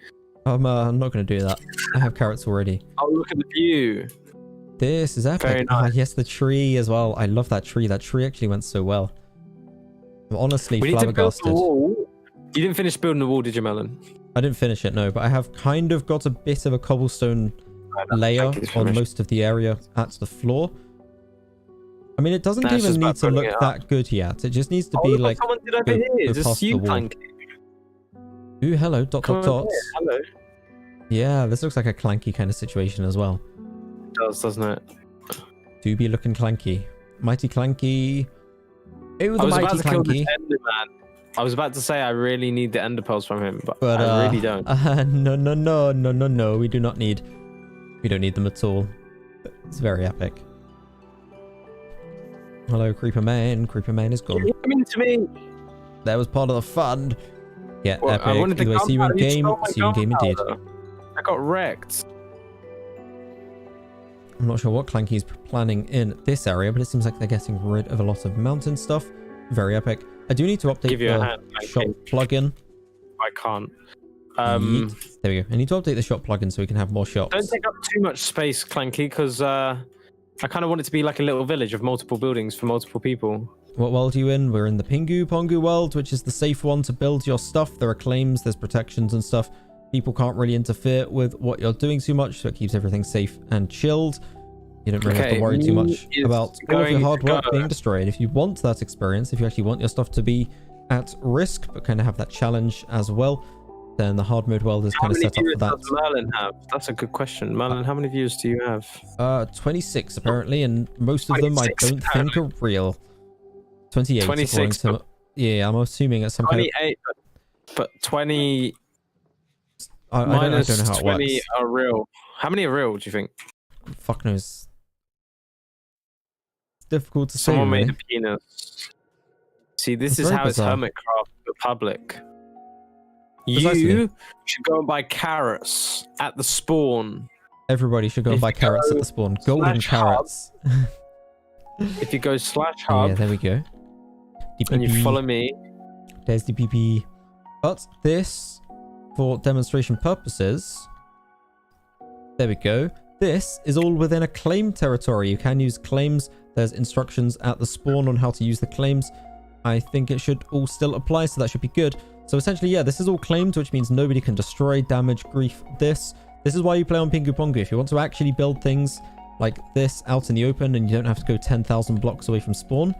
I'm not going to do that. I have carrots already. Oh, look at the view. This is epic. Very Ah, nice. yes, the tree as well. I love that tree. That tree actually went so well. I'm honestly We need to build the flabbergasted. wall. You didn't finish building the wall, did you, Merlin? I didn't finish it, no, but I have kind of got a bit of a cobblestone layer Thank you, on finish. most of the area at the floor. I mean, it doesn't Nah, it's even just need about to putting look it up. that good yet. It just needs to Oh, be look what like, someone did over go- here. go Is this past you, the wall. Clanky? ooh, hello, dot, Come dot, over dots. here. Hello. Yeah, this looks like a clanky kind of situation as well. It does, doesn't it? Do be looking clanky. Mighty clanky. Ooh, I the was about mighty to kill clanky. this Enderman. I was about to say I really need the ender pearls from him, but But I really don't. no, we do not need. We don't need them at all. It's very epic. Hello, Creeper Man. Creeper Man is gone. Come into me. That was part of the fun. Yeah, Well, epic. I wanted to Either way, see you in gunpowder. You game. stole my See you in game indeed. gunpowder. I got wrecked. I'm not sure what Clanky's planning in this area, but it seems like they're getting rid of a lot of mountain stuff. Very epic. I do need to update Give you a the hand, shop Clanky. plugin. I can't. Yeet. There we go. I need to update the shop plugin so we can have more shops. Don't take up too much space, Clanky, because I kind of want it to be like a little village of multiple buildings for multiple people. What world are you in? We're in the PinguPongu world, which is the safe one to build your stuff. There are claims, there's protections and stuff. People can't really interfere with what you're doing too much, so it keeps everything safe and chilled. You don't really have to Okay, worry too much is about all of your going hard to work go. being destroyed. If you want that experience, if you actually want your stuff to be at risk, but kind of have that challenge as well, then the hard mode world is How kind of many set up viewers for that. does Merlin have? That's a good question. Merlin, how many views do you have? 26 apparently, and most of them I 26 don't think are real. 28. 26, according to, yeah, I'm assuming it's some kind of. 28, but 20 I minus don't know how it 20 works. are real. How many are real, do you think? Fuck knows. It's difficult to say. Someone made Really. a penis. See, this It's is very how bizarre. it's Hermitcraft for public. Precisely. You should go and buy carrots at the spawn. Everybody should go and If buy you carrots go at the spawn. Golden slash hub, carrots. If you go /hub Yeah, there we go. and you DPP. follow me, There's the PP. But this, for demonstration purposes, there we go. This is all within a claim territory. You can use claims. There's instructions at the spawn on how to use the claims. I think it should all still apply, so that should be good. So essentially, yeah, this is all claimed, which means nobody can destroy, damage, grief this. This is why you play on Pingu Pongu. If you want to actually build things like this out in the open and you don't have to go 10,000 blocks away from spawn,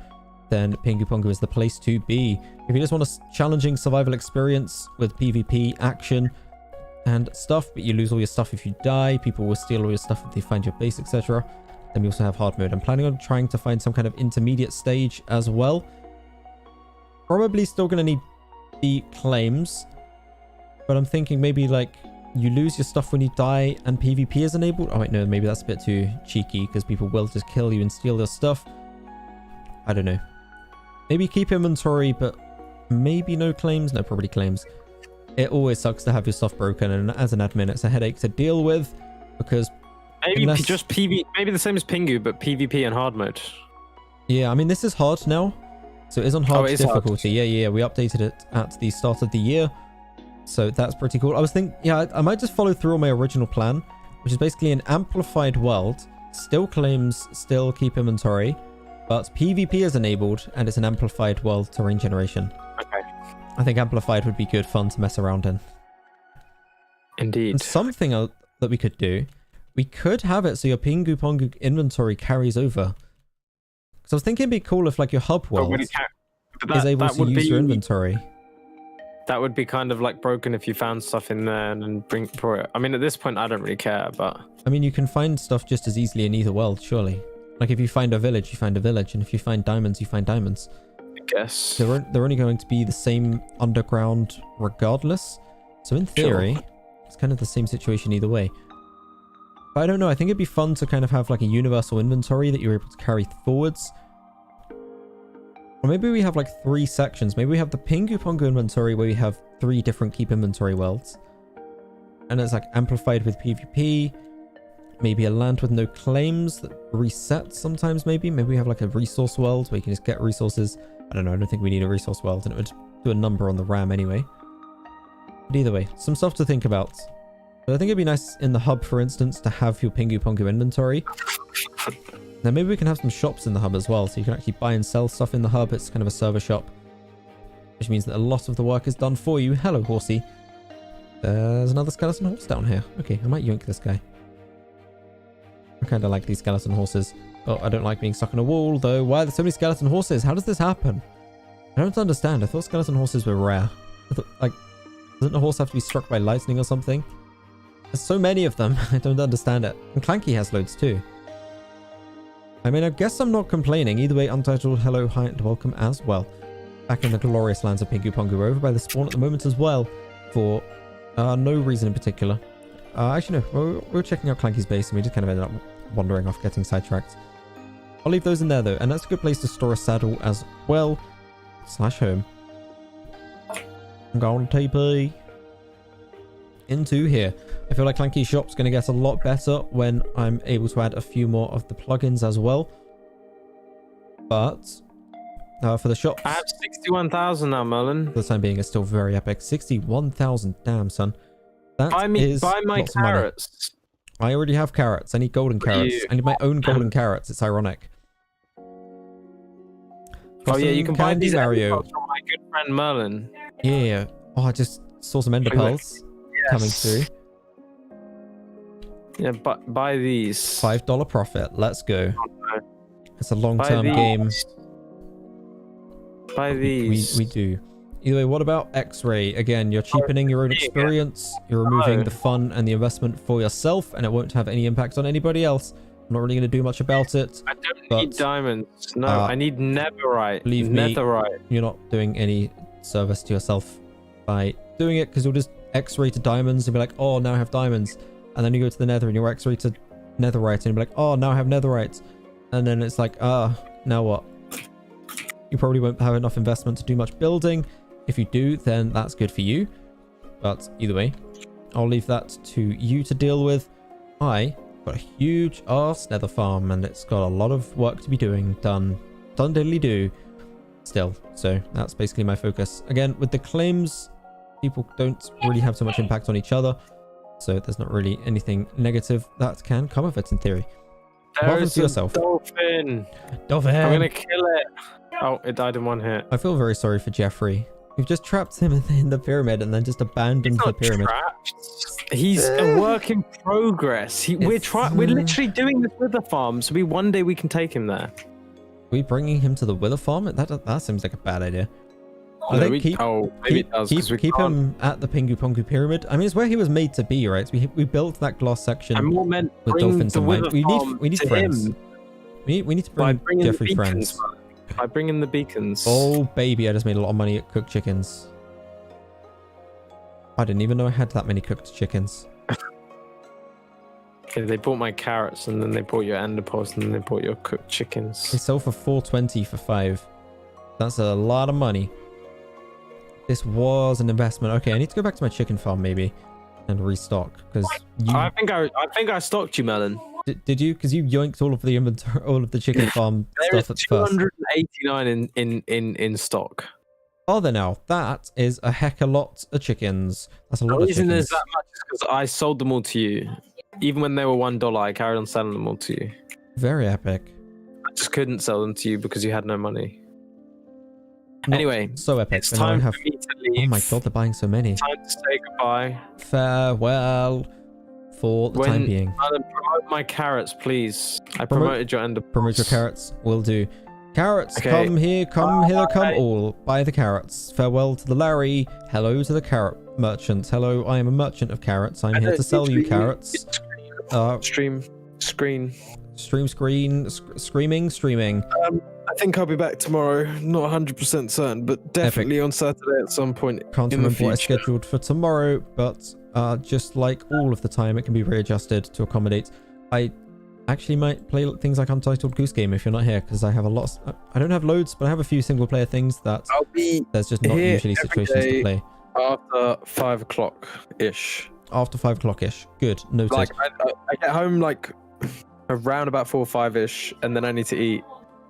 then Pingu Pongu is the place to be. If you just want a challenging survival experience with PvP action and stuff, but you lose all your stuff if you die, people will steal all your stuff if they find your base, etc., then we also have hard mode. I'm planning on trying to find some kind of intermediate stage as well. Probably still going to need the claims, but I'm thinking maybe like you lose your stuff when you die and PvP is enabled. Oh wait, no, maybe that's a bit too cheeky because people will just kill you and steal your stuff. I don't know. Maybe keep inventory, but maybe no claims. No, probably claims. It always sucks to have your stuff broken, and as an admin, it's a headache to deal with because maybe unless- just PV, maybe the same as Pingu, but PvP and hard mode. yeah, I mean this is hard now, so it is on hard it is hard. difficulty. Yeah, we updated it at the start of the year, so that's pretty cool. I was thinking, yeah, I might just follow through on my original plan, which is basically an amplified world, still claims, still keep inventory, but PvP is enabled and it's an amplified world terrain generation. Okay. I think amplified would be good fun to mess around in. Indeed. And something that we could do, we could have it so your Pingu Pongu inventory carries over. So I was thinking it'd be cool if like your hub world is able to use your inventory. That would be kind of like broken if you found stuff in there and then brought it. I mean, at this point, I don't really care, but... I mean, you can find stuff just as easily in either world, surely. Like if you find a village, you find a village. And if you find diamonds, you find diamonds. I guess. They're only going to be the same underground regardless. So in theory, it's kind of the same situation either way. But I don't know, I think it'd be fun to kind of have like a universal inventory that you're able to carry forwards. Or maybe we have like 3 sections. Maybe we have the Pingu Pongu inventory where we have 3 different keep inventory worlds. And it's like amplified with PvP. Maybe a land with no claims that resets sometimes maybe. Maybe we have like a resource world where you can just get resources. I don't know, I don't think we need a resource world and it would do a number on the RAM anyway. But either way, some stuff to think about. But I think it'd be nice in the hub, for instance, to have your Pingu Pongu inventory. Now maybe we can have some shops in the hub as well, so you can actually buy and sell stuff in the hub. It's kind of a server shop, which means that a lot of the work is done for you. Hello, horsey. There's another skeleton horse down here. Okay, I might yoink this guy. I kind of like these skeleton horses. Oh, I don't like being stuck on a wall, though. Why are there so many skeleton horses? How does this happen? I don't understand. I thought skeleton horses were rare. I thought, like, doesn't a horse have to be struck by lightning or something? There's so many of them. I don't understand it. And Clanky has loads too. I mean, I guess I'm not complaining. Either way, Untitled, hello, hi, and welcome as well. Back in the glorious lands of Pingu Pongu. We're over by the spawn at the moment as well for no reason in particular. Actually, no. We were checking out Clanky's base and we just kind of ended up wandering off, getting sidetracked. I'll leave those in there though, and that's a good place to store a saddle as well. / home. I'm going to TP into here. I feel like Clanky's shop's going to get a lot better when I'm able to add a few more of the plugins as well. But for the shops, I have 61,000 now, Merlin. for the time being, it's still very epic. 61,000, damn son. That buy my lots of money. carrots. I already have carrots. I need golden carrots. I need my own golden carrots. It's ironic. Oh yeah, you can buy these Mario from my good friend Merlin. Yeah. Oh, I just saw some ender pearls coming through. Yeah, but buy these. $5 profit. Let's go. Okay. It's a long-term game. Buy these. We do. Either way, what about X-Ray? Again, you're cheapening your own experience. You're removing the fun and the investment for yourself, and it won't have any impact on anybody else. I'm not really going to do much about it. I don't need diamonds. No, I need netherite. Believe me, netherite. You're not doing any service to yourself by doing it, because you'll just X-ray to diamonds and be like, oh, now I have diamonds. And then you go to the nether and you X-ray to netherite and you'll be like, oh, now I have netherite. And then it's like, now what? You probably won't have enough investment to do much building. If you do, then that's good for you. But either way, I'll leave that to you to deal with. I got a huge ass nether farm and it's got a lot of work to be doing. Done diddly do still. So that's basically my focus. Again, with the claims, people don't really have so much impact on each other. So there's not really anything negative that can come of it in theory. There is a yourself. Dolphin. Dolphin. I'm gonna kill it. Oh, it died in one hit. I feel very sorry for Jeffrey. You've just trapped him in the pyramid and then just abandoned the pyramid. Trapped. He's a work in progress. We're literally doing this with the farm, so one day we can take him there. Are we bringing him to the wither farm? That seems like a bad idea. I No, think maybe it does, 'cause we keep can't. him at the Pingu Pongu pyramid. I mean, it's where he was made to be, right? We built that glass section I'm more meant with bring dolphins the in mind. wither We need farm friends. to him We need to by bring bringing Jeffrey the friends. beacons. By bringing the beacons. Oh baby, I just made a lot of money at cooked chickens. I didn't even know I had that many cooked chickens. Yeah, they bought my carrots, and then they bought your ender pearls, and then they bought your cooked They chickens. sell for $4.20 for 5. That's a lot of money. This was an investment. Okay, I need to go back to my chicken farm maybe and restock, because you I think I stocked you, Melon. did you? Because you yoinked all of the inventory, all of the chicken farm There is stuff at first. 289 in stock. Oh, there now. That is a heck a lot of chickens. That's a lot The of reason chickens. there's that much is because I sold them all to you. Even when they were $1, I carried on selling them all to you. Very epic. I just couldn't sell them to you because you had no money. Not Anyway, so epic. it's And now I time have... for me to leave. Oh my god, they're buying so many. Time to say goodbye. Farewell for the time being. Promote my carrots, please. I Promote- promoted your ender. Promote your carrots. Will do. Carrots, Okay. come here, come hither, come all. Buy the carrots. Farewell to the Larry. Hello to the carrot merchant. Hello, I am a merchant of carrots. I'm here to sell you carrots. Screaming. Streaming. I think I'll be back tomorrow. Not 100% certain, but definitely on Saturday at some point. Can't in the remember what I future. scheduled for tomorrow, but just like all of the time, it can be readjusted to accommodate. I actually might play things like Untitled Goose Game if you're not here, because I have a lot. I don't have loads, but I have a few single player things that I'll be there's just not here usually every situations to day play. after 5 o'clock ish. After 5 o'clock ish. Good, noted. Like I get home like around about 4 or 5 ish, and then I need to eat,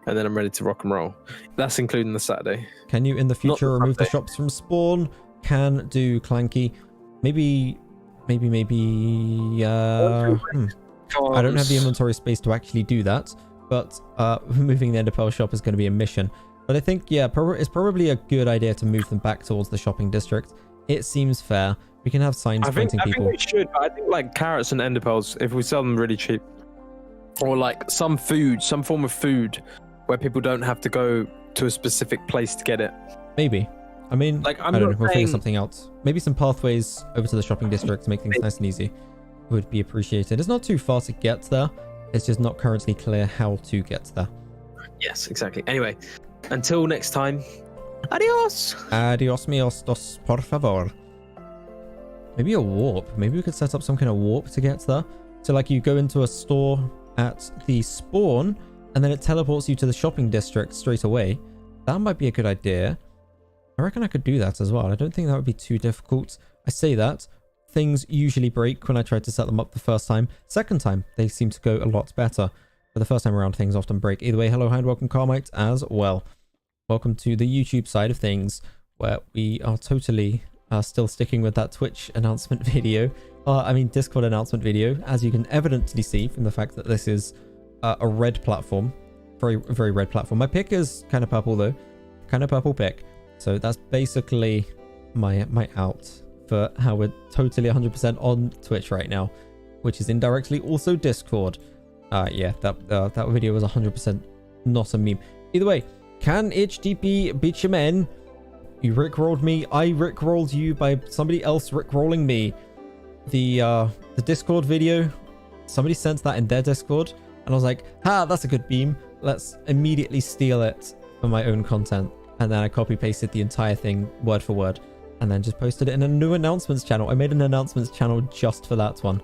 and then I'm ready to rock and roll. That's including the Saturday. Can you in the future the remove the Sunday. shops from spawn? Can do Clanky. Maybe. I don't have the inventory space to actually do that, but removing the Enderpearl shop is going to be a mission. But I think, yeah, it's probably a good idea to move them back towards the shopping district. It seems fair. We can have signs pointing I people. think we should, but I think like carrots and enderpearls, if we sell them really cheap, or like some form of food where people don't have to go to a specific place to get it. Maybe. I mean, Like, I don't know. We'll figure something out. Maybe some pathways over to the shopping district to make things nice and easy would be appreciated. It's not too far to get there. It's just not currently clear how to get there. Yes, exactly. Anyway, until next time, adios. Adios míos dos, por favor. Maybe a warp. Maybe we could set up some kind of warp to get there. So like you go into a store at the spawn and then it teleports you to the shopping district straight away. That might be a good idea. I reckon I could do that as well. I don't think that would be too difficult. I say that. Things usually break when I try to set them up the first time. Second time, they seem to go a lot better. But the first time around, things often break. Either way, hello, and welcome, Carmite, as well. Welcome to the YouTube side of things, where we are totally still sticking with that Twitch announcement video. Discord announcement video, as you can evidently see from the fact that this is a red platform. Very, very red platform. My pick is kind of purple, though. Kind of purple pick. So that's basically my out for how we're totally 100% on Twitch right now, which is indirectly also Discord. Yeah, that video was 100% not a meme. Either way, can HDP beat your men? You rickrolled me. I rickrolled you by somebody else rickrolling me. The Discord video, somebody sent that in their Discord, and I was like, ha, that's a good beam. Let's immediately steal it for my own content. And then I copy pasted the entire thing word for word, and then just posted it in a new announcements channel. I made an announcements channel just for that one.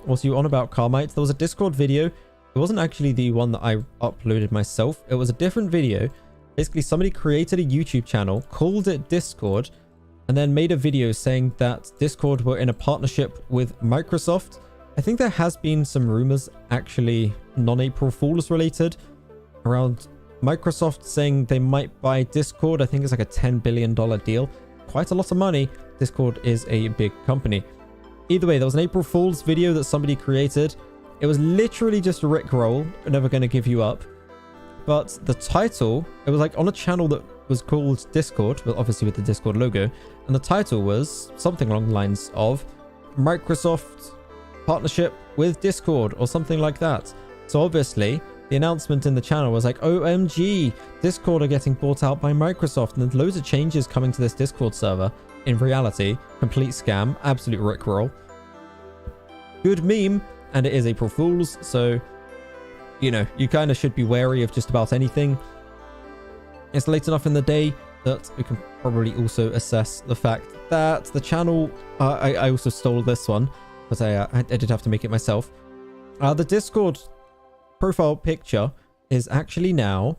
What's you on about, Carmite? There was a Discord video. It wasn't actually the one that I uploaded myself. It was a different video. Basically, somebody created a YouTube channel, called it Discord, and then made a video saying that Discord were in a partnership with Microsoft. I think there has been some rumors, actually non-April Fools related, around Microsoft saying they might buy Discord. I think it's like a $10 billion deal. Quite a lot of money. Discord is a big company. Either way, there was an April Fool's video that somebody created. It was literally just a Rickroll, Never Gonna Give You Up. But the title, it was like on a channel that was called Discord, well, obviously with the Discord logo. And the title was something along the lines of Microsoft partnership with Discord or something like that. So obviously, the announcement in the channel was like, OMG, Discord are getting bought out by Microsoft, and there's loads of changes coming to this Discord server. In reality, complete scam, absolute rickroll. Good meme, and it is April Fool's, so, you know, you kind of should be wary of just about anything. It's late enough in the day that we can probably also assess the fact that the channel, I also stole this one, but I did have to make it myself. The Discord profile picture is actually now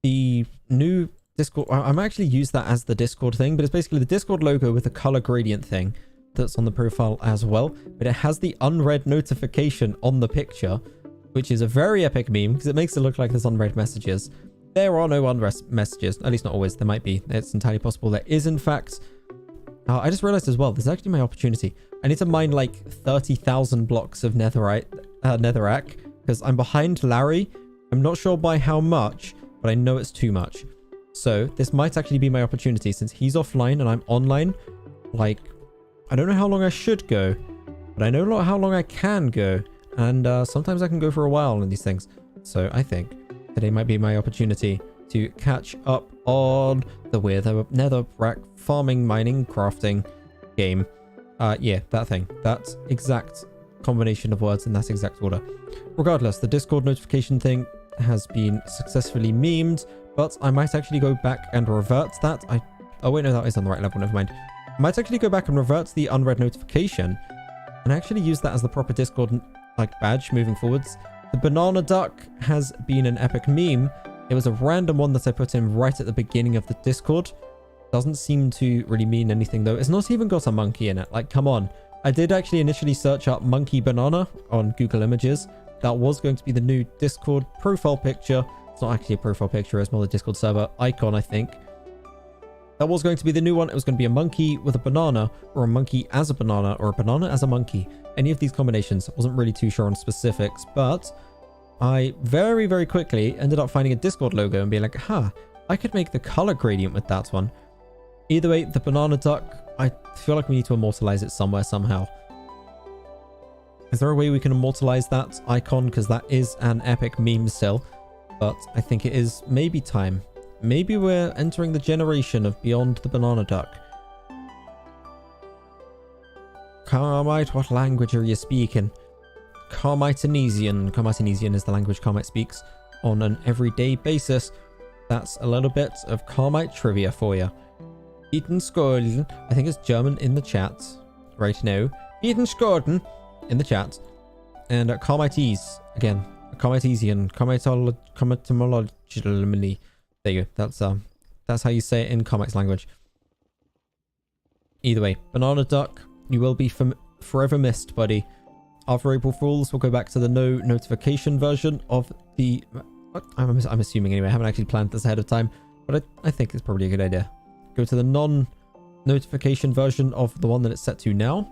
the new Discord. I'm actually use that as the Discord thing, but it's basically the Discord logo with the color gradient thing that's on the profile as well, but it has the unread notification on the picture, which is a very epic meme because it makes it look like there's unread messages. There are no unread messages, at least not always. There might be. It's entirely possible there is, in fact. I just realized as well, there's actually my opportunity. I need to mine like 30,000 blocks of netherrack, because I'm behind Larry. I'm not sure by how much, but I know it's too much. So this might actually be my opportunity since he's offline and I'm online. Like, I don't know how long I should go, but I know how long I can go. And sometimes I can go for a while on these things. So I think today might be my opportunity to catch up on the netherrack farming, mining, crafting game. Yeah, that thing. That exact combination of words in that exact order. Regardless, the Discord notification thing has been successfully memed, but I might actually go back and revert that. Oh wait, no, that is on the right level, never mind. I might actually go back and revert the unread notification and actually use that as the proper Discord badge moving forwards. The banana duck has been an epic meme. It was a random one that I put in right at the beginning of the Discord. Doesn't seem to really mean anything though. It's not even got a monkey in it. Like, come on. I did actually initially search up monkey banana on Google Images. That was going to be the new Discord profile picture. It's not actually a profile picture, it's more the Discord server icon, I think. That was going to be the new one. It was going to be a monkey with a banana, or a monkey as a banana, or a banana as a monkey. Any of these combinations. I wasn't really too sure on specifics, but I very, very quickly ended up finding a Discord logo and being like, I could make the color gradient with that one. Either way, the banana duck, I feel like we need to immortalize it somewhere, somehow. Is there a way we can immortalize that icon? Because that is an epic meme still. But I think it is maybe time. Maybe we're entering the generation of beyond the banana duck. Carmite, what language are you speaking? Carmitanesian. Carmitanesian is the language Carmite speaks on an everyday basis. That's a little bit of Carmite trivia for you. Eten Skålen. I think it's German in the chat right now. Eten Skålen in the chat. And Carmitese. Again, Carmitesian. Carmitomology. There you go. That's how you say it in Carmite's language. Either way, banana duck, you will be forever missed, buddy. After April Fools, we'll go back to the no notification version of the... I'm assuming anyway. I haven't actually planned this ahead of time, but I think it's probably a good idea. Go to the non-notification version of the one that it's set to now.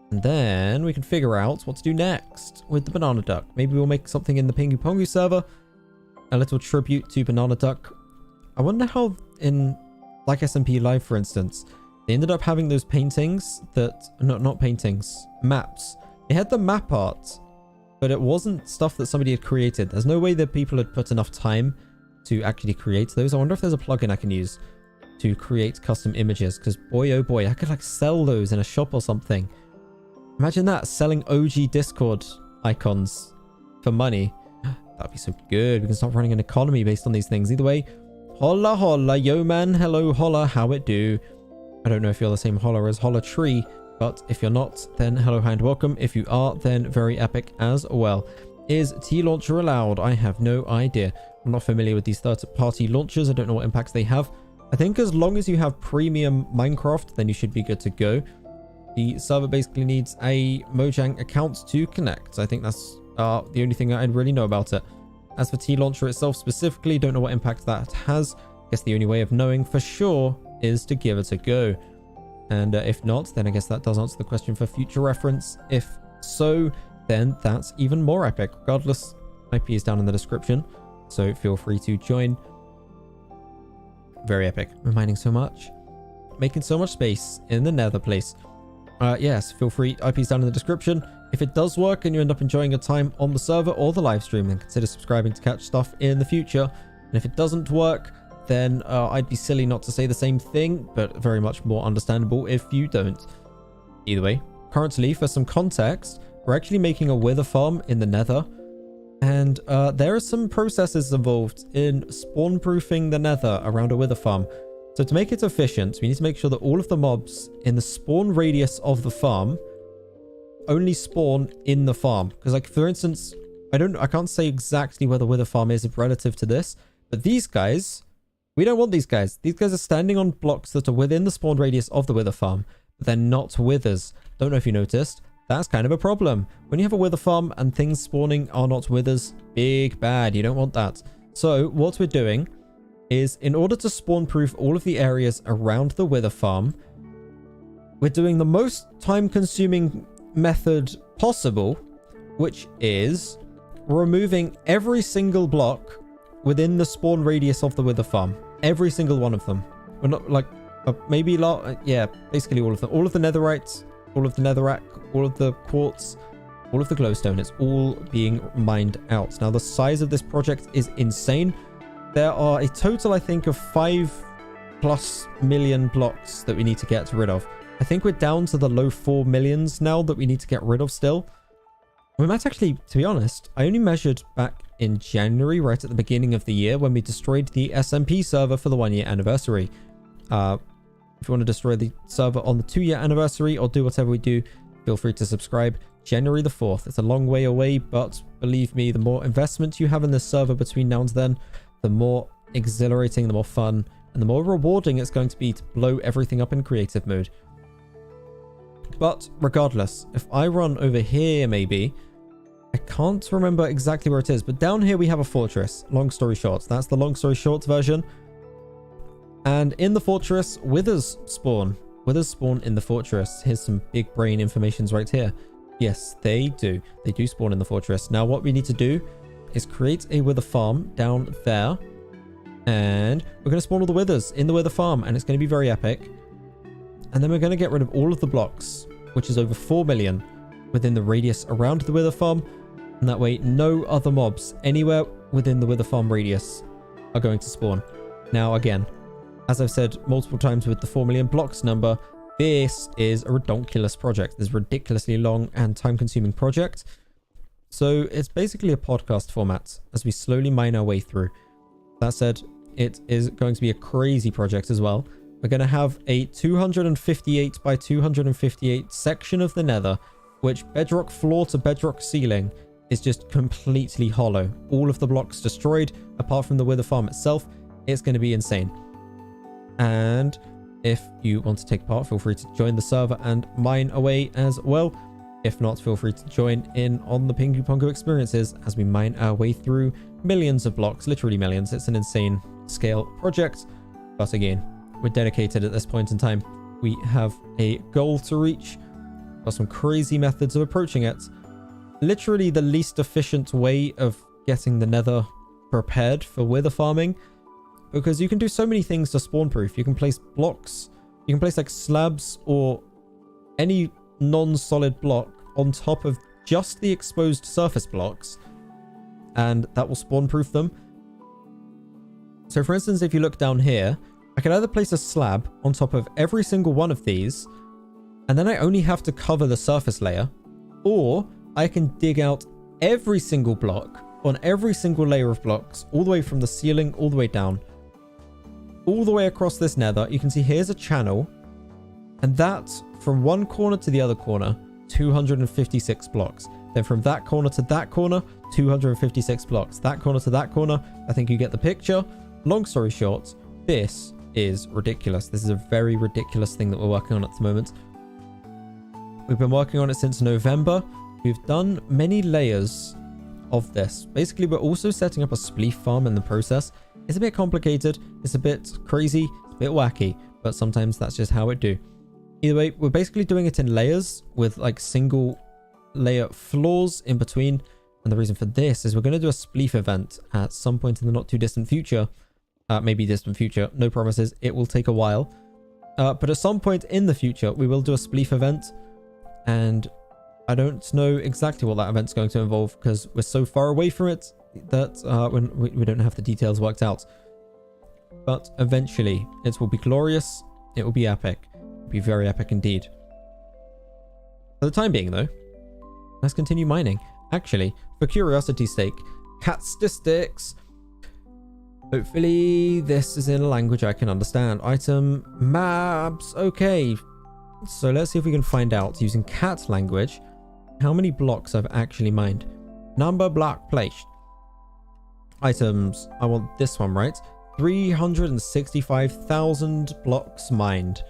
And then we can figure out what to do next with the banana duck. Maybe we'll make something in the Pingu Pongu server. A little tribute to banana duck. I wonder how in, like SMP Live, for instance, they ended up having those paintings that... Not paintings. Maps. They had the map art, but it wasn't stuff that somebody had created. There's no way that people had put enough time to actually create those. I wonder if there's a plugin I can use to create custom images, because boy oh boy, I could like sell those in a shop or something. Imagine that, selling OG Discord icons for money. That'd be so good. We can start running an economy based on these things. Either way, holla holla, yo man, hello holla, how it do? I don't know if you're the same holla as Holla Tree, but if you're not, then hello, hi, and welcome. If you are, then very epic as well. Is T-Launcher allowed? I have no idea. I'm not familiar with these third-party launchers. I don't know what impacts they have. I think as long as you have premium Minecraft, then you should be good to go. The server basically needs a Mojang account to connect. I think that's the only thing I really know about it. As for T-Launcher itself specifically, don't know what impact that has. I guess the only way of knowing for sure is to give it a go. And if not, then I guess that does answer the question for future reference. If so, then that's even more epic. Regardless, IP is down in the description, so feel free to join. Very epic. We're mining so much. Making so much space in the nether place. Yes, feel free. IP is down in the description. If it does work and you end up enjoying your time on the server or the live stream, then consider subscribing to catch stuff in the future. And if it doesn't work, then I'd be silly not to say the same thing, but very much more understandable if you don't. Either way, currently, for some context, we're actually making a wither farm in the nether. And there are some processes involved in spawn-proofing the nether around a wither farm. So to make it efficient, we need to make sure that all of the mobs in the spawn radius of the farm only spawn in the farm. Because, like, for instance, I can't say exactly where the wither farm is relative to this, but these guys, we don't want these guys. These guys are standing on blocks that are within the spawn radius of the wither farm, but they're not withers. Don't know if you noticed. That's kind of a problem. When you have a wither farm and things spawning are not withers, big bad. You don't want that. So what we're doing is, in order to spawn proof all of the areas around the wither farm, we're doing the most time consuming method possible, which is removing every single block within the spawn radius of the wither farm. Every single one of them. We're not like maybe basically all of them. All of the netherite, all of the netherrack, all of the quartz, all of the glowstone. It's all being mined out. Now the size of this project is insane. There are a total, I think, of 5+ million blocks that we need to get rid of. I think we're down to the low 4 millions now that we need to get rid of still. We might actually, to be honest, I only measured back in January, right at the beginning of the year, when we destroyed the SMP server for the 1-year anniversary. If you want to destroy the server on the 2-year anniversary or do whatever we do, feel free to subscribe. January the 4th. It's a long way away, but believe me, the more investment you have in this server between now and then, the more exhilarating, the more fun, and the more rewarding it's going to be to blow everything up in creative mode. But regardless, if I run over here maybe, I can't remember exactly where it is, but down here we have a fortress. Long story short, that's the long story short version. And in the fortress, withers spawn. Withers spawn in the fortress. Here's some big brain informations right here. Yes, they do. They do spawn in the fortress. Now what we need to do is create a wither farm down there. And we're going to spawn all the withers in the wither farm, and it's going to be very epic. And then we're going to get rid of all of the blocks, which is over 4 million within the radius around the wither farm. And that way, no other mobs anywhere within the wither farm radius are going to spawn. Now, again, as I've said multiple times with the 4 million blocks number, this is a ridiculous project. This is a ridiculously long and time-consuming project. So it's basically a podcast format as we slowly mine our way through. That said, it is going to be a crazy project as well. We're going to have a 258 by 258 section of the nether, which bedrock floor to bedrock ceiling is just completely hollow. All of the blocks destroyed, apart from the wither farm itself. It's going to be insane. And if you want to take part, feel free to join the server and mine away as well. If not, feel free to join in on the Pingu Pongu experiences as we mine our way through millions of blocks, literally millions. It's an insane scale project. But again, we're dedicated at this point in time. We have a goal to reach. Got some crazy methods of approaching it. Literally the least efficient way of getting the nether prepared for wither farming, because you can do so many things to spawn proof. You can place blocks, you can place like slabs or any non-solid block on top of just the exposed surface blocks, and that will spawn proof them. So for instance, if you look down here, I can either place a slab on top of every single one of these, and then I only have to cover the surface layer, or I can dig out every single block on every single layer of blocks, all the way from the ceiling, all the way down, all the way across this nether. You can see here's a channel, and that from one corner to the other corner, 256 blocks. Then from that corner to that corner, 256 blocks. That corner to that corner, I think you get the picture. Long story short, this is ridiculous. This is a very ridiculous thing that we're working on at the moment. We've been working on it since November. We've done many layers of this. Basically, we're also setting up a spleef farm in the process. It's a bit complicated. It's a bit crazy. It's a bit wacky, but sometimes that's just how it do. Either way, we're basically doing it in layers with like single layer floors in between. And the reason for this is we're going to do a spleef event at some point in the not too distant future. Maybe distant future. No promises. It will take a while. But at some point in the future, we will do a spleef event. And I don't know exactly what that event's going to involve because we're so far away from it that we don't have the details worked out. But eventually, it will be glorious. It will be epic. It will be very epic indeed. For the time being, though, let's continue mining. Actually, for curiosity's sake, cat statistics. Hopefully, this is in a language I can understand. Item maps. Okay. So let's see if we can find out using cat language how many blocks I've actually mined. Number block placed. Items. I want this one, right? 365,000 blocks mined.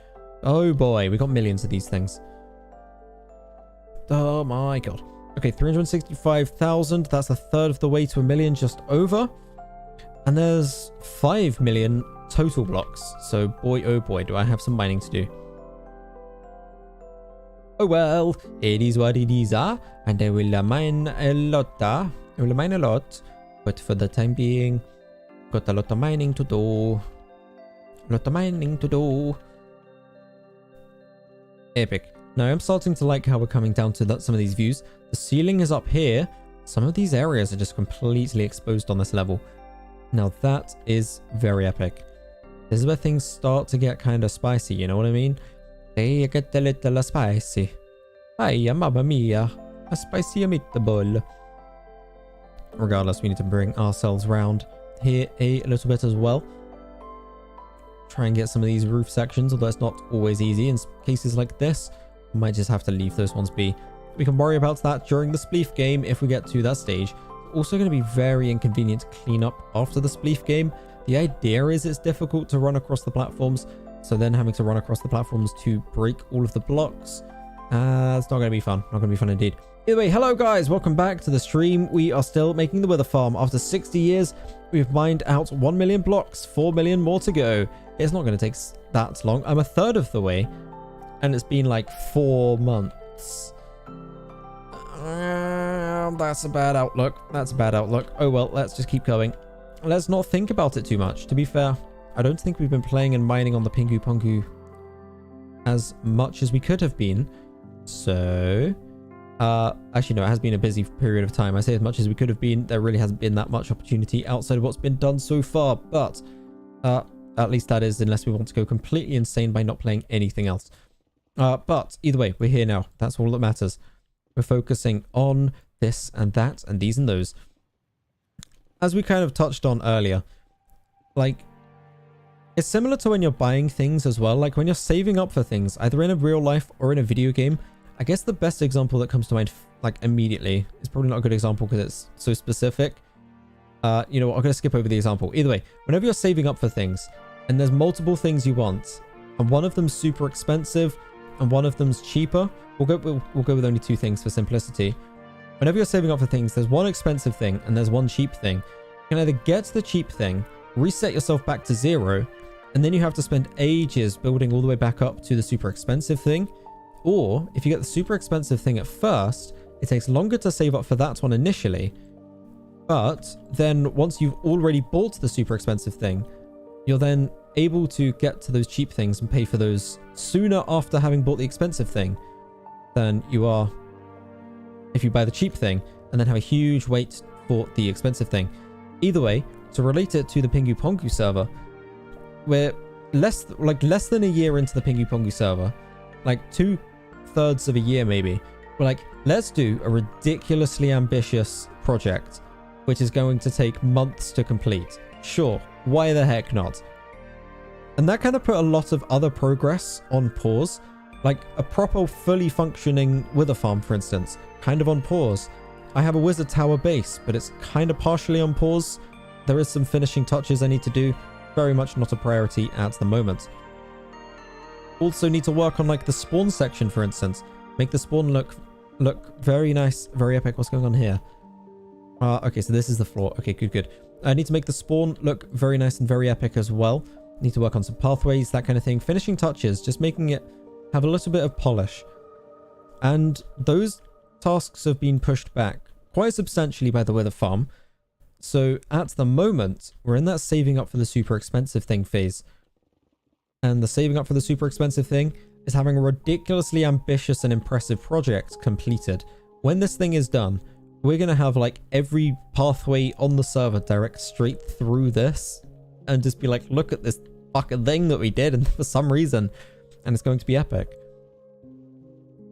Oh boy, we got millions of these things. Oh my god. Okay, 365,000. That's a third of the way to a million, just over. And there's 5 million total blocks. So boy, oh boy, do I have some mining to do. Oh well, it is what it is, and I will mine a lot, I will mine a lot, but for the time being, got a lot of mining to do. Lot of mining to do. Epic. Now I'm starting to like how we're coming down to some of these views. The ceiling is up here. Some of these areas are just completely exposed on this level. Now that is very epic. This is where things start to get kind of spicy, you know what I mean? They get a little spicy. Hiya, mamma mia. A spicy meatball. Regardless, we need to bring ourselves round here a little bit as well. Try and get some of these roof sections, although it's not always easy in cases like this. We might just have to leave those ones be. We can worry about that during the spleef game if we get to that stage. Also going to be very inconvenient to clean up after the spleef game. The idea is it's difficult to run across the platforms, so then having to run across the platforms to break all of the blocks, it's not going to be fun. Not going to be fun indeed. Either way, hello guys, welcome back to the stream. We are still making the wither farm. After 60 years, we've mined out 1 million blocks, 4 million more to go. It's not going to take that long. I'm a third of the way, and it's been like 4 months. That's a bad outlook. That's a bad outlook. Oh well, let's just keep going. Let's not think about it too much. To be fair, I don't think we've been playing and mining on the Pingu Pongu as much as we could have been. So, actually no, it has been a busy period of time. I say as much as we could have been. There really hasn't been that much opportunity outside of what's been done so far. But, at least that is, unless we want to go completely insane by not playing anything else. But either way, we're here now. That's all that matters. We're focusing on this and that and these and those. As we kind of touched on earlier, like, it's similar to when you're buying things as well. Like when you're saving up for things, either in a real life or in a video game. I guess the best example that comes to mind, like immediately, is probably not a good example because it's so specific. You know what, I'm going to skip over the example. Either way, whenever you're saving up for things and there's multiple things you want, and one of them's super expensive and one of them's cheaper, we'll go with only 2 things for simplicity. Whenever you're saving up for things, there's one expensive thing and there's one cheap thing. You can either get the cheap thing, reset yourself back to 0, and then you have to spend ages building all the way back up to the super expensive thing. Or if you get the super expensive thing at first, it takes longer to save up for that one initially. But then once you've already bought the super expensive thing, you're then able to get to those cheap things and pay for those sooner after having bought the expensive thing than you are if you buy the cheap thing and then have a huge wait for the expensive thing. Either way, to relate it to the Pingu Pongu server, we're less than a year into the Pingu Pongu server, like 2/3 of a year maybe. We're like, let's do a ridiculously ambitious project which is going to take months to complete. Sure, why the heck not? And that kind of put a lot of other progress on pause. Like a proper fully functioning wither farm, for instance, kind of on pause. I have a wizard tower base, but it's kind of partially on pause. There is some finishing touches I need to do. Very much not a priority at the moment. Also need to work on like the spawn section, for instance. Make the spawn look very nice, very epic. What's going on here? Okay, so this is the floor. Okay, good. I need to make the spawn look very nice and very epic as well. Need to work on some pathways, that kind of thing. Finishing touches, just making it have a little bit of polish. And those tasks have been pushed back quite substantially by the wither farm. So at the moment, we're in that saving up for the super expensive thing phase. And the saving up for the super expensive thing is having a ridiculously ambitious and impressive project completed. When this thing is done, we're going to have like every pathway on the server direct straight through this. And just be like, look at this fucking thing that we did, and for some reason, and it's going to be epic.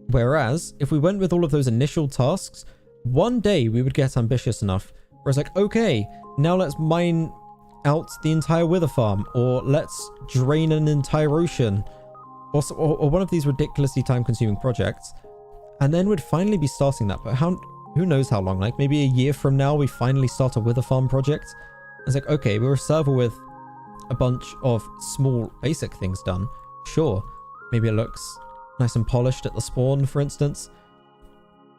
Whereas, if we went with all of those initial tasks, one day we would get ambitious enough where it's like, okay, now let's mine out the entire wither farm, or let's drain an entire ocean, or one of these ridiculously time-consuming projects, and then we'd finally be starting that. But who knows how long? Like maybe a year from now, we finally start a wither farm project. It's like, okay, we're a server with a bunch of small basic things done. Sure, maybe it looks nice and polished at the spawn, for instance.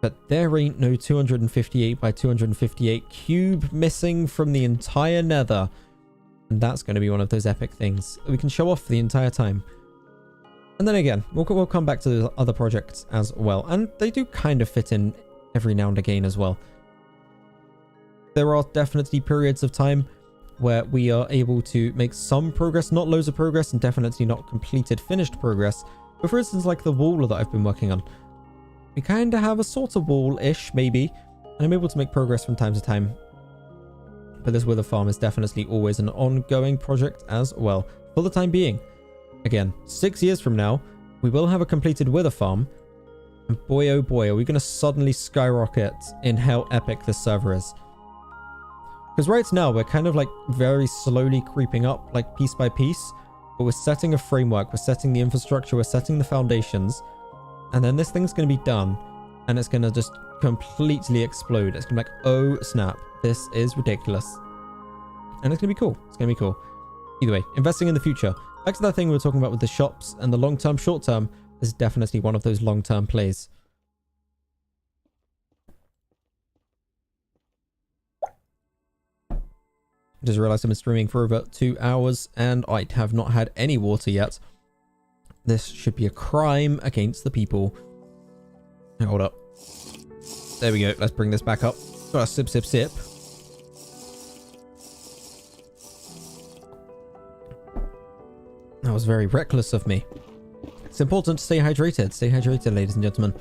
But there ain't no 258 by 258 cube missing from the entire nether. And that's going to be one of those epic things that we can show off for the entire time. And then again, we'll come back to those other projects as well. And they do kind of fit in every now and again as well. There are definitely periods of time where we are able to make some progress, not loads of progress, and definitely not completed, finished progress. But for instance, like the wall that I've been working on, we kind of have a sort of wall-ish, maybe, and I'm able to make progress from time to time. But this wither farm is definitely always an ongoing project as well, for the time being. Again, 6 years from now, we will have a completed wither farm, and boy oh boy, are we going to suddenly skyrocket in how epic this server is. Because right now, we're kind of like very slowly creeping up, like piece by piece, but we're setting a framework, we're setting the infrastructure, we're setting the foundations, and then this thing's going to be done, and it's going to just completely explode. It's going to be like, oh snap, this is ridiculous. And it's going to be cool. It's going to be cool. Either way, investing in the future. Back to that thing we were talking about with the shops and the long-term, short-term. This is definitely one of those long-term plays. I just realized I've been streaming for over 2 hours and I have not had any water yet. This should be a crime against the people. Hold up. There we go. Let's bring this back up. Got a sip, sip, sip. That was very reckless of me. It's important to stay hydrated. Stay hydrated, ladies and gentlemen.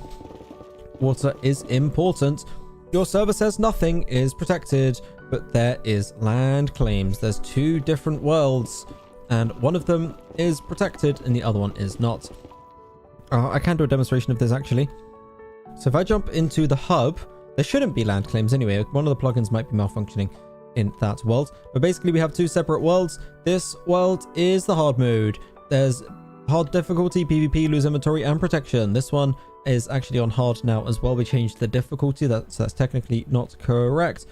Water is important. Your server says nothing is protected, but there is land claims. There's 2 different worlds, and one of them is protected and the other one is not. I can do a demonstration of this actually. So if I jump into the hub, there shouldn't be land claims anyway. One of the plugins might be malfunctioning in that world, but basically we have 2 separate worlds. This world is the hard mode. There's hard difficulty, PvP, lose inventory, and protection. This one is actually on hard now as well. We changed the difficulty. That's technically not correct.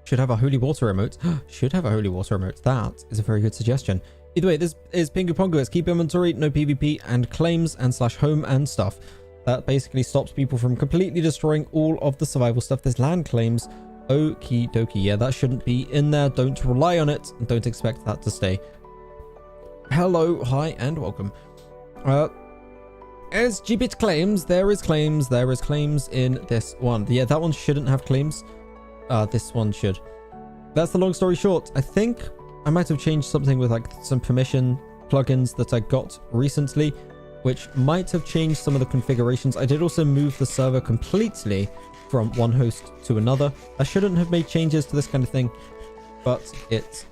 Should have a holy water remote. Should have a holy water remote. That is a very good suggestion. Either way, this is Pingu Pongu. It's keep inventory, no PvP, and claims, and slash home and stuff. That basically stops people from completely destroying all of the survival stuff. There's land claims. Okie dokie. Yeah, that shouldn't be in there. Don't rely on it, and don't expect that to stay. Hello, hi, and welcome. As GBit claims, there is claims in this one. Yeah, that one shouldn't have claims. This one should. That's the long story short. I think I might have changed something with like some permission plugins that I got recently, which might have changed some of the configurations. I did also move the server completely from one host to another. I shouldn't have made changes to this kind of thing, but it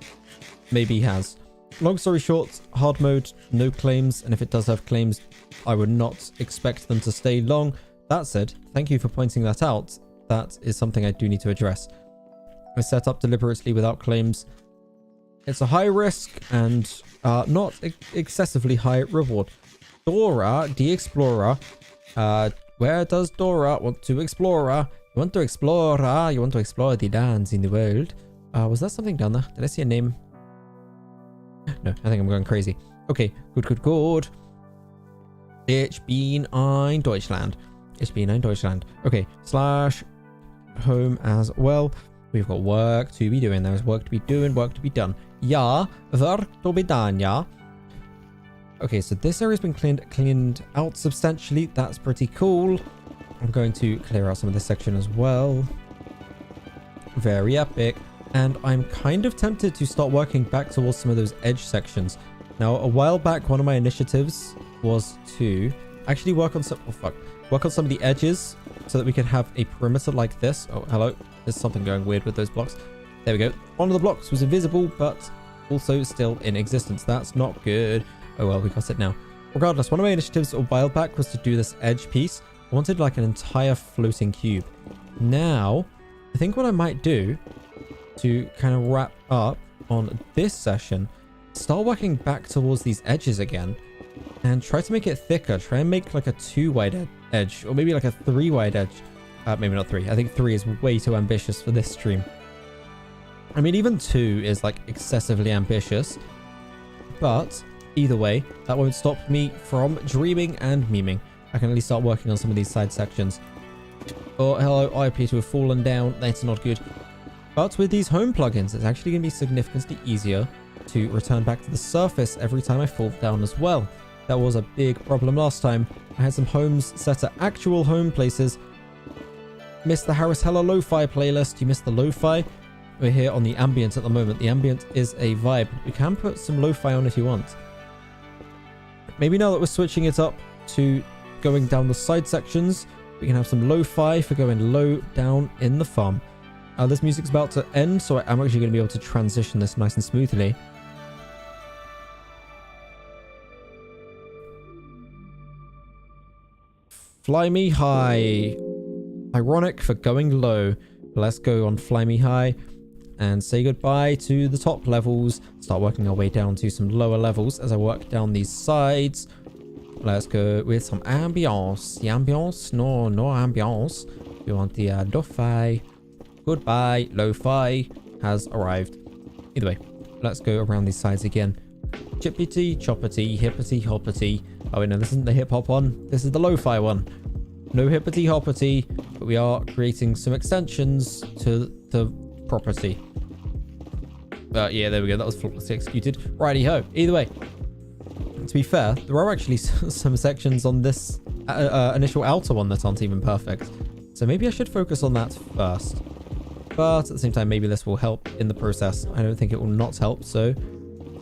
maybe has. Long story short, hard mode, no claims, and if it does have claims, I would not expect them to stay long. That said, thank you for pointing that out. That is something I do need to address. I set up deliberately without claims. It's a high risk and not excessively high reward. Dora, the Explorer. Where does Dora want to explore? You want to explore? You want to explore the lands in the world? Was that something down there? Did I see a name? No, I think I'm going crazy. Okay, good. Ich bin ein Deutschland. Ich bin ein Deutschland. Okay, slash home as well. We've got work to be doing. There's work to be doing, work to be done. Ja, work to be done, ja. Okay, so this area's been cleaned out substantially. That's pretty cool. I'm going to clear out some of this section as well. Very epic. And I'm kind of tempted to start working back towards some of those edge sections. Now, a while back, one of my initiatives was to actually work on some of the edges so that we could have a perimeter like this. Oh, hello. There's something going weird with those blocks. There we go. One of the blocks was invisible, but also still in existence. That's not good. Oh well, we got it now. Regardless, one of my initiatives a while back was to do this edge piece. I wanted like an entire floating cube. Now, I think what I might do to kind of wrap up on this session, start working back towards these edges again and try to make it thicker. Try and make like a 2 wide edge, or maybe like a 3 wide edge. Maybe not 3. I think 3 is way too ambitious for this stream. I mean, even 2 is like excessively ambitious, but either way, that won't stop me from dreaming and memeing. I can at least start working on some of these side sections. Oh, hello, I appear to have fallen down. That's not good. But with these home plugins, it's actually going to be significantly easier to return back to the surface every time I fall down as well. That was a big problem last time. I had some homes set at actual home places. Missed the Harris Hella Lo-Fi playlist. You missed the Lo-Fi. we're here on the ambient at the moment. The ambient is a vibe. We can put some lo-fi on if you want. Maybe now that we're switching it up to going down the side sections, we can have some lo-fi for going low down in the farm. This music's about to end, so I'm actually going to be able to transition this nice and smoothly. Fly Me High. Ironic for going low. Let's go on Fly Me High and say goodbye to the top levels. Start working our way down to some lower levels as I work down these sides. Let's go with some ambience. The ambience? No ambience. We want the lo-fi. Goodbye, lo-fi has arrived. Either way, let's go around these sides again. Chippity, choppity, hippity, hoppity. Oh wait, no, this isn't the hip-hop one. This is the lo-fi one. No hippity hoppity, but we are creating some extensions to the property. Yeah, there we go. That was flawlessly executed. Righty-ho. Either way, to be fair, there are actually some sections on this initial outer one that aren't even perfect. So maybe I should focus on that first. But at the same time, maybe this will help in the process. I don't think it will not help, so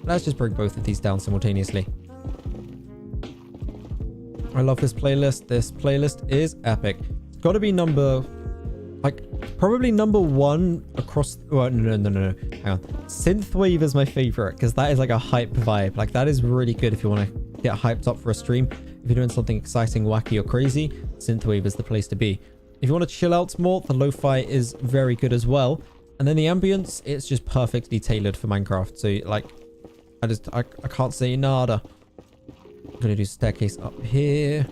let's just bring both of these down simultaneously. I love this playlist. This playlist is epic. It's got to be number, like, probably number one across... Well, no. Hang on. Synthwave is my favorite because that is like a hype vibe. Like, that is really good if you want to get hyped up for a stream. If you're doing something exciting, wacky, or crazy, Synthwave is the place to be. If you want to chill out more, the lo-fi is very good as well. And then the ambience, it's just perfectly tailored for Minecraft. So, like, I can't say nada. I'm going to do staircase up here.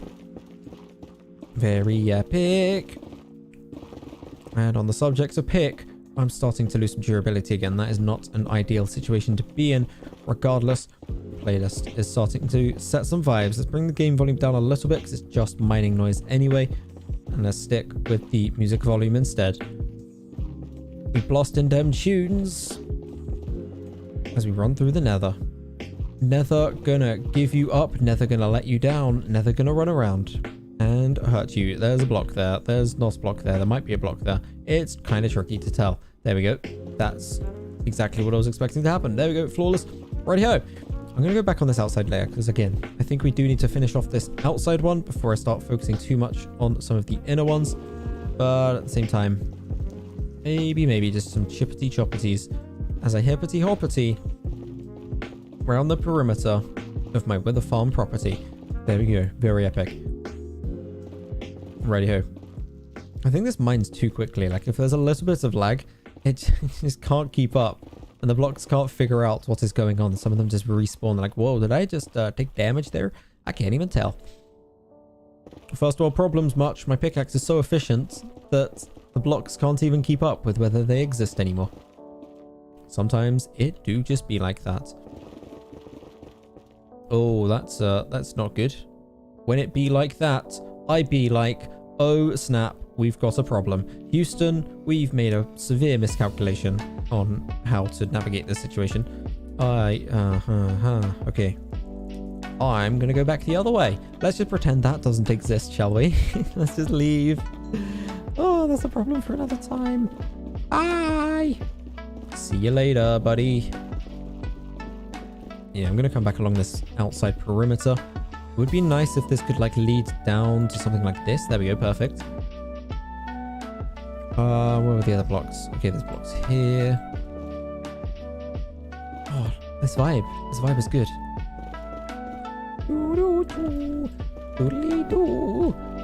Very epic. And on the subject of pick, I'm starting to lose some durability again. That is not an ideal situation to be in. Regardless, playlist is starting to set some vibes. Let's bring the game volume down a little bit because it's just mining noise anyway. And let's stick with the music volume instead. We blast in them tunes as we run through the nether. Nether gonna give you up, nether gonna let you down, nether gonna run around and hurt you. There's a block there, there's not a block there, there might be a block there. It's kind of tricky to tell. There we go. That's exactly what I was expecting to happen. There we go, flawless. Righty-ho. I'm going to go back on this outside layer because, again, I think we do need to finish off this outside one before I start focusing too much on some of the inner ones. But at the same time, maybe just some chippity choppities as I hippity hoppity around the perimeter of my wither farm property. There we go. Very epic. Righty-ho. I think this mines too quickly. Like, if there's a little bit of lag, it just can't keep up. And the blocks can't figure out what is going on. Some of them just respawn. They're like, whoa, did I just take damage there? I can't even tell. First world problems much. My pickaxe is so efficient that the blocks can't even keep up with whether they exist anymore. Sometimes it do just be like that. Oh, that's not good. When it be like that, I be like, oh snap, we've got a problem. Houston, we've made a severe miscalculation on how to navigate this situation. Okay. I'm gonna go back the other way. Let's just pretend that doesn't exist, shall we? Let's just leave. Oh, that's a problem for another time. Bye! See you later, buddy. Yeah, I'm gonna come back along this outside perimeter. It would be nice if this could, like, lead down to something like this. There we go, perfect. Where were the other blocks? Okay, there's blocks here. Oh, this vibe is good.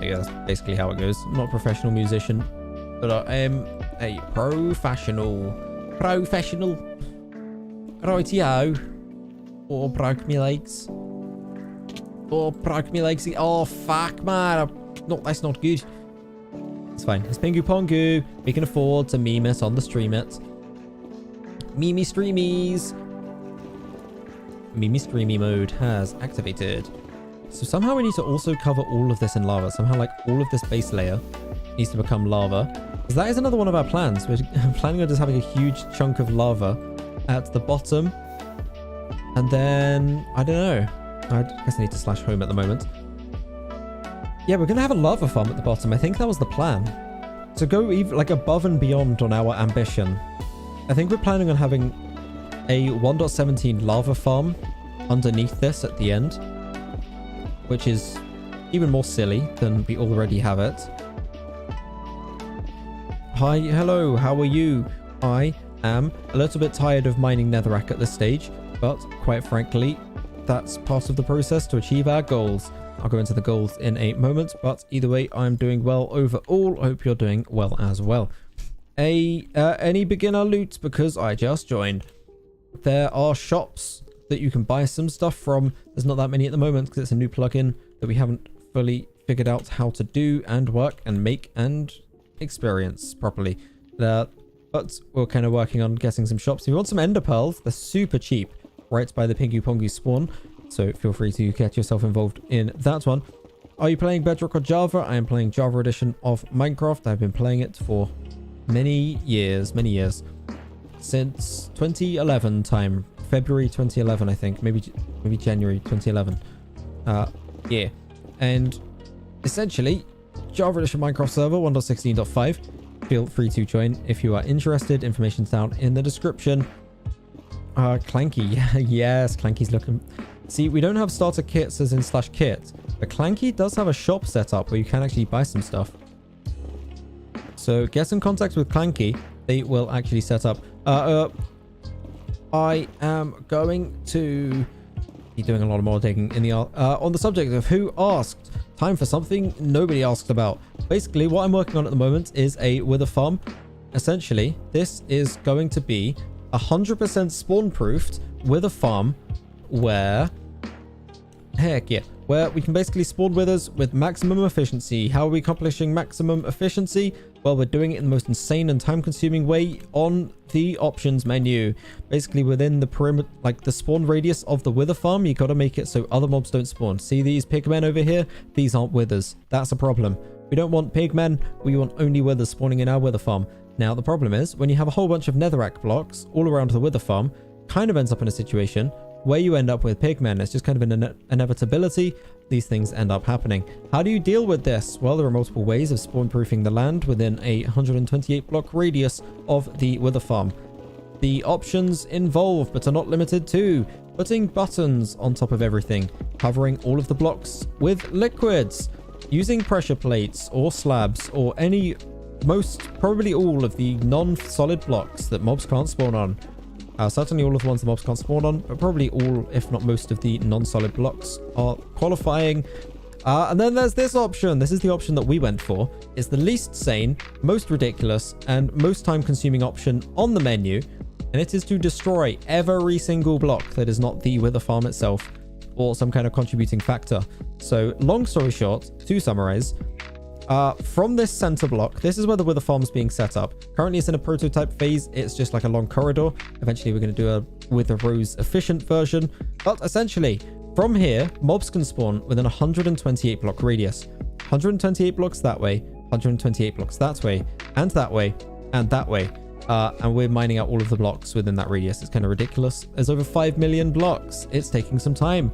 Yeah, that's basically how it goes. I'm not a professional musician, but I am a professional. Rightio. Oh, broke me legs. Oh, fuck, man. No, that's not good. It's fine. It's Pingu Pongu. We can afford to meme it on the stream it. Meme streamies. Meme streamy mode has activated. So somehow we need to also cover all of this in lava. Somehow, like, all of this base layer needs to become lava. Because that is another one of our plans. We're planning on just having a huge chunk of lava at the bottom. And then, I don't know. I guess I need to slash home at the moment. Yeah, we're going to have a lava farm at the bottom. I think that was the plan. To go even, like, above and beyond on our ambition. I think we're planning on having a 1.17 lava farm underneath this at the end, which is even more silly than we already have it. Hi, hello, how are you? I am a little bit tired of mining netherrack at this stage, but quite frankly, that's part of the process to achieve our goals. I'll go into the goals in a moment, but either way, I'm doing well overall. I hope you're doing well as well. Any beginner loot, because I just joined. There are shops that you can buy some stuff from. There's not that many at the moment because it's a new plugin that we haven't fully figured out how to do and work and make and experience properly. But we're kind of working on getting some shops. If you want some ender pearls, they're super cheap right by the Pingu Pongu spawn. So feel free to get yourself involved in that one. Are you playing Bedrock or Java? I am playing Java edition of Minecraft. I've been playing it for many years. Since 2011 time. February 2011, I think. Maybe January 2011. Yeah. And essentially, Java edition Minecraft server 1.16.5. Feel free to join if you are interested. Information's down in the description. Clanky. Yes, Clanky's looking... See, we don't have starter kits as in /kit, but Clanky does have a shop set up where you can actually buy some stuff. So get in contact with Clanky. They will actually set up. I am going to be doing a lot of more digging in the on the subject of who asked. Time for something nobody asked about. Basically, what I'm working on at the moment is a wither farm. Essentially, this is going to be 100% spawn-proofed wither farm where... Heck yeah. Where we can basically spawn withers with maximum efficiency. How are we accomplishing maximum efficiency? Well, we're doing it in the most insane and time-consuming way on the options menu. Basically, within the perimeter, like the spawn radius of the wither farm, you got to make it so other mobs don't spawn. See these pigmen over here? These aren't withers. That's a problem. We don't want pigmen. We want only withers spawning in our wither farm. Now, the problem is, when you have a whole bunch of netherrack blocks all around the wither farm, kind of ends up in a situation where you end up with pigmen. It's just kind of an inevitability. These things end up happening. How do you deal with this? Well, there are multiple ways of spawn-proofing the land within a 128 block radius of the wither farm. The options involve, but are not limited to, putting buttons on top of everything, covering all of the blocks with liquids, using pressure plates or slabs or probably all of the non-solid blocks that mobs can't spawn on. Certainly all of the ones the mobs can't spawn on, but probably all, if not most of the non-solid blocks are qualifying. And then there's this option. This is the option that we went for. It's the least sane, most ridiculous, and most time-consuming option on the menu. And it is to destroy every single block that is not the wither farm itself or some kind of contributing factor. So long story short, to summarize, from this center block, this is where the wither farm is being set up. Currently it's in a prototype phase. It's just like a long corridor. Eventually we're going to do a wither rows efficient version, but essentially from here mobs can spawn within a 128 block radius. 128 blocks that way, 128 blocks that way, and that way, and that way. And we're mining out all of the blocks within that radius. It's kind of ridiculous. There's over 5 million blocks. It's taking some time.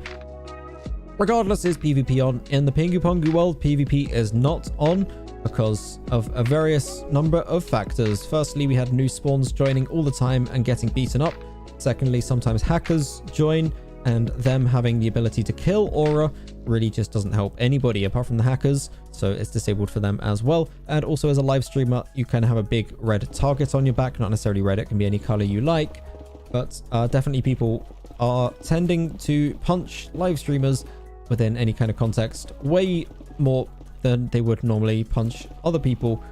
Regardless, is PvP on? In the Pingu Pongu world, PvP is not on because of a various number of factors. Firstly, we had new spawns joining all the time and getting beaten up. Secondly, sometimes hackers join, and them having the ability to kill aura really just doesn't help anybody apart from the hackers, so it's disabled for them as well. And also as a live streamer, you kind of have a big red target on your back. Not necessarily red, it can be any color you like, but definitely people are tending to punch live streamers within any kind of context way more than they would normally punch other people.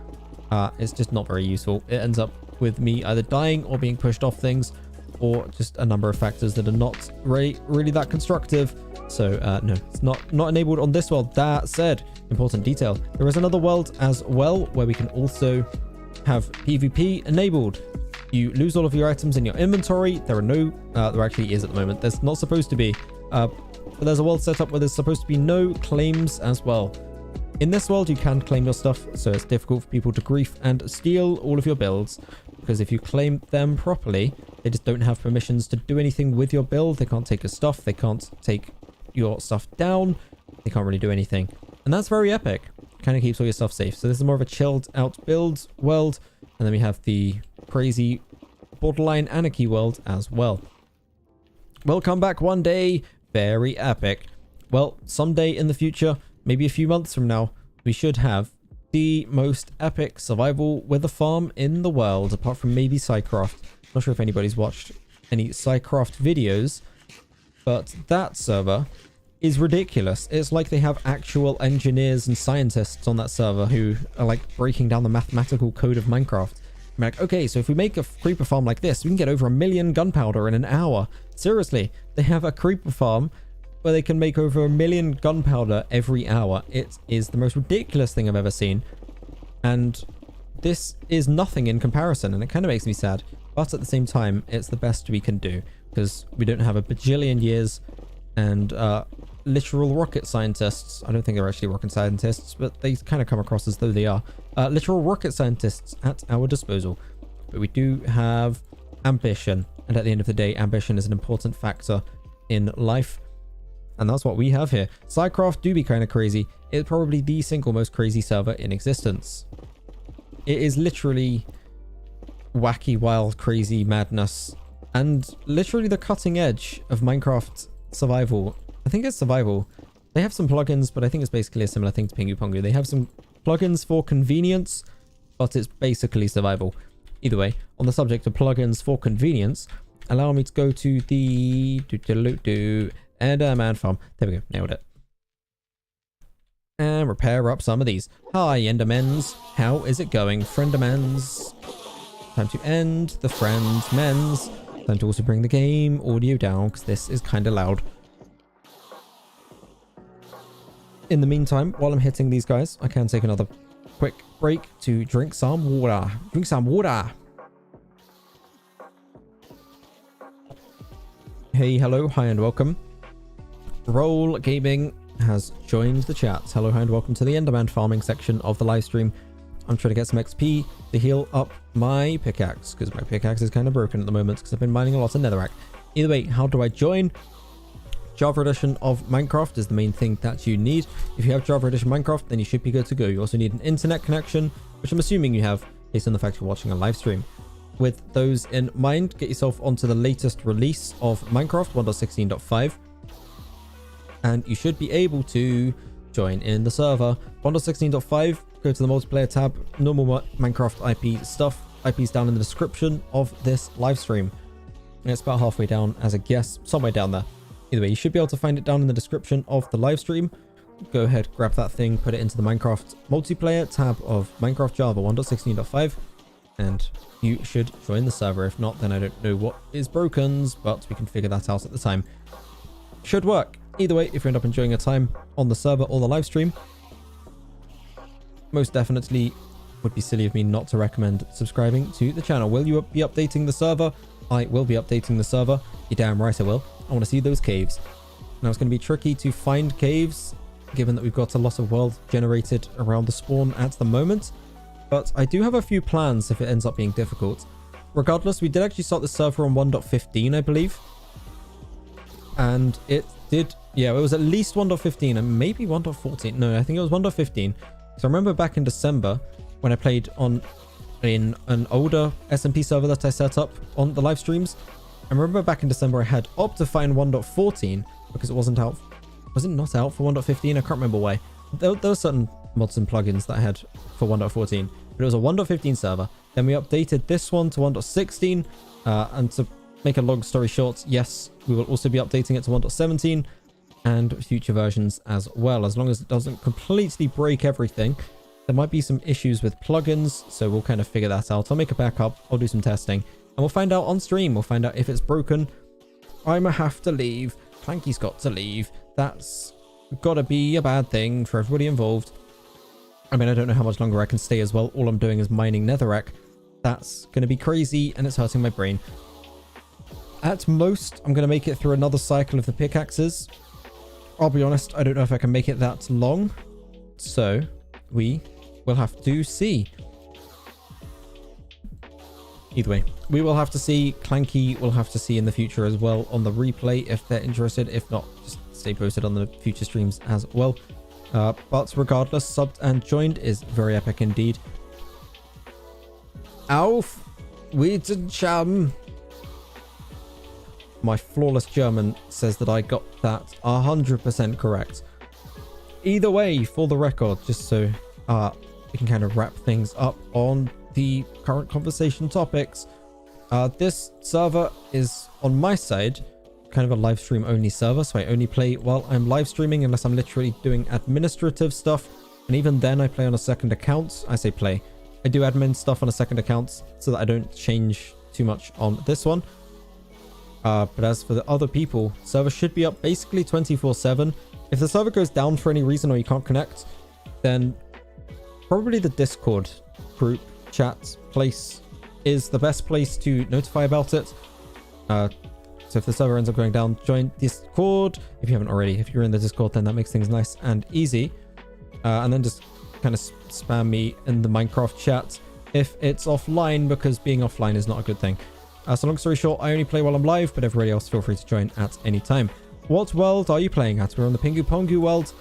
It's just not very useful. It ends up with me either dying or being pushed off things, or just a number of factors that are not really that constructive. So no, it's not enabled on this world. That said, important detail, there is another world as well where we can also have PvP enabled. You lose all of your items in your inventory. There actually is at the moment. There's not supposed to be, but there's a world set up where there's supposed to be no claims as well. In this world, you can claim your stuff, so it's difficult for people to grief and steal all of your builds, because if you claim them properly, they just don't have permissions to do anything with your build. They can't take your stuff. They can't take your stuff down. They can't really do anything. And that's very epic. Kind of keeps all your stuff safe. So this is more of a chilled out build world. And then we have the crazy borderline anarchy world as well. We'll come back one day. Very epic. Well, someday in the future, maybe a few months from now, we should have the most epic survival with a farm in the world, apart from maybe Psycraft. Not sure if anybody's watched any Psycraft videos, but that server is ridiculous. It's like they have actual engineers and scientists on that server who are like breaking down the mathematical code of Minecraft. I'm like, okay, so if we make a creeper farm like this, we can get over 1 million gunpowder in an hour. Seriously, they have a creeper farm where they can make over 1 million gunpowder every hour. It is the most ridiculous thing I've ever seen. And this is nothing in comparison, and it kind of makes me sad. But at the same time, it's the best we can do, because we don't have a bajillion years and literal rocket scientists. I don't think they're actually rocket scientists, but they kind of come across as though they are. Literal rocket scientists at our disposal. But we do have ambition, and at the end of the day, ambition is an important factor in life. And that's what we have here. Psycraft do be kind of crazy. It's probably the single most crazy server in existence. It is literally wacky, wild, crazy madness. And literally the cutting edge of Minecraft survival. I think it's survival. They have some plugins, but I think it's basically a similar thing to Pingu Pongu. They have some plugins for convenience, but it's basically survival. Either way, on the subject of plugins for convenience, allow me to go to the Enderman farm. There we go, nailed it. And repair up some of these. Hi, Endermens. How is it going, Friendermens? Time to end the friends men's. Time to also bring the game audio down, because this is kind of loud. In the meantime, while I'm hitting these guys, I can take another quick break to drink some water. Drink some water. Hey, hello, hi, and welcome. Roll Gaming has joined the chat. Hello, hi, and welcome to the Enderman farming section of the live stream. I'm trying to get some XP to heal up my pickaxe, because my pickaxe is kind of broken at the moment because I've been mining a lot of netherrack. Either way, how do I join? Java edition of Minecraft is the main thing that you need. If you have Java edition Minecraft, then you should be good to go. You also need an internet connection, which I'm assuming you have based on the fact you're watching a live stream. With those in mind, get yourself onto the latest release of Minecraft 1.16.5, and you should be able to join in the server. 1.16.5, go to the multiplayer tab, normal Minecraft IP stuff. IP's down in the description of this live stream. And it's about halfway down as a guess, somewhere down there. Either way, you should be able to find it down in the description of the live stream. Go ahead, grab that thing, put it into the Minecraft multiplayer tab of Minecraft Java 1.16.5, and you should join the server. If not, then I don't know what is broken, but we can figure that out at the time. Should work. Either way, if you end up enjoying your time on the server or the live stream, most definitely would be silly of me not to recommend subscribing to the channel. Will you be updating the server? I will be updating the server. You're damn right I will. I want to see those caves. Now, it's going to be tricky to find caves, given that we've got a lot of world generated around the spawn at the moment. But I do have a few plans if it ends up being difficult. Regardless, we did actually start the server on 1.15, I believe. And it did, yeah, it was at least 1.15 and maybe 1.14. No, I think it was 1.15. So I remember back in December when I played in an older SMP server that I set up on the live streams. I remember back in December I had Optifine 1.14 because it wasn't out. Was it not out for 1.15? I can't remember why. There were certain mods and plugins that I had for 1.14, but it was a 1.15 server. Then we updated this one to 1.16, and to make a long story short, yes, we will also be updating it to 1.17 and future versions as well, as long as it doesn't completely break everything. There might be some issues with plugins, so we'll kind of figure that out. I'll make a backup, I'll do some testing, and we'll find out on stream. We'll find out if it's broken. I'ma have to leave. Clanky's got to leave. That's gotta be a bad thing for everybody involved. I mean, I don't know how much longer I can stay as well. All I'm doing is mining netherrack. That's gonna be crazy, and it's hurting my brain. At most, I'm gonna make it through another cycle of the pickaxes. I'll be honest, I don't know if I can make it that long. So, we will have to see. Either way, we will have to see. Clanky will have to see in the future as well on the replay if they're interested. If not, just stay posted on the future streams as well. But regardless, subbed and joined is very epic indeed. Alf, Guten Cham. My flawless German says that I got that 100% correct. Either way, for the record, just so we can kind of wrap things up on the current conversation topics. This server is, on my side, kind of a live stream only server, so I only play while I'm live streaming unless I'm literally doing administrative stuff, and even then I play on a second account. I say play. I do admin stuff on a second account so that I don't change too much on this one. But as for the other people, server should be up basically 24/7. If the server goes down for any reason or you can't connect, then probably the Discord group chat place is the best place to notify about it. So if the server ends up going down, join Discord if you haven't already. If you're in the Discord, then that makes things nice and easy. And then just kind of spam me in the Minecraft chat if it's offline, because being offline is not a good thing. So long story short, I only play while I'm live, but everybody else feel free to join at any time. What world are you playing at? We're on the Pingu Pongu world.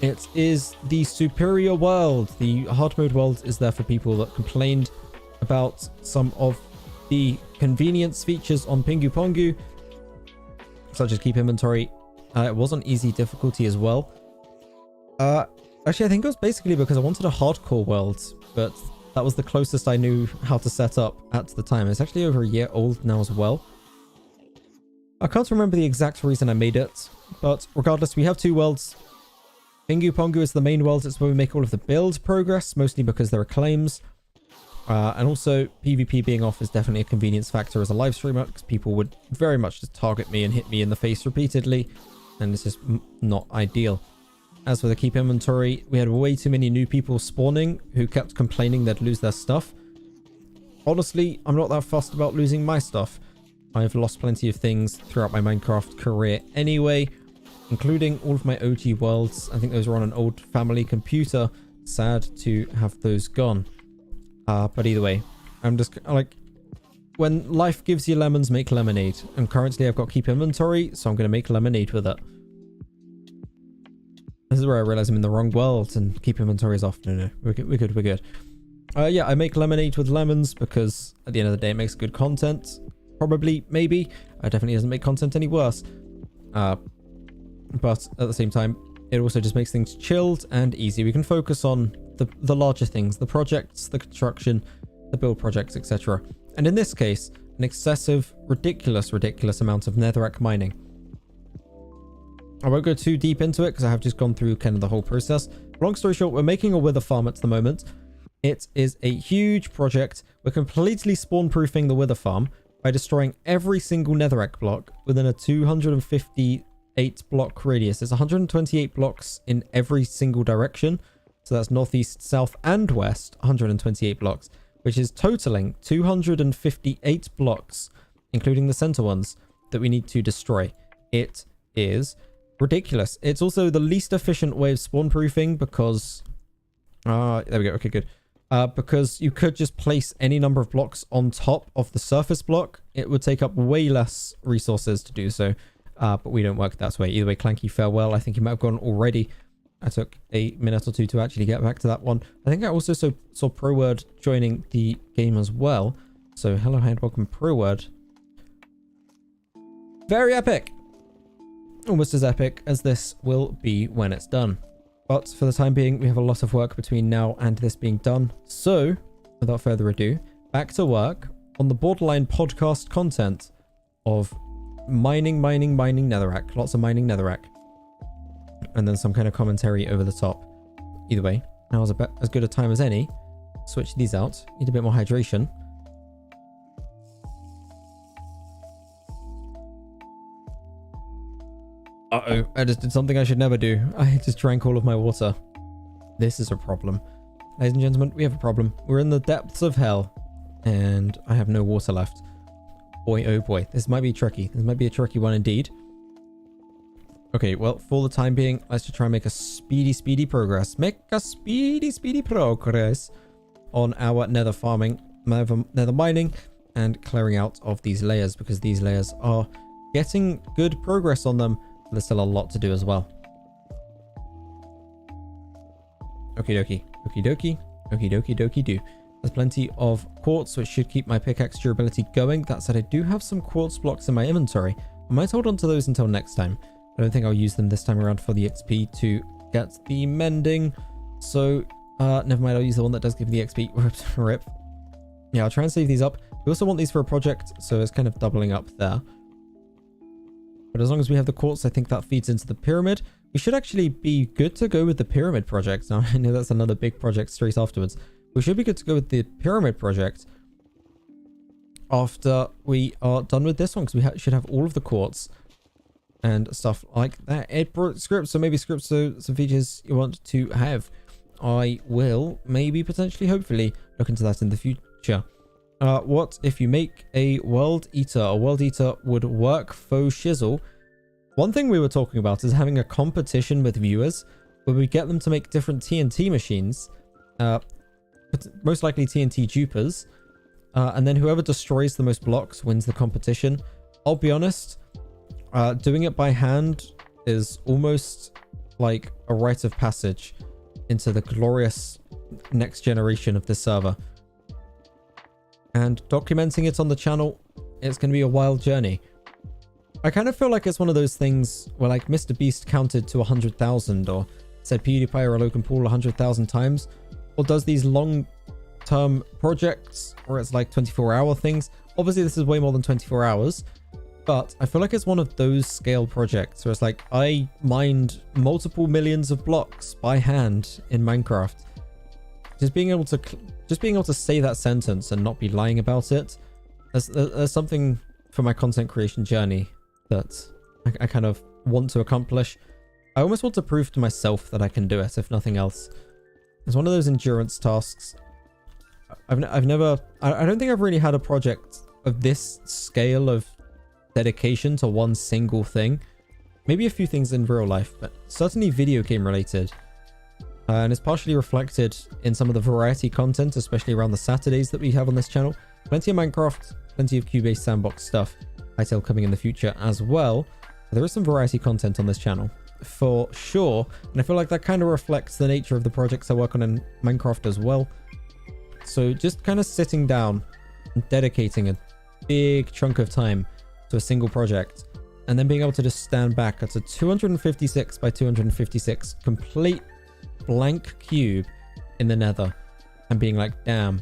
It is the superior world. The hard mode world is there for people that complained about some of the convenience features on Pingu Pongu, such as keep inventory. It was on easy difficulty as well. Actually, I think it was basically because I wanted a hardcore world, but that was the closest I knew how to set up at the time. It's actually over a year old now as well. I can't remember the exact reason I made it, but regardless, we have two worlds. Pingu Pongu is the main world. It's where we make all of the build progress, mostly because there are claims. And also, PvP being off is definitely a convenience factor as a live streamer, because people would very much just target me and hit me in the face repeatedly, and it's just not ideal. As for the keep inventory, we had way too many new people spawning who kept complaining they'd lose their stuff. Honestly, I'm not that fussed about losing my stuff. I've lost plenty of things throughout my Minecraft career anyway, including all of my OG worlds. I think those were on an old family computer. Sad to have those gone. But either way, I'm just like, when life gives you lemons, make lemonade. And currently I've got keep inventory, so I'm going to make lemonade with it. This is where I realize I'm in the wrong world and keep inventory is off. No, we're good. Yeah, I make lemonade with lemons because at the end of the day, it makes good content. Probably, maybe. It definitely doesn't make content any worse. But at the same time, it also just makes things chilled and easy. We can focus on the larger things, the projects, the construction, the build projects, etc. And in this case, an excessive, ridiculous amount of netherrack mining. I won't go too deep into it because I have just gone through kind of the whole process. Long story short, we're making a wither farm at the moment. It is a huge project. We're completely spawn-proofing the wither farm by destroying every single netherrack block within a 258 block radius. There's 128 blocks in every single direction. So that's northeast, south, and west, 128 blocks, which is totaling 258 blocks, including the center ones, that we need to destroy. It is ridiculous. It's also the least efficient way of spawn proofing because there we go. Okay, good. Because you could just place any number of blocks on top of the surface block. It would take up way less resources to do so, but we don't work that way. Either way, Clanky, farewell. I think you might have gone already. I took a minute or two to actually get back to that one. I think I also saw ProWord joining the game as well. So hello and welcome, ProWord. Very epic. Almost as epic as this will be when it's done. But for the time being, we have a lot of work between now and this being done. So, without further ado, back to work on the borderline podcast content of mining netherrack. Lots of mining netherrack. And then some kind of commentary over the top. Either way, now is as good a time as any. Switch these out. Need a bit more hydration. Uh-oh, I just did something I should never do. I just drank all of my water. This is a problem. Ladies and gentlemen, we have a problem. We're in the depths of hell. And I have no water left. Boy, oh boy. This might be tricky. This might be a tricky one indeed. Okay, well, for the time being, let's just try and make a speedy progress. Make a speedy progress on our nether farming, nether mining, and clearing out of these layers, because these layers are getting good progress on them. There's still a lot to do as well. Okie dokie. Okie dokie. Okie dokie dokie do. There's plenty of quartz, which should keep my pickaxe durability going. That said, I do have some quartz blocks in my inventory. I might hold on to those until next time. I don't think I'll use them this time around for the XP to get the mending. So, never mind. I'll use the one that does give the XP. Rip. Yeah, I'll try and save these up. We also want these for a project, so it's kind of doubling up there. But as long as we have the quartz, I think that feeds into the pyramid. We should actually be good to go with the pyramid project. Now, I know that's another big project straight afterwards. We should be good to go with the pyramid project after we are done with this one, because we should have all of the quartz and stuff like that. It brought scripts, so maybe scripts, so some features you want to have. I will maybe potentially, hopefully, look into that in the future. What if you make a world eater? A world eater would work faux shizzle. One thing we were talking about is having a competition with viewers where we get them to make different TNT machines, most likely TNT dupers, and then whoever destroys the most blocks wins the competition. I'll be honest, doing it by hand is almost like a rite of passage into the glorious next generation of this server. And documenting it on the channel, it's going to be a wild journey. I kind of feel like it's one of those things where like Mr. Beast counted to 100,000 or said PewDiePie or Logan Paul 100,000 times, or does these long-term projects where it's like 24-hour things. Obviously, this is way more than 24 hours, but I feel like it's one of those scale projects where it's like I mined multiple millions of blocks by hand in Minecraft. Just being able to say that sentence and not be lying about it, there's something for my content creation journey that I kind of want to accomplish. I almost want to prove to myself that I can do it, if nothing else. It's one of those endurance tasks. I don't think I've really had a project of this scale of dedication to one single thing. Maybe a few things in real life, but certainly video game related. And it's partially reflected in some of the variety content, especially around the Saturdays that we have on this channel. Plenty of Minecraft, plenty of Cube-based sandbox stuff. Hytale coming in the future as well. There is some variety content on this channel, for sure. And I feel like that kind of reflects the nature of the projects I work on in Minecraft as well. So just kind of sitting down and dedicating a big chunk of time to a single project, and then being able to just stand back at a 256 by 256 complete blank cube in the nether and being like, damn,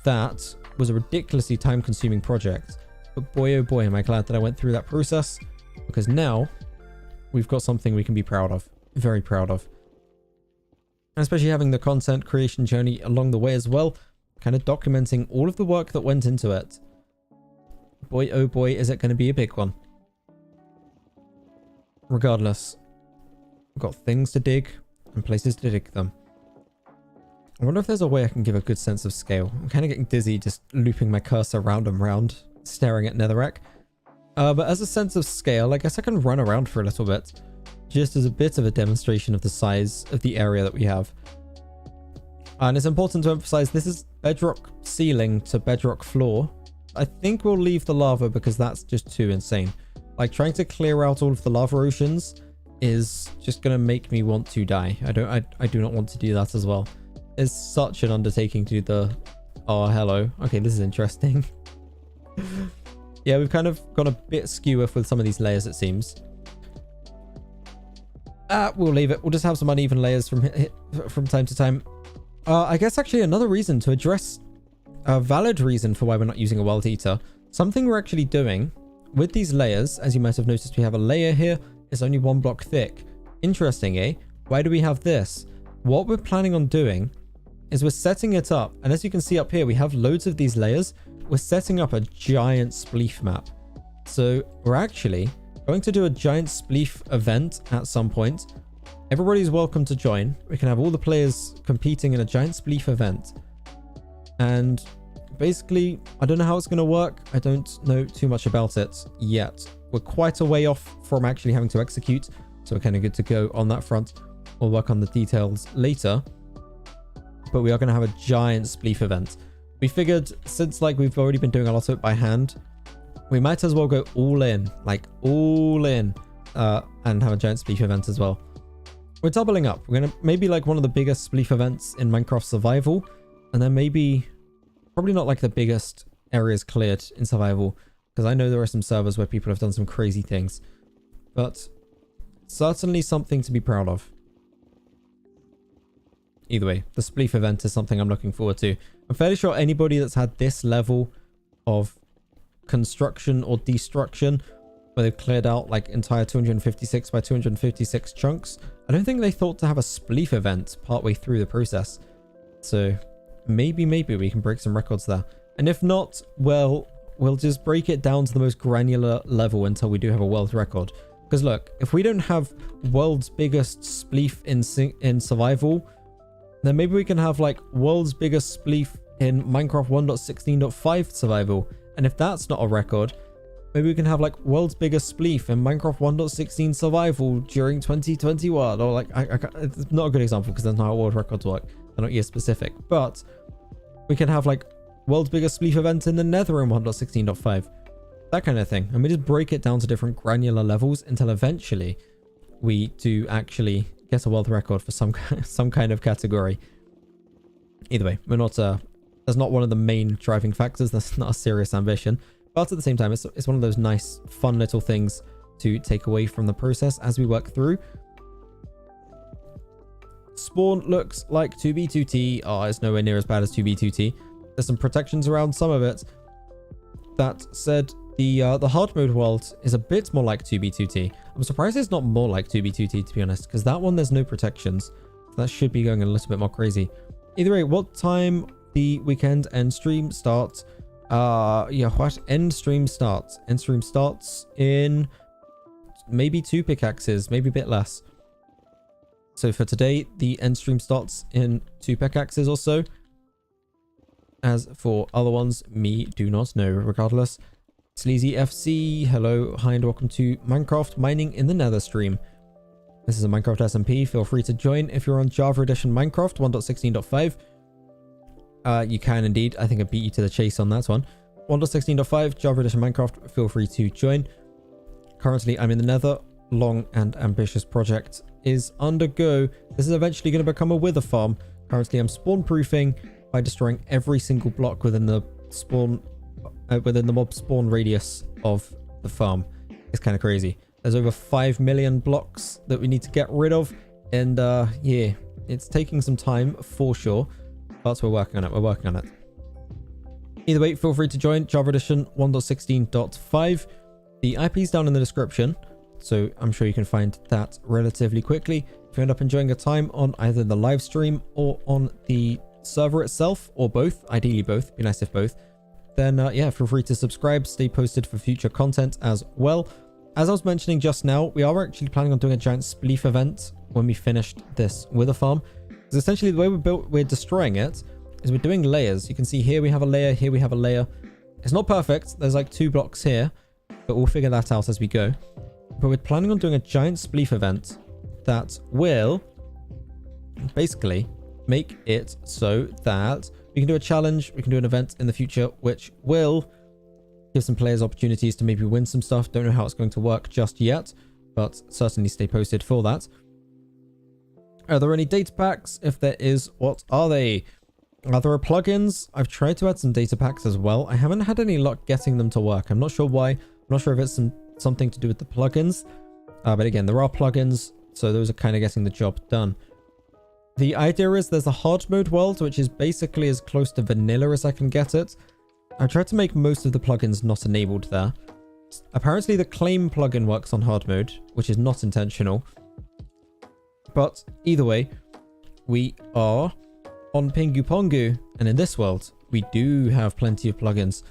that was a ridiculously time-consuming project. But boy, oh boy, am I glad that I went through that process, because now we've got something we can be proud of. Very proud of. And especially having the content creation journey along the way as well, kind of documenting all of the work that went into it. Boy, oh boy, is it going to be a big one. Regardless, we've got things to dig and places to dig them. I wonder if there's a way I can give a good sense of scale. I'm kind of getting dizzy just looping my cursor round and round, staring at netherrack. But as a sense of scale, I guess I can run around for a little bit, just as a bit of a demonstration of the size of the area that we have. And it's important to emphasize this is bedrock ceiling to bedrock floor. I think we'll leave the lava because that's just too insane. Like trying to clear out all of the lava oceans is just going to make me want to die. I do not want to do that as well. It's such an undertaking to do the... Oh, hello. Okay, this is interesting. Yeah, we've kind of gone a bit skewer with some of these layers, it seems. We'll leave it. We'll just have some uneven layers from time to time. I guess actually another reason to address a valid reason for why we're not using a world eater. Something we're actually doing with these layers, as you might have noticed, we have a layer here. It's only 1 block thick. Interesting, eh? Why do we have this? What we're planning on doing is we're setting it up. And as you can see up here, we have loads of these layers. We're setting up a giant spleef map. So we're actually going to do a giant spleef event at some point. Everybody's welcome to join. We can have all the players competing in a giant spleef event. And basically, I don't know how it's going to work. I don't know too much about it yet. We're quite a way off from actually having to execute, so we're kind of good to go on that front. We'll work on the details later. But we are going to have a giant spleef event. We figured, since like we've already been doing a lot of it by hand, we might as well go all in, like all in, and have a giant spleef event as well. We're doubling up. We're going to maybe like one of the biggest spleef events in Minecraft Survival, and then maybe probably not like the biggest areas cleared in survival, because I know there are some servers where people have done some crazy things, but certainly something to be proud of. Either way, the spleef event is something I'm looking forward to. I'm fairly sure anybody that's had this level of construction or destruction, where they've cleared out like entire 256 by 256 chunks, I don't think they thought to have a spleef event partway through the process. So maybe we can break some records there. And if not, well, we'll just break it down to the most granular level until we do have a world record. Because look, if we don't have world's biggest spleef in survival, then maybe we can have like world's biggest spleef in Minecraft 1.16.5 survival. And if that's not a record, maybe we can have like world's biggest spleef in Minecraft 1.16 survival during 2021. Or like, it's not a good example because that's not how world records work. They're not year specific. But we can have like world's biggest spleef event in the Nether in 1.16.5. That kind of thing. And we just break it down to different granular levels until eventually we do actually get a world record for some kind of category. Either way, we're not that's not one of the main driving factors. That's not a serious ambition, but at the same time, it's one of those nice fun little things to take away from the process as we work through. Spawn looks like 2B2T. Oh, it's nowhere near as bad as 2B2T. There's some protections around some of it. That said, the hard mode world is a bit more like 2B2T. I'm surprised it's not more like 2B2T, to be honest, because that one there's no protections. That should be going a little bit more crazy. Either way, what time the weekend end stream starts? Yeah, what? End stream starts. End stream starts in maybe 2 pickaxes, maybe a bit less. So for today, the end stream starts in 2 pickaxes or so. As for other ones, me do not know. Regardless, Sleazy FC, hello, hi and welcome to Minecraft Mining in the Nether stream. This is a Minecraft SMP. Feel free to join if you're on Java Edition Minecraft 1.16.5. You can indeed. I think I beat you to the chase on that one. 1.16.5 Java Edition Minecraft. Feel free to join. Currently, I'm in the Nether. Long and ambitious project is undergo. This is eventually going to become a wither farm. Currently, I'm spawn proofing by destroying every single block within the spawn, within the mob spawn radius of the farm. It's kind of crazy. There's over 5 million blocks that we need to get rid of, and yeah, it's taking some time for sure, but we're working on it. We're working on it. Either way, feel free to join Java Edition 1.16.5. The IP is down in the description, so I'm sure you can find that relatively quickly. If you end up enjoying a time on either the live stream or on the server itself, or both, ideally both, be nice if both, then yeah, feel free to subscribe, stay posted for future content as well. As I was mentioning just now, we are actually planning on doing a giant spleef event when we finished this wither farm. Because essentially the way we're destroying it is we're doing layers. You can see here we have a layer, here we have a layer. It's not perfect. There's like 2 blocks here, but we'll figure that out as we go. But we're planning on doing a giant spleef event that will basically make it so that we can do a challenge, we can do an event in the future, which will give some players opportunities to maybe win some stuff. Don't know how it's going to work just yet, but certainly stay posted for that. Are there any data packs? If there is, what are they? Are there plugins? I've tried to add some data packs as well. I haven't had any luck getting them to work. I'm not sure why. I'm not sure if it's something to do with the plugins. But again, there are plugins, so those are kind of getting the job done. The idea is there's a hard mode world, which is basically as close to vanilla as I can get it. I tried to make most of the plugins not enabled there. Apparently the claim plugin works on hard mode, which is not intentional. But either way, we are on Pingu Pongu, and in this world, we do have plenty of plugins.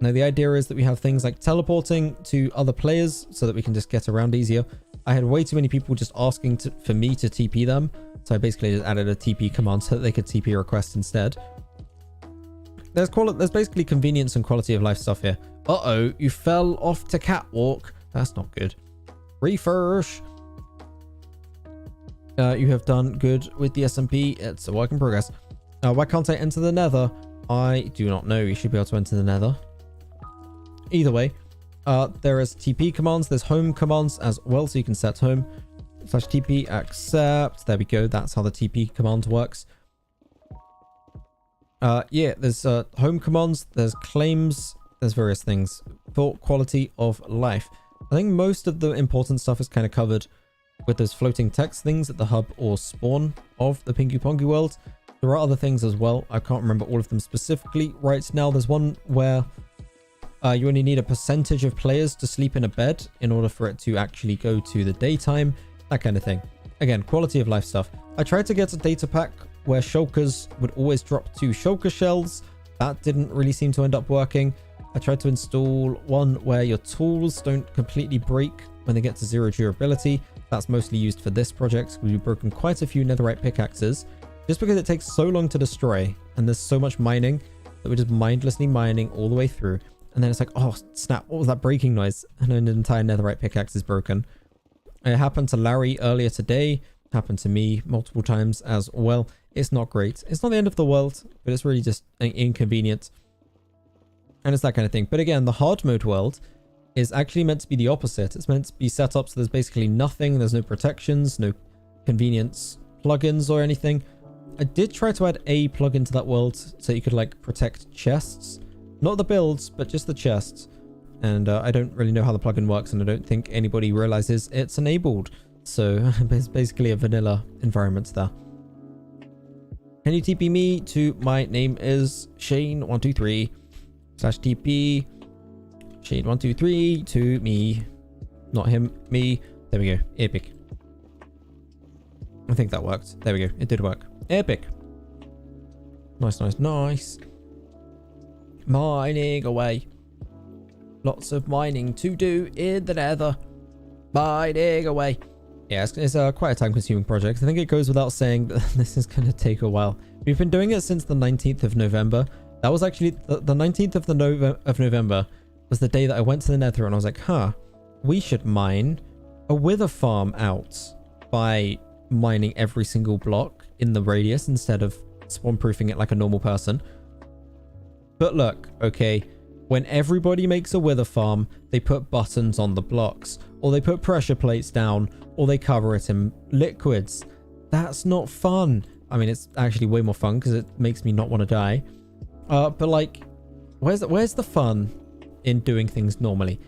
Now the idea is that we have things like teleporting to other players so that we can just get around easier. I had way too many people just asking for me to TP them, so I basically just added a TP command so that they could TP request instead. There's basically convenience and quality of life stuff here. Uh-oh, you fell off to catwalk. That's not good. Refresh. You have done good with the SMP. It's a work in progress. Why can't I enter the Nether? I do not know. You should be able to enter the Nether. Either way, there is TP commands. There's home commands as well, so you can set home. /TP accept. There we go. That's how the TP command works. Yeah, there's home commands, there's claims, there's various things for quality of life. I think most of the important stuff is kind of covered with those floating text things at the hub or spawn of the Pingu Pongu world. There are other things as well. I can't remember all of them specifically right now. There's one where you only need a percentage of players to sleep in a bed in order for it to actually go to the daytime, that kind of thing. Again, quality of life stuff. I tried to get a data pack where shulkers would always drop 2 shulker shells. That didn't really seem to end up working. I tried to install one where your tools don't completely break when they get to 0 durability. That's mostly used for this project. We've broken quite a few netherite pickaxes just because it takes so long to destroy and there's so much mining that we're just mindlessly mining all the way through. And then it's like, oh snap, what was that breaking noise? And an entire netherite pickaxe is broken. It happened to Larry earlier today. Happened to me multiple times as well. It's not great. It's not the end of the world, but it's really just inconvenient. And it's that kind of thing. But again, the hard mode world is actually meant to be the opposite. It's meant to be set up so there's basically nothing. There's no protections, no convenience plugins or anything. I did try to add a plugin to that world so you could like protect chests. Not the builds, but just the chests. And I don't really know how the plugin works, and I don't think anybody realizes it's enabled. So it's basically a vanilla environment there. Can you TP me to my name is Shane123 /TP Shane123 to me. Not him, me. There we go. Epic. I think that worked. There we go. It did work. Epic. Nice, nice, nice. Mining away. Lots of mining to do in the nether. Mining away. Yeah, it's quite a time-consuming project. I think it goes without saying that this is going to take a while. We've been doing it since the 19th of November. That was actually the 19th of November was the day that I went to the nether and I was like, huh, we should mine a wither farm out by mining every single block in the radius instead of spawn-proofing it like a normal person. But look, okay, when everybody makes a wither farm, they put buttons on the blocks, or they put pressure plates down, or they cover it in liquids. That's not fun. I mean, it's actually way more fun because it makes me not want to die. But like, where's the fun in doing things normally?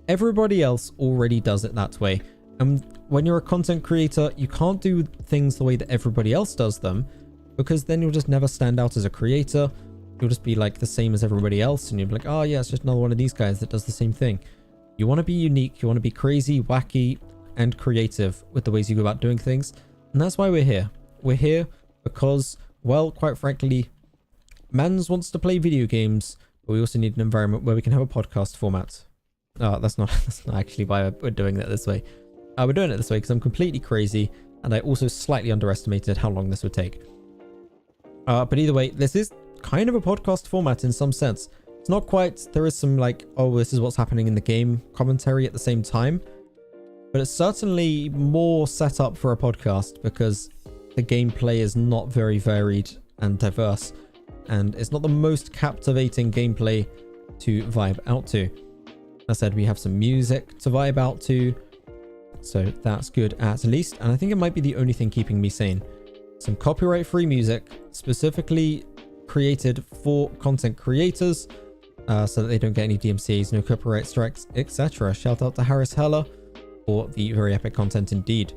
Everybody else already does it that way. And when you're a content creator, you can't do things the way that everybody else does them, because then you'll just never stand out as a creator. You'll just be like the same as everybody else, and you'll be like, oh yeah, it's just another one of these guys that does the same thing. You want to be unique, you want to be crazy, wacky, and creative with the ways you go about doing things. And that's why we're here. We're here because, well, quite frankly, Mans wants to play video games, but we also need an environment where we can have a podcast format. That's not actually why we're doing it this way. We're doing it this way because I'm completely crazy, and I also slightly underestimated how long this would take. But either way, this is kind of a podcast format in some sense. It's not quite, there is some like, oh, this is what's happening in the game commentary at the same time, but it's certainly more set up for a podcast because the gameplay is not very varied and diverse, and it's not the most captivating gameplay to vibe out to. As I said, we have some music to vibe out to, so that's good at least, and I think it might be the only thing keeping me sane. Some copyright-free music, specifically created for content creators, so that they don't get any DMCAs, no copyright strikes, etc. Shout out to Harris Heller for the very epic content indeed.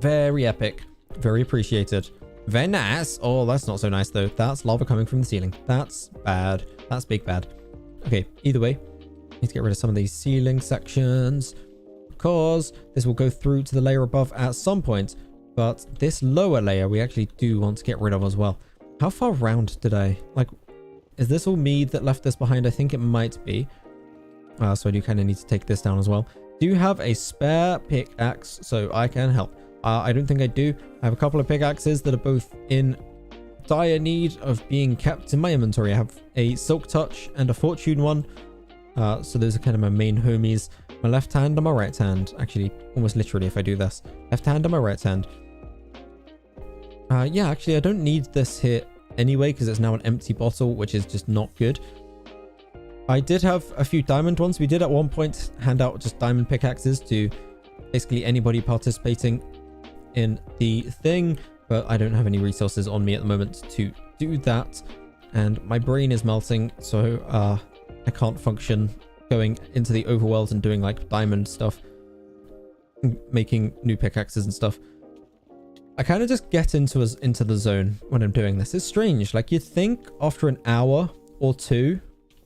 Very epic. Very appreciated. Very nice. Oh, that's not so nice though. That's lava coming from the ceiling. That's bad. That's big bad. Okay, either way, need to get rid of some of these ceiling sections because this will go through to the layer above at some point, but this lower layer we actually do want to get rid of as well. How far round did I, like, is this all me that left this behind? I think it might be. So I do kind of need to take this down as well. Do you have a spare pickaxe so I can help? I don't think I do. I have a couple of pickaxes that are both in dire need of being kept in my inventory. I have a Silk Touch and a Fortune one. So those are kind of my main homies. My left hand and my right hand. Actually, almost literally if I do this. Left hand and my right hand. Yeah, actually, I don't need this here anyway because it's now an empty bottle, which is just not good. I did have a few diamond ones. We did at one point hand out just diamond pickaxes to basically anybody participating in the thing, but I don't have any resources on me at the moment to do that, and my brain is melting, so I can't function going into the overworld and doing like diamond stuff, making new pickaxes and stuff. I kind of just get into the zone when I'm doing this. It's strange. Like, you'd think after an hour or two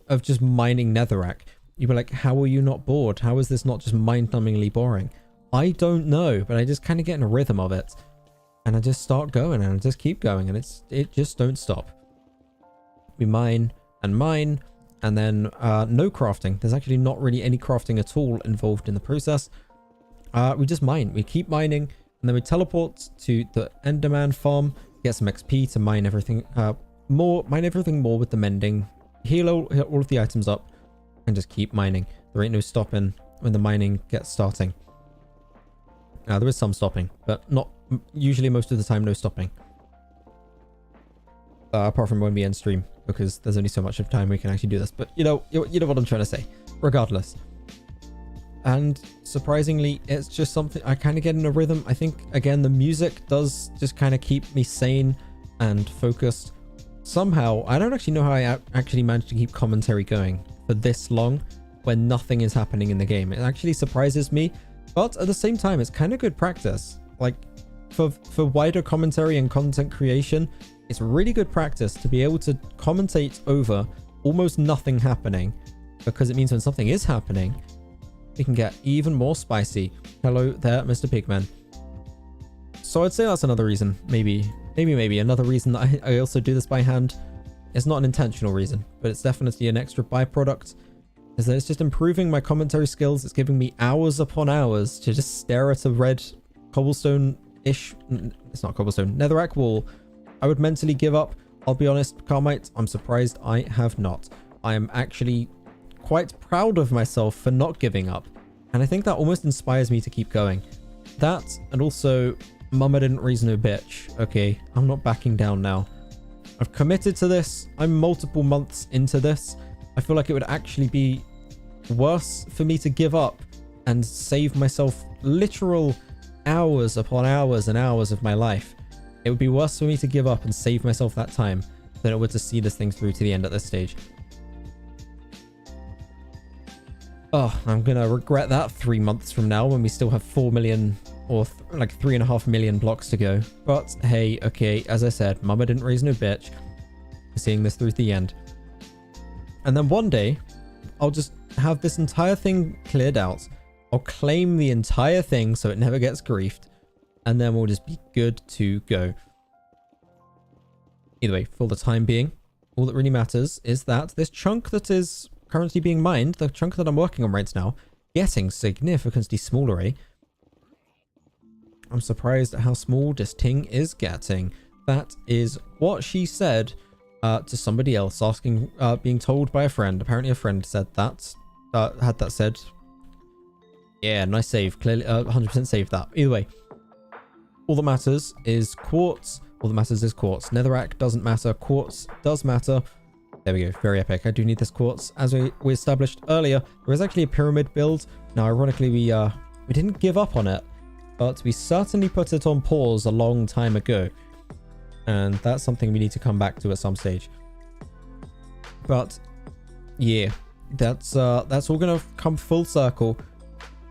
of just mining netherrack, you'd be like, how are you not bored? How is this not just mind-numbingly boring? I don't know, but I just kind of get in a rhythm of it, and I just start going, and I just keep going, and it just don't stop. We mine, and then no crafting. There's actually not really any crafting at all involved in the process. We just mine. We keep mining, and then we teleport to the Enderman farm, get some XP to mine everything more with the mending, heal all of the items up, and just keep mining. There ain't no stopping when the mining gets starting. There is some stopping, but not usually. Most of the time, no stopping. Apart from when we end stream, because there's only so much of time we can actually do this. But you know what I'm trying to say. Regardless. And surprisingly, it's just something I kind of get in a rhythm. I think, again, the music does just kind of keep me sane and focused. Somehow, I don't actually know how I actually managed to keep commentary going for this long when nothing is happening in the game. It actually surprises me, but at the same time, it's kind of good practice. Like, for wider commentary and content creation, it's really good practice to be able to commentate over almost nothing happening, because it means when something is happening, it can get even more spicy. Hello there, Mr. Pigman. So I'd say that's another reason. Maybe another reason that I also do this by hand. It's not an intentional reason, but it's definitely an extra byproduct. Is that it's just improving my commentary skills. It's giving me hours upon hours to just stare at a red cobblestone-ish... It's not cobblestone. Netherrack wall. I would mentally give up. I'll be honest, Carmite, I'm surprised I have not. I am actually quite proud of myself for not giving up, and I think that almost inspires me to keep going. That, and also, Mama didn't raise no bitch. Okay, I'm not backing down now. I've committed to this. I'm multiple months into this. I feel like it would actually be worse for me to give up and save myself literal hours upon hours and hours of my life. It would be worse for me to give up and save myself that time than it would to see this thing through to the end at this stage. Oh, I'm gonna regret that 3 months from now when we still have 4 million or like 3.5 million blocks to go. But hey, okay, as I said, Mama didn't raise no bitch. We're seeing this through to the end. And then one day, I'll just have this entire thing cleared out. I'll claim the entire thing so it never gets griefed. And then we'll just be good to go. Either way, for the time being, all that really matters is that this chunk that is currently being mined, the chunk that I'm working on right now, getting significantly smaller, eh? I'm surprised at how small this thing is getting. That is what she said to somebody else, asking, being told by a friend. Apparently a friend said that, had that said. Yeah, nice save. Clearly, 100% saved that. Either way, all that matters is quartz. All that matters is quartz. Netherrack doesn't matter. Quartz does matter. There we go. Very epic. I do need this quartz. As we established earlier, there is actually a pyramid build. Now, ironically, we didn't give up on it, but we certainly put it on pause a long time ago. And that's something we need to come back to at some stage. But yeah, that's all gonna come full circle.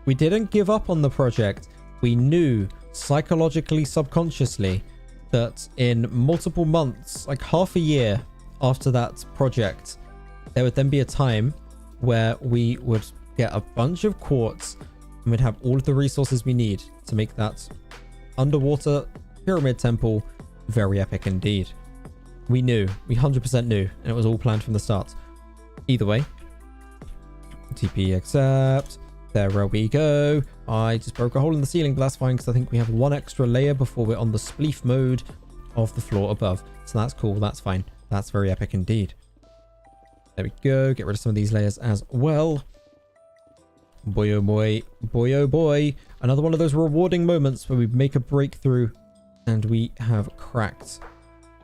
We didn't give up on the project. We knew psychologically, subconsciously, that in multiple months, like half a year after that project, there would then be a time where we would get a bunch of quartz and we'd have all of the resources we need to make that underwater pyramid temple very epic indeed. We knew, we 100% knew, and it was all planned from the start. Either way, TP accept. There we go. I just broke a hole in the ceiling, but that's fine because I think we have one extra layer before we're on the spleef mode of the floor above. So that's cool. That's fine. That's very epic indeed. There we go. Get rid of some of these layers as well. Boy, oh boy. Boy, oh boy. Another one of those rewarding moments where we make a breakthrough and we have cracked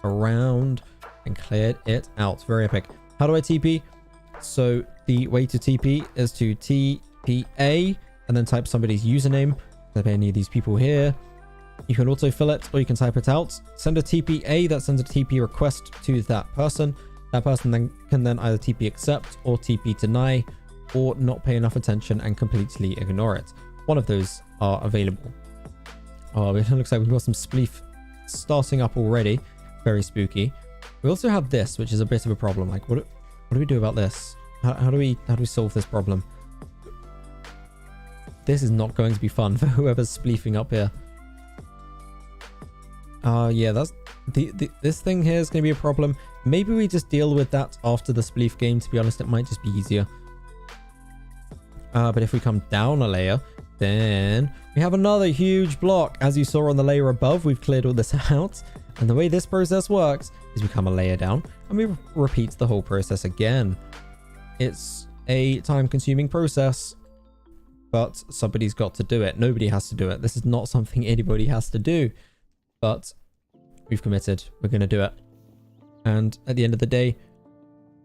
around and cleared it out. Very epic. How do I TP? So the way to TP is to TPA and then type somebody's username. If any of these people here. You can autofill it or you can type it out. Send a TPA, that sends a TP request to that person. That person then can either TP accept or TP deny or not pay enough attention and completely ignore it. One of those are available. Oh, it looks like we've got some spleef starting up already. Very spooky. We also have this, which is a bit of a problem. Like, what do we do about this? How do we solve this problem? This is not going to be fun for whoever's spleefing up here. Yeah, that's this thing here is going to be a problem. Maybe we just deal with that after the spleef game. To be honest, it might just be easier. But if we come down a layer, then we have another huge block. As you saw on the layer above, we've cleared all this out. And the way this process works is we come a layer down and we repeat the whole process again. It's a time-consuming process, but somebody's got to do it. Nobody has to do it. This is not something anybody has to do, but we've committed. We're going to do it. And at the end of the day,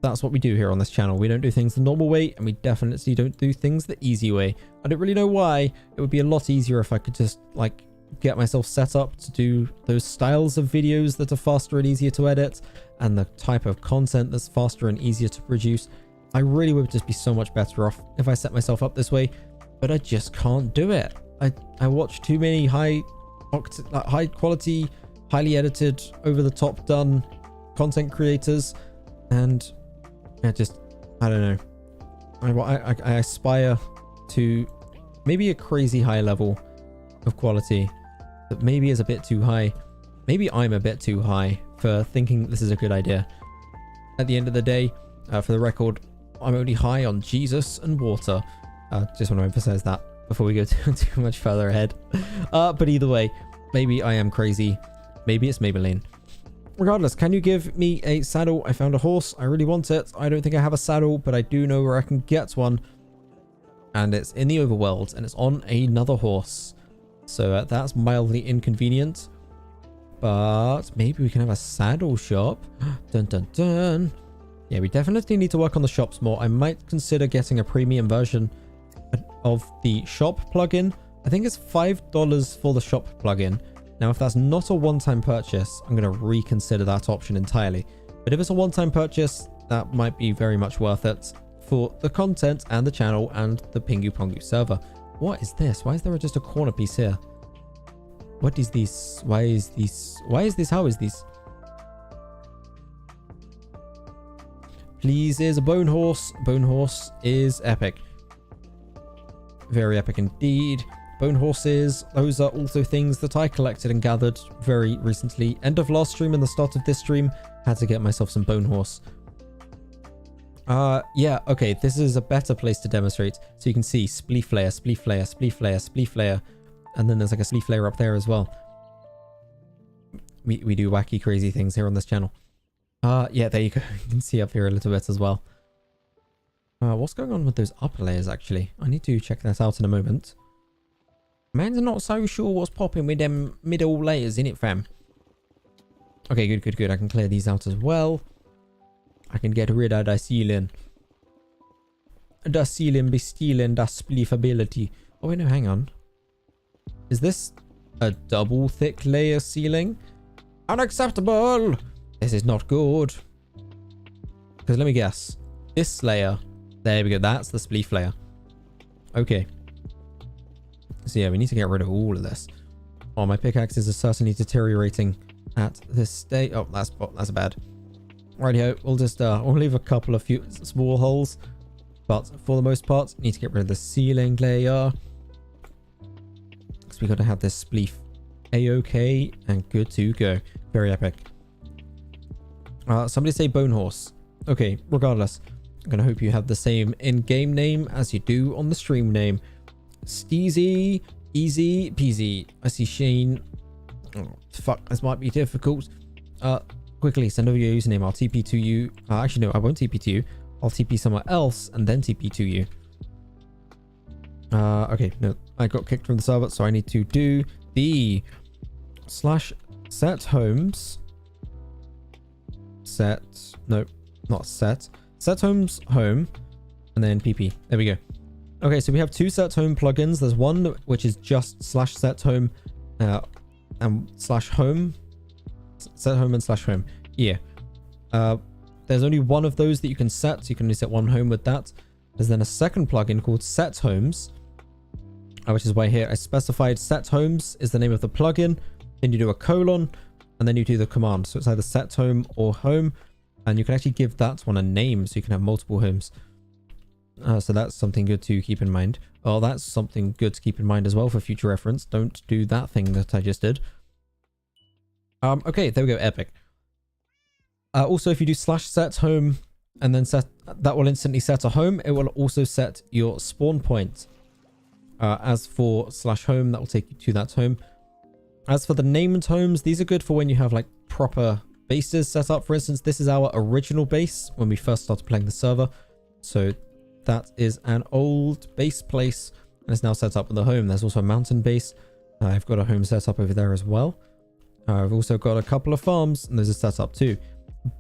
that's what we do here on this channel. We don't do things the normal way, and we definitely don't do things the easy way. I don't really know why. It would be a lot easier if I could just, like, get myself set up to do those styles of videos that are faster and easier to edit, and the type of content that's faster and easier to produce. I really would just be so much better off if I set myself up this way, but I just can't do it. I watch too many high quality, highly edited, over the top done content creators, and I don't know. I aspire to maybe a crazy high level of quality that maybe is a bit too high. Maybe I'm a bit too high for thinking this is a good idea. At the end of the day, for the record, I'm only high on Jesus and water. Just want to emphasize that before we go too much further ahead. But either way, maybe I am crazy. Maybe it's Maybelline. Regardless, can you give me a saddle? I found a horse. I really want it. I don't think I have a saddle, but I do know where I can get one. And it's in the overworld, and it's on another horse. So that's mildly inconvenient. But maybe we can have a saddle shop. Dun dun dun. Yeah, we definitely need to work on the shops more. I might consider getting a premium version of the shop plugin. I think it's $5 for the shop plugin. Now, if that's not a one-time purchase, I'm going to reconsider that option entirely. But if it's a one-time purchase, that might be very much worth it for the content and the channel and the Pingu Pongu server. What is this? Why is there just a corner piece here? What is this? Why is this? Why is this? How is this? Please is a bone horse. Bone horse is epic. Very epic indeed. Bone horses, those are also things that I collected and gathered very recently. End of last stream and the start of this stream, had to get myself some bone horse. Yeah, okay, this is a better place to demonstrate. So you can see spleef layer, spleef layer, spleef layer, spleef layer, and then there's like a spleef layer up there as well. We do wacky, crazy things here on this channel. Yeah, there you go. You can see up here a little bit as well. What's going on with those upper layers, actually? I need to check that out in a moment. Man's not so sure what's popping with them middle layers, innit, fam? Okay, good, good, good. I can clear these out as well. I can get rid of the ceiling. The ceiling be stealing the spleefability. Oh, wait, no, hang on. Is this a double thick layer ceiling? Unacceptable! This is not good. Because let me guess. This layer. There we go. That's the spleef layer. Okay. So yeah, we need to get rid of all of this. Oh, my pickaxes are certainly deteriorating at this state. Oh, that's bad. Rightio, we'll just we'll leave a couple of few small holes, but for the most part, need to get rid of the ceiling layer because we got to have this spleef a-okay and good to go. Very epic. Somebody say bone horse. Okay, regardless, I'm gonna hope you have the same in-game name as you do on the stream name. Steezy, easy peasy. I see Shane. Oh, fuck, this might be difficult. Quickly send over your username. I'll TP to you. Actually, no, I won't TP to you. I'll TP somewhere else and then TP to you. Okay, no, I got kicked from the server, so I need to do the /set homes. Set, no, not set. Set homes home, and then PP. There we go. Okay, so we have two set home plugins. There's one which is just /set home and /home. Set home and /home. Yeah. There's only one of those that you can set. So you can only set one home with that. There's then a second plugin called Set Homes, which is why here I specified Set Homes is the name of the plugin. Then you do a colon, and then you do the command. So it's either set home or home, and you can actually give that one a name, so you can have multiple homes. So that's something good to keep in mind. Well, that's something good to keep in mind as well for future reference. Don't do that thing that I just did. Okay, there we go. Epic. Also, if you do /set home and then set, that will instantly set a home. It will also set your spawn point. As for /home, that will take you to that home. As for the named homes, these are good for when you have like proper bases set up. For instance, this is our original base when we first started playing the server. So that is an old base place and it's now set up with a home. There's also a mountain base. I've got a home set up over there as well. I've also got a couple of farms and those are set up too.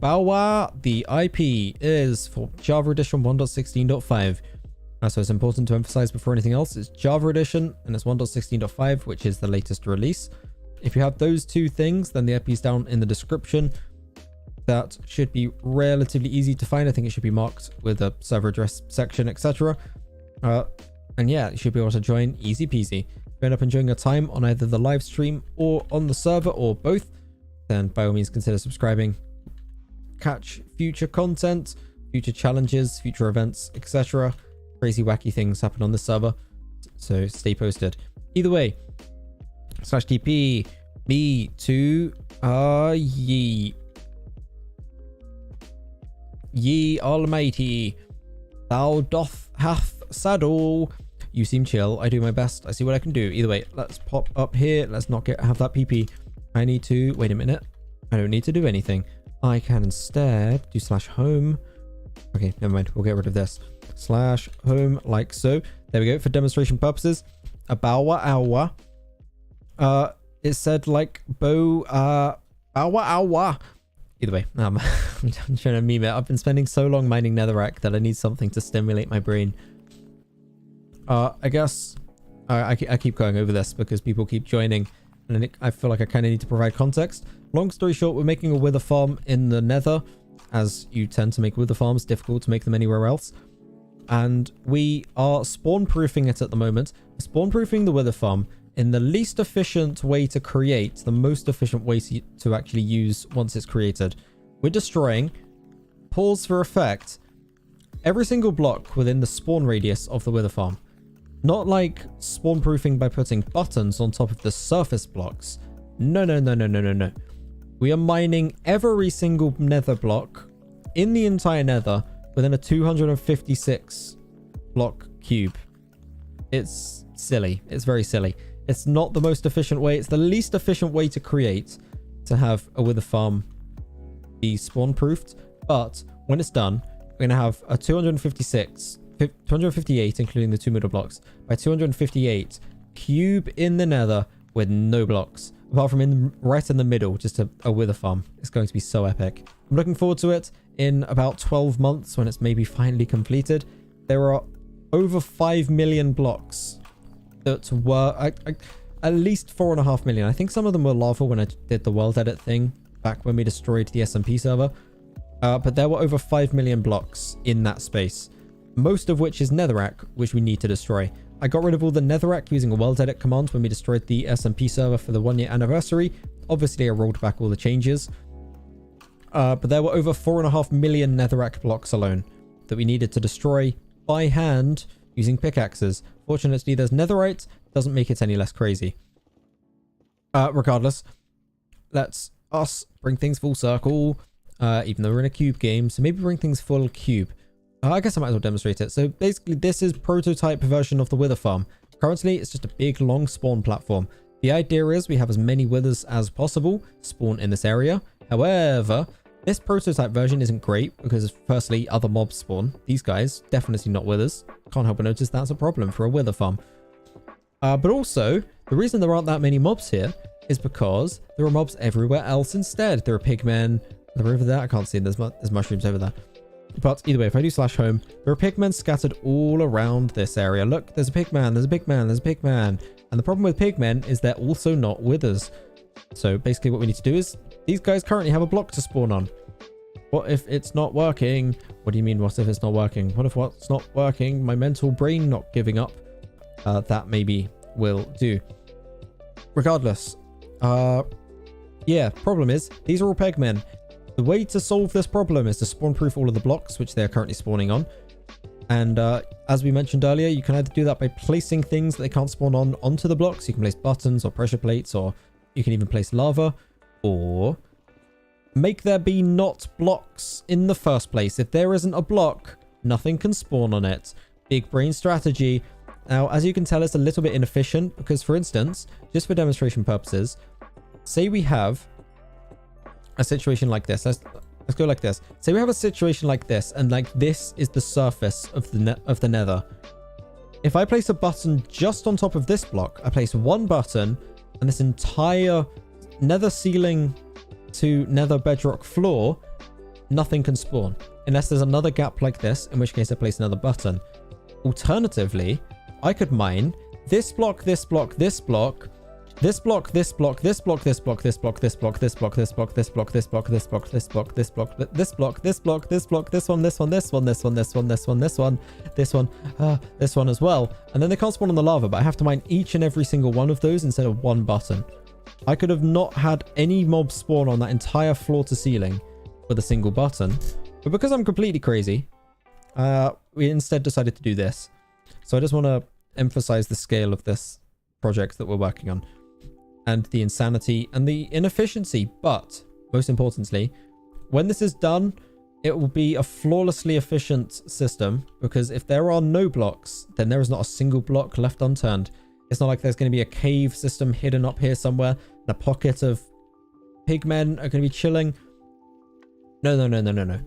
The IP is for Java Edition 1.16.5. So it's important to emphasize before anything else, it's Java Edition and it's 1.16.5, which is the latest release. If you have those two things, then the IP is down in the description. That should be relatively easy to find. I think it should be marked with a server address section, etc. And yeah, you should be able to join easy peasy. If you end up enjoying your time on either the live stream or on the server or both, then by all means consider subscribing. Catch future content, future challenges, future events, etc. Crazy wacky things happen on the server, so stay posted. Either way, /TP me to ye almighty, thou doth hath saddle. You seem chill. I do my best. I see what I can do. Either way, let's pop up here. Let's not have that PP. I need to wait a minute. I don't need to do anything. I can instead do /home. Okay, never mind. We'll get rid of this. /home like so. There we go. For demonstration purposes, hour. It said like hour. Either way, I'm trying to meme it. I've been spending so long mining netherrack that I need something to stimulate my brain. I guess I keep going over this because people keep joining and I feel like I kind of need to provide context. Long story short, we're making a wither farm in the nether, as you tend to make wither farms, difficult to make them anywhere else. And we are spawn proofing it at the moment. Spawn proofing the wither farm in the least efficient way to create, the most efficient way to actually use once it's created. We're destroying, pause for effect, every single block within the spawn radius of the wither farm. Not like spawn proofing by putting buttons on top of the surface blocks. No. We are mining every single nether block in the entire nether within a 256 block cube. It's silly. It's very silly. It's not the most efficient way. It's the least efficient way to create, to have a wither farm be spawn proofed. But when it's done, we're going to have a 258, including the two middle blocks, by 258 cube in the nether with no blocks. Apart from right in the middle, just a wither farm. It's going to be so epic. I'm looking forward to it in about 12 months when it's maybe finally completed. There are over 5 million blocks that were at least 4.5 million. I think some of them were lava when I did the world edit thing back when we destroyed the SMP server. But there were over 5 million blocks in that space, most of which is netherrack, which we need to destroy. I got rid of all the netherrack using a world edit command when we destroyed the SMP server for the 1-year anniversary. Obviously, I rolled back all the changes. But there were over 4.5 million netherrack blocks alone that we needed to destroy by hand using pickaxes. Fortunately, there's netherite. Doesn't make it any less crazy. Regardless, let's us bring things full circle, even though we're in a cube game. So maybe bring things full cube. I guess I might as well demonstrate it. So basically, this is prototype version of the wither farm. Currently, it's just a big, long spawn platform. The idea is we have as many withers as possible spawn in this area. However, this prototype version isn't great because firstly, other mobs spawn. These guys, definitely not withers. Can't help but notice that's a problem for a wither farm. But also, the reason there aren't that many mobs here is because there are mobs everywhere else instead. There are pigmen. They're over there. I can't see them. There's mushrooms over there. But either way, if I do /home, there are pigmen scattered all around this area. Look, there's a pigman, there's a pigman, there's a pigman. And the problem with pigmen is they're also not withers. So basically what we need to do is, these guys currently have a block to spawn on. What if it's not working? What do you mean, what if it's not working? What if what's not working? My mental brain not giving up. That maybe will do. Regardless. Yeah, problem is, these are all pegmen. The way to solve this problem is to spawn-proof all of the blocks, which they're currently spawning on. And as we mentioned earlier, you can either do that by placing things that they can't spawn on onto the blocks. You can place buttons or pressure plates, or you can even place lava, or make there be not blocks in the first place. If there isn't a block, nothing can spawn on it. Big brain strategy. Now, as you can tell, it's a little bit inefficient because, for instance, just for demonstration purposes, say we have a situation like this. Let's go like this. Say we have a situation like this, and like this is the surface of the nether. If I place a button just on top of this block, I place one button, and this entire nether ceiling to nether bedrock floor, nothing can spawn unless there's another gap like this, in which case I place another button. Alternatively, I could mine this block, this block, this block, this block, this block, this block, this block, this block, this block, this block, this block, this block, this block, this block, this block, this block, this block, this block, this block, this one, this one, this one, this one, this one, this one, this one, this one, this one as well. And then they can't spawn on the lava, but I have to mine each and every single one of those instead of one button. I could have not had any mobs spawn on that entire floor to ceiling with a single button, but because I'm completely crazy, we instead decided to do this. So I just want to emphasize the scale of this project that we're working on, and the insanity and the inefficiency. But most importantly, when this is done, it will be a flawlessly efficient system, because if there are no blocks, then there is not a single block left unturned. It's not like there's going to be a cave system hidden up here somewhere, and a pocket of pigmen are going to be chilling. No.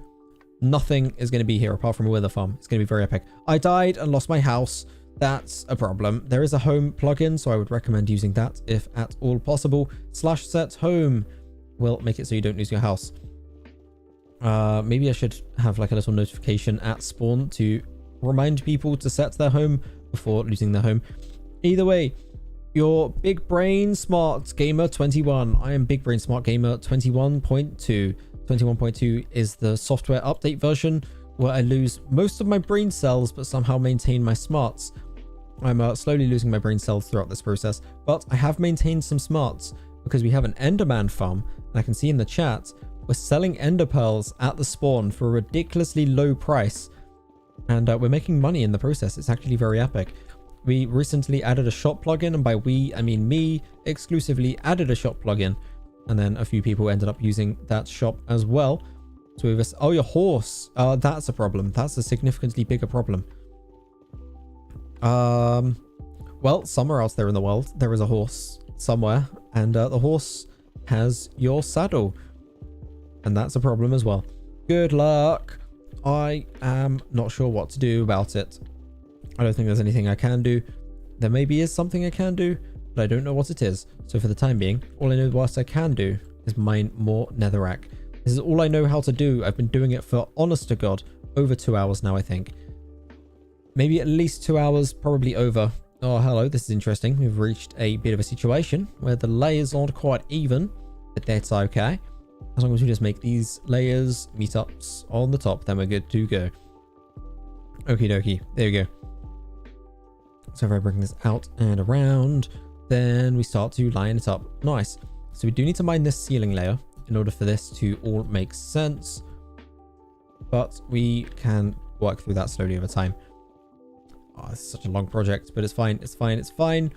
Nothing is going to be here apart from a wither farm. It's going to be very epic. I died and lost my house. That's a problem. There is a home plugin, so I would recommend using that if at all possible. /set home will make it so you don't lose your house. Maybe I should have like a little notification at spawn to remind people to set their home before losing their home. Either way, your Big Brain Smart Gamer 21. I am Big Brain Smart Gamer 21.2. 21.2 is the software update version where I lose most of my brain cells but somehow maintain my smarts. I'm slowly losing my brain cells throughout this process, but I have maintained some smarts because we have an Enderman farm, and I can see in the chat we're selling Ender Pearls at the spawn for a ridiculously low price, and we're making money in the process. It's actually very epic. We recently added a shop plugin, and by we I mean me exclusively added a shop plugin, and then a few people ended up using that shop as well. So we've oh, your horse, that's a problem. That's a significantly bigger problem. Well, somewhere else there in the world there is a horse somewhere, and the horse has your saddle, and that's a problem as well. Good luck. I am not sure what to do about it. I don't think there's anything I can do. There maybe is something I can do, but I don't know what it is. So for the time being, all I know what I can do is mine more netherrack. This is all I know how to do. I've been doing it for, honest to God, over 2 hours now, I think. Maybe at least 2 hours, probably over. Oh, hello, this is interesting. We've reached a bit of a situation where the layers aren't quite even, but that's okay. As long as we just make these layers meetups on the top, then we're good to go. Okie dokie, there we go. So if I bring this out and around, then we start to line it up. Nice. So we do need to mine this ceiling layer in order for this to all make sense, but we can work through that slowly over time. Oh, this is such a long project, but it's fine. It's fine. It's fine.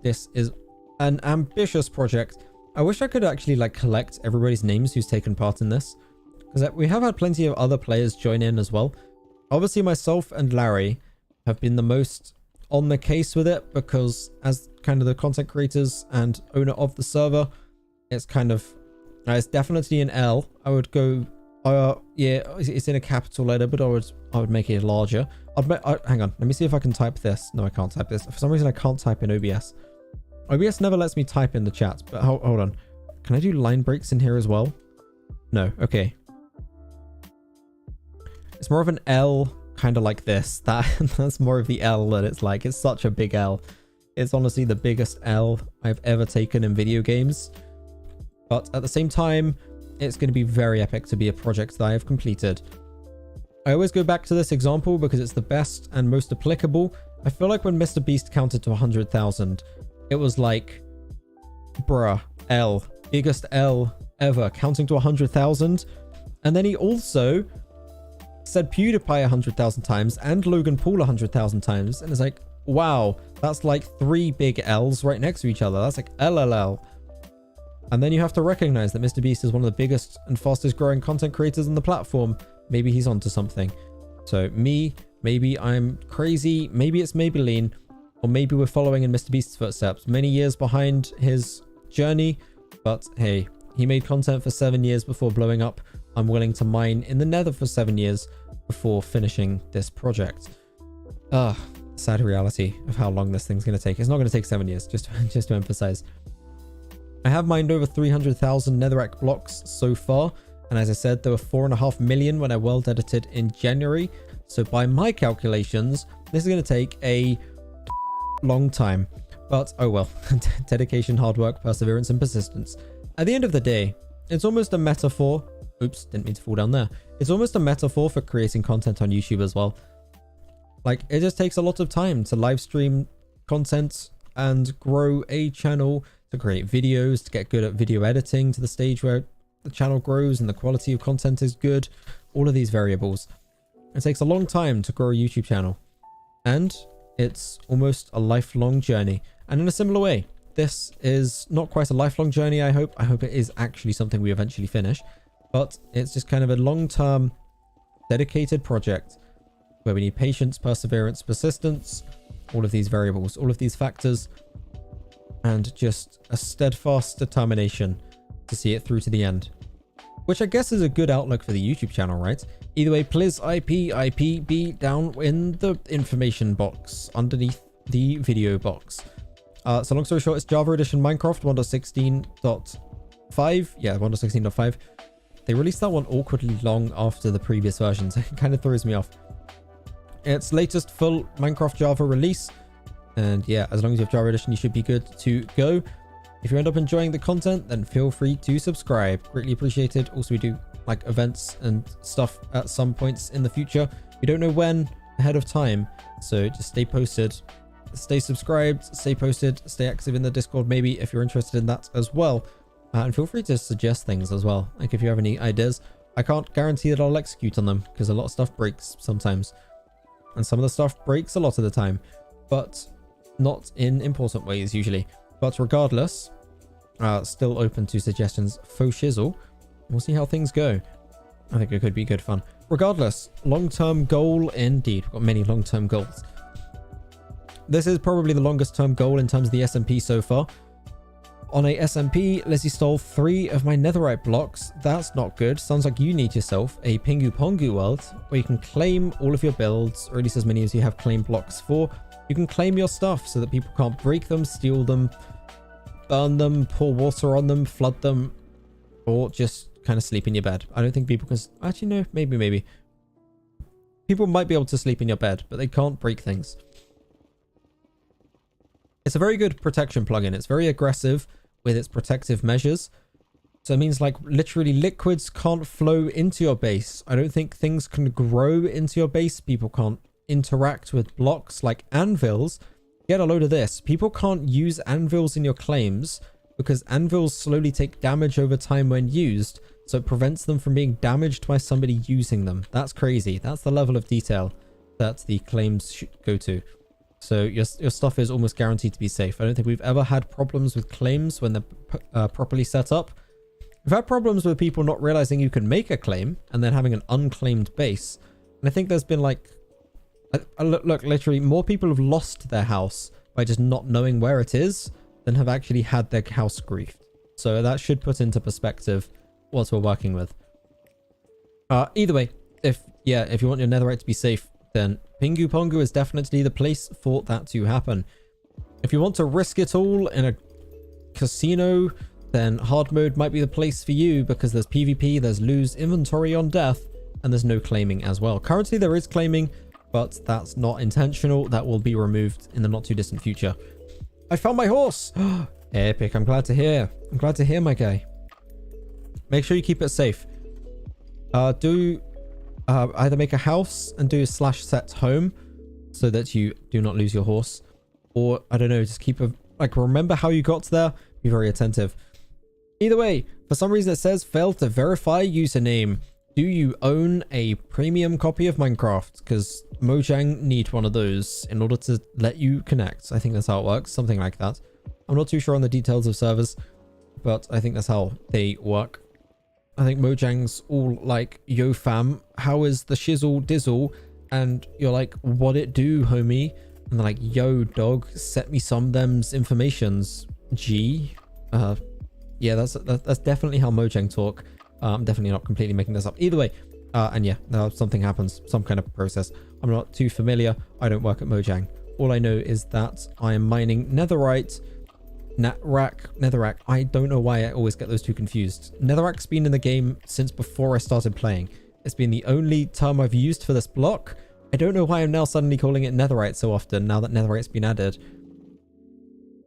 This is an ambitious project. I wish I could actually like collect everybody's names who's taken part in this, because we have had plenty of other players join in as well. Obviously, myself and Larry have been the most on the case with it, because as kind of the content creators and owner of the server, it's kind of it's definitely an L. I would go yeah, it's in a capital letter, but I would make it larger. Hang on, let me see if I can type this. No, I can't type this. For some reason I can't type in OBS. OBS never lets me type in the chat, but hold on. Can I do line breaks in here as well? No. Okay, it's more of an L, kind of like this. That's more of the L that it's like. It's such a big L. It's honestly the biggest L I've ever taken in video games. But at the same time, it's going to be very epic to be a project that I have completed. I always go back to this example because it's the best and most applicable. I feel like when Mr. Beast counted to 100,000, it was like, bruh, L. Biggest L ever, counting to 100,000. And then he also said PewDiePie 100,000 times and Logan Paul 100,000 times. And it's like, wow, that's like 3 big L's right next to each other. That's like LLL. And then you have to recognize that Mr. Beast is one of the biggest and fastest growing content creators on the platform. Maybe he's onto something. So maybe I'm crazy. Maybe it's Maybelline, or maybe we're following in Mr. Beast's footsteps. Many years behind his journey, but hey, he made content for 7 years before blowing up. I'm willing to mine in the nether for 7 years before finishing this project. Sad reality of how long this thing's going to take. It's not going to take 7 years, just to emphasize. I have mined over 300,000 netherrack blocks so far, and as I said, there were 4.5 million when I world edited in January. So by my calculations, this is going to take a long time. But oh well, dedication, hard work, perseverance, and persistence. At the end of the day, it's almost a metaphor. Oops, didn't mean to fall down there. It's almost a metaphor for creating content on YouTube as well. Like, it just takes a lot of time to live stream content and grow a channel, to create videos, to get good at video editing to the stage where the channel grows and the quality of content is good. All of these variables. It takes a long time to grow a YouTube channel. And it's almost a lifelong journey. And in a similar way, this is not quite a lifelong journey, I hope. I hope it is actually something we eventually finish. But it's just kind of a long-term, dedicated project where we need patience, perseverance, persistence, all of these variables, all of these factors, and just a steadfast determination to see it through to the end. Which I guess is a good outlook for the YouTube channel, right? Either way, please IP be down in the information box underneath the video box. So long story short, it's Java Edition Minecraft 1.16.5. Yeah, 1.16.5. They released that one awkwardly long after the previous versions. It kind of throws me off. It's latest full Minecraft Java release. And yeah, as long as you have Java Edition, you should be good to go. If you end up enjoying the content, then feel free to subscribe. Greatly appreciated. Also, we do like events and stuff at some points in the future. We don't know when ahead of time. So just stay posted, stay subscribed, stay posted, stay active in the Discord maybe if you're interested in that as well. And feel free to suggest things as well. Like if you have any ideas, I can't guarantee that I'll execute on them because a lot of stuff breaks sometimes. And some of the stuff breaks a lot of the time, but not in important ways usually. But regardless, still open to suggestions. Faux shizzle. We'll see how things go. I think it could be good fun. Regardless, long-term goal indeed. We've got many long-term goals. This is probably the longest term goal in terms of the SMP so far. On a SMP, Lizzie stole 3 of my netherite blocks. That's not good. Sounds like you need yourself a Pingu Pongu world where you can claim all of your builds, or at least as many as you have claim blocks for. You can claim your stuff so that people can't break them, steal them, burn them, pour water on them, flood them, or just kind of sleep in your bed. I don't think people can... Actually, no. Maybe. People might be able to sleep in your bed, but they can't break things. It's a very good protection plugin. It's very aggressive with its protective measures. So it means like literally liquids can't flow into your base. I don't think things can grow into your base. People can't interact with blocks like anvils. Get a load of this. People can't use anvils in your claims because anvils slowly take damage over time when used. So it prevents them from being damaged by somebody using them. That's crazy. That's the level of detail that the claims should go to. So your stuff is almost guaranteed to be safe. I don't think we've ever had problems with claims when they're properly set up. We've had problems with people not realizing you can make a claim and then having an unclaimed base. And I think there's been like... Look, literally, more people have lost their house by just not knowing where it is than have actually had their house griefed. So that should put into perspective what we're working with. Either way, if you want your netherite to be safe, then Pingu Pongu is definitely the place for that to happen. If you want to risk it all in a casino, then hard mode might be the place for you because there's PvP, there's lose inventory on death, and there's no claiming as well. Currently there is claiming, but that's not intentional. That will be removed in the not too distant future. I found my horse! Epic, I'm glad to hear. I'm glad to hear, my guy. Make sure you keep it safe. Do either make a house and do /set home so that you do not lose your horse, or I don't know, just keep a remember how you got there. Be very attentive. Either way, for some reason it says failed to verify username. Do you own a premium copy of Minecraft? Because Mojang need one of those in order to let you connect. I think that's how it works, something like that. I'm not too sure on the details of servers, but I think that's how they work. I think Mojang's all like, yo fam, how is the shizzle dizzle? And you're like, what it do, homie? And they're like, yo dog, set me some them's informations. G. Yeah, that's definitely how Mojang talk. I'm definitely not completely making this up. Either way, and yeah, something happens, some kind of process. I'm not too familiar. I don't work at Mojang. All I know is that I am mining netherite, netherrack. I don't know why I always get those two confused. Netherrack's been in the game since before I started playing. It's been the only term I've used for this block. I don't know why I'm now suddenly calling it netherite so often now that netherite's been added.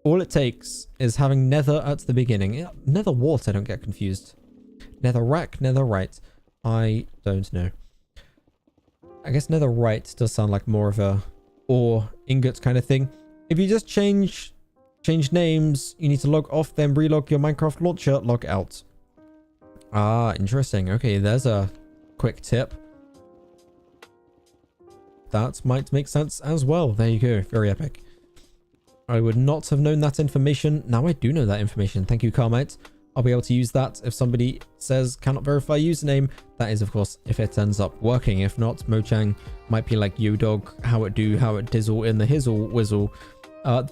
All it takes is having nether at the beginning. Nether wart, I don't get confused. Netherrack, netherite. I don't know. I guess netherite does sound like more of a ore ingot kind of thing. If you just change names, you need to log off, then relog your Minecraft launcher, log out. Ah, interesting. Okay, there's a quick tip. That might make sense as well. There you go. Very epic. I would not have known that information. Now I do know that information. Thank you, Carmite. I'll be able to use that if somebody says cannot verify username. That is, of course, if it ends up working. If not, Mojang might be like, yo dog, how it do, how it dizzle in the hizzle whizzle.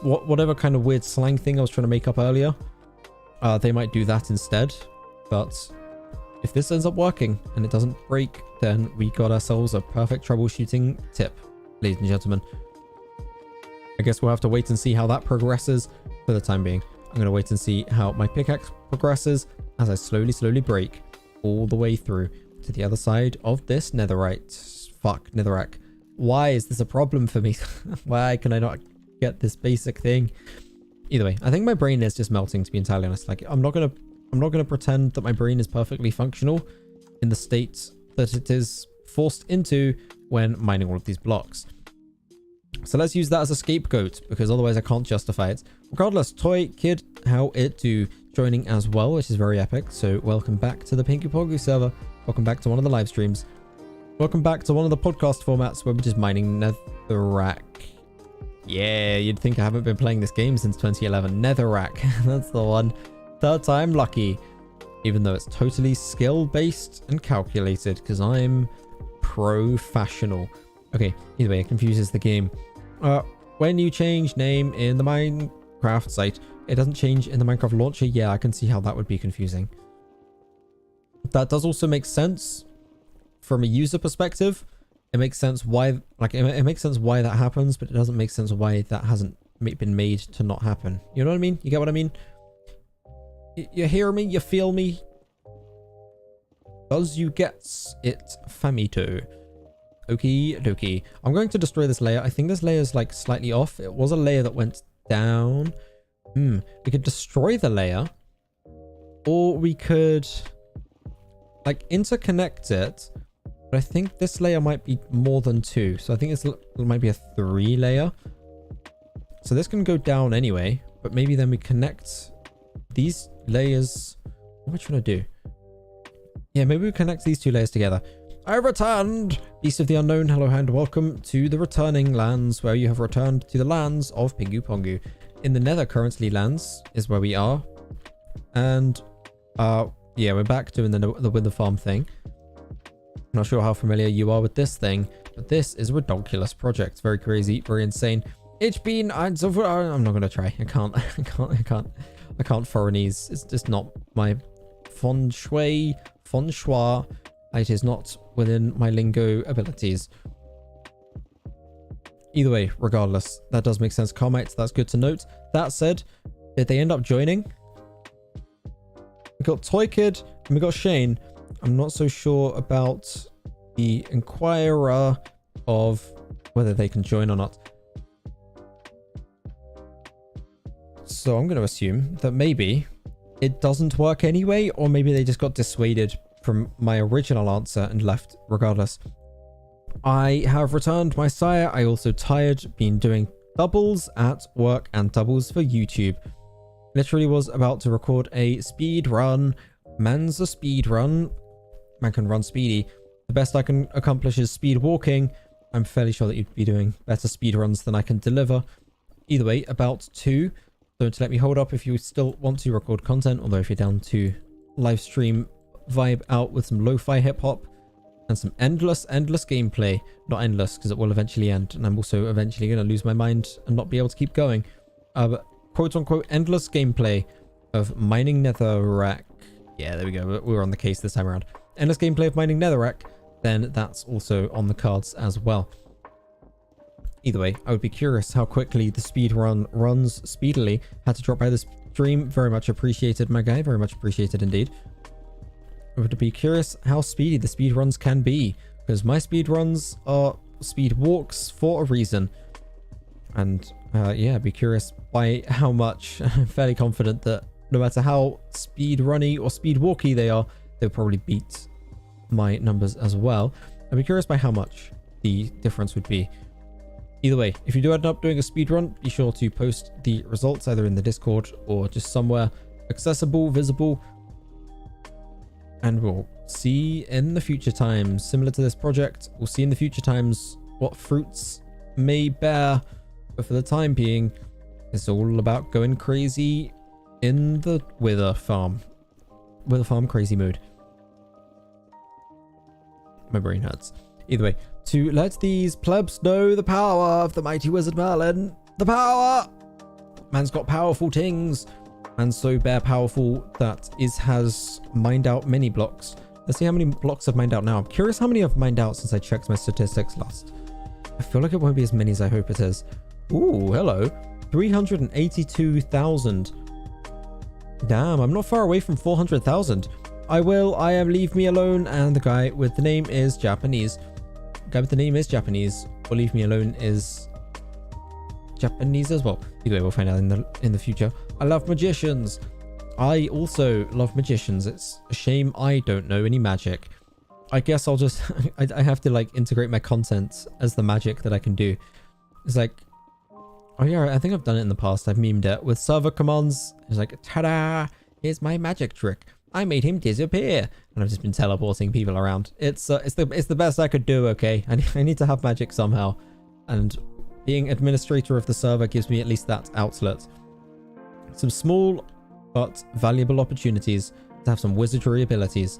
Whatever kind of weird slang thing I was trying to make up earlier. They might do that instead. But if this ends up working and it doesn't break, then we got ourselves a perfect troubleshooting tip, ladies and gentlemen. I guess we'll have to wait and see how that progresses for the time being. I'm going to wait and see how my pickaxe progresses as I slowly break all the way through to the other side of this netherite. Fuck, netherrack. Why is this a problem for me? Why can I not get this basic thing? Either way, I think my brain is just melting, to be entirely honest. Like, I'm not gonna pretend that my brain is perfectly functional in the state that it is forced into when mining all of these blocks. So let's use that as a scapegoat, because otherwise I can't justify it. Regardless, Toy Kid, how it do, joining as well, which is very epic. So welcome back to the PinguPongu server. Welcome back to one of the live streams. Welcome back to one of the podcast formats where we're just mining netherrack. Yeah, you'd think I haven't been playing this game since 2011. Netherrack, that's the one. Third time lucky. Even though it's totally skill-based and calculated, because I'm professional. Okay, either way, it confuses the game. When you change name in the Minecraft site, it doesn't change in the Minecraft launcher. Yeah, I can see how that would be confusing. That does also make sense from a user perspective. It makes sense why, like, it makes sense why that happens, but it doesn't make sense why that hasn't been made to not happen. You know what I mean? You get what I mean? You hear me? You feel me? Does you get it, famito? Okie dokie. I'm going to destroy this layer. I think this layer is like slightly off. It was a layer that went down. We could destroy the layer, or we could like interconnect it. But I think this layer might be more than 2. So I think it might be a 3 layer. So this can go down anyway, but maybe then we connect these layers. What am I trying to do? Yeah, maybe we connect these 2 layers together. I returned! Beast of the Unknown, hello and welcome to the returning lands, where you have returned to the lands of Pingu Pongu. In the Nether currently lands is where we are. And yeah, we're back doing the Wither Farm thing. I'm not sure how familiar you are with this thing, but this is a ridiculous project. Very crazy, very insane. I'm not gonna try. I can't foreignese. It's just not my feng shui. It is not within my lingo abilities. Either way, regardless, that does make sense. Carmite, that's good to note. That said, did they end up joining? We got Toy Kid and we got Shane. I'm not so sure about the Inquirer of whether they can join or not. So I'm going to assume that maybe it doesn't work anyway, or maybe they just got dissuaded from my original answer and left regardless. I have returned, my sire. I also been doing doubles at work and doubles for YouTube. Literally was about to record a speed run. Man's a speed run. Man can run speedy. The best I can accomplish is speed walking. I'm fairly sure that you'd be doing better speed runs than I can deliver. Either way, about 2. Don't let me hold up if you still want to record content, although if you're down to live stream vibe out with some lo-fi hip-hop and some endless gameplay. Not endless, because it will eventually end, and I'm also eventually going to lose my mind and not be able to keep going. But quote-unquote endless gameplay of mining netherrack. Yeah, there we go. We were on the case this time around. Endless gameplay of mining netherrack, then that's also on the cards as well. Either way, I would be curious how quickly the speed run runs speedily. Had to drop by this stream. Very much appreciated, my guy. Very much appreciated indeed. I would be curious how speedy the speed runs can be, because my speed runs are speed walks for a reason. And yeah, I'd be curious by how much. I'm fairly confident that no matter how speed runny or speed walky they are, they'll probably beat my numbers as well. I'd be curious by how much the difference would be. Either way, if you do end up doing a speed run, be sure to post the results either in the Discord or just somewhere accessible, visible, and we'll see in the future times. Similar to this project, we'll see in the future times what fruits may bear, but for the time being, it's all about going crazy in the Wither Farm crazy mood. My brain hurts. Either way, to let these plebs know the power of the mighty wizard Merlin. The power! Man's got powerful tings. And so bare powerful that has mined out many blocks. Let's see how many blocks I've mined out now. I'm curious how many I've mined out since I checked my statistics last. I feel like it won't be as many as I hope it is. Ooh, hello. 382,000. Damn, I'm not far away from 400,000. I am leave me alone, and the guy with the name is Japanese. Or leave me alone is Japanese as well. Either way, we'll find out in the future. I love magicians. I also love magicians. It's a shame I don't know any magic. I guess I'll just I have to like integrate my content as the magic that I can do. It's like, oh yeah, I think I've done it in the past. I've memed it with server commands. It's like, ta-da! Here's my magic trick. I made him disappear, and I've just been teleporting people around. It's the best I could do. Okay, I need to have magic somehow, and being administrator of the server gives me at least that outlet. Some small but valuable opportunities to have some wizardry abilities.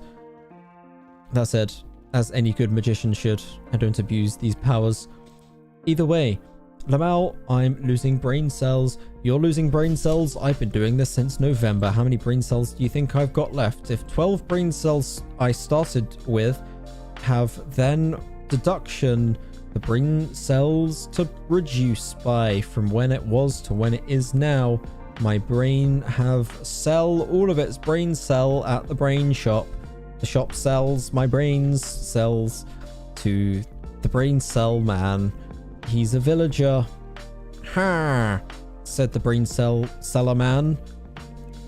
That said, as any good magician should, I don't abuse these powers. Either way, Lamal, I'm losing brain cells. You're losing brain cells. I've been doing this since November. How many brain cells do you think I've got left? If 12 brain cells I started with have then deduction the brain cells to reduce by from when it was to when it is now, my brain have sell all of its brain cell at the brain shop. The shop sells my brains cells to the brain cell man. He's a villager. Ha! Said the brain cell seller man.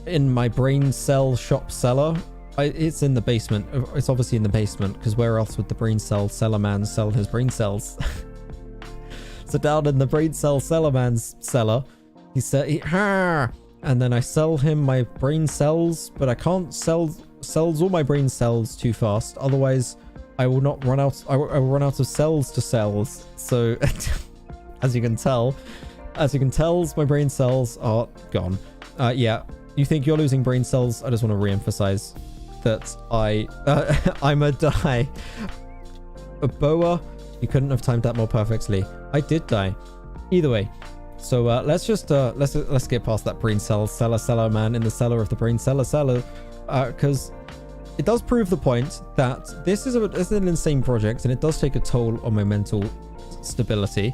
In my brain cell shop cellar. It's in the basement. It's obviously in the basement, because where else would the brain cell seller man sell his brain cells? So down in the brain cell seller man's cellar, he said, ha! And then I sell him my brain cells, but I can't sells all my brain cells too fast. Otherwise, I will not run out. I will run out of cells to cells. So, as you can tell, my brain cells are gone. Yeah, you think you're losing brain cells? I just want to re-emphasize that I'm a die. A boa, you couldn't have timed that more perfectly. I did die. Either way, so let's just let's get past that brain cell seller man in the cellar of the brain cellar, because it does prove the point that this is an insane project, and it does take a toll on my mental stability.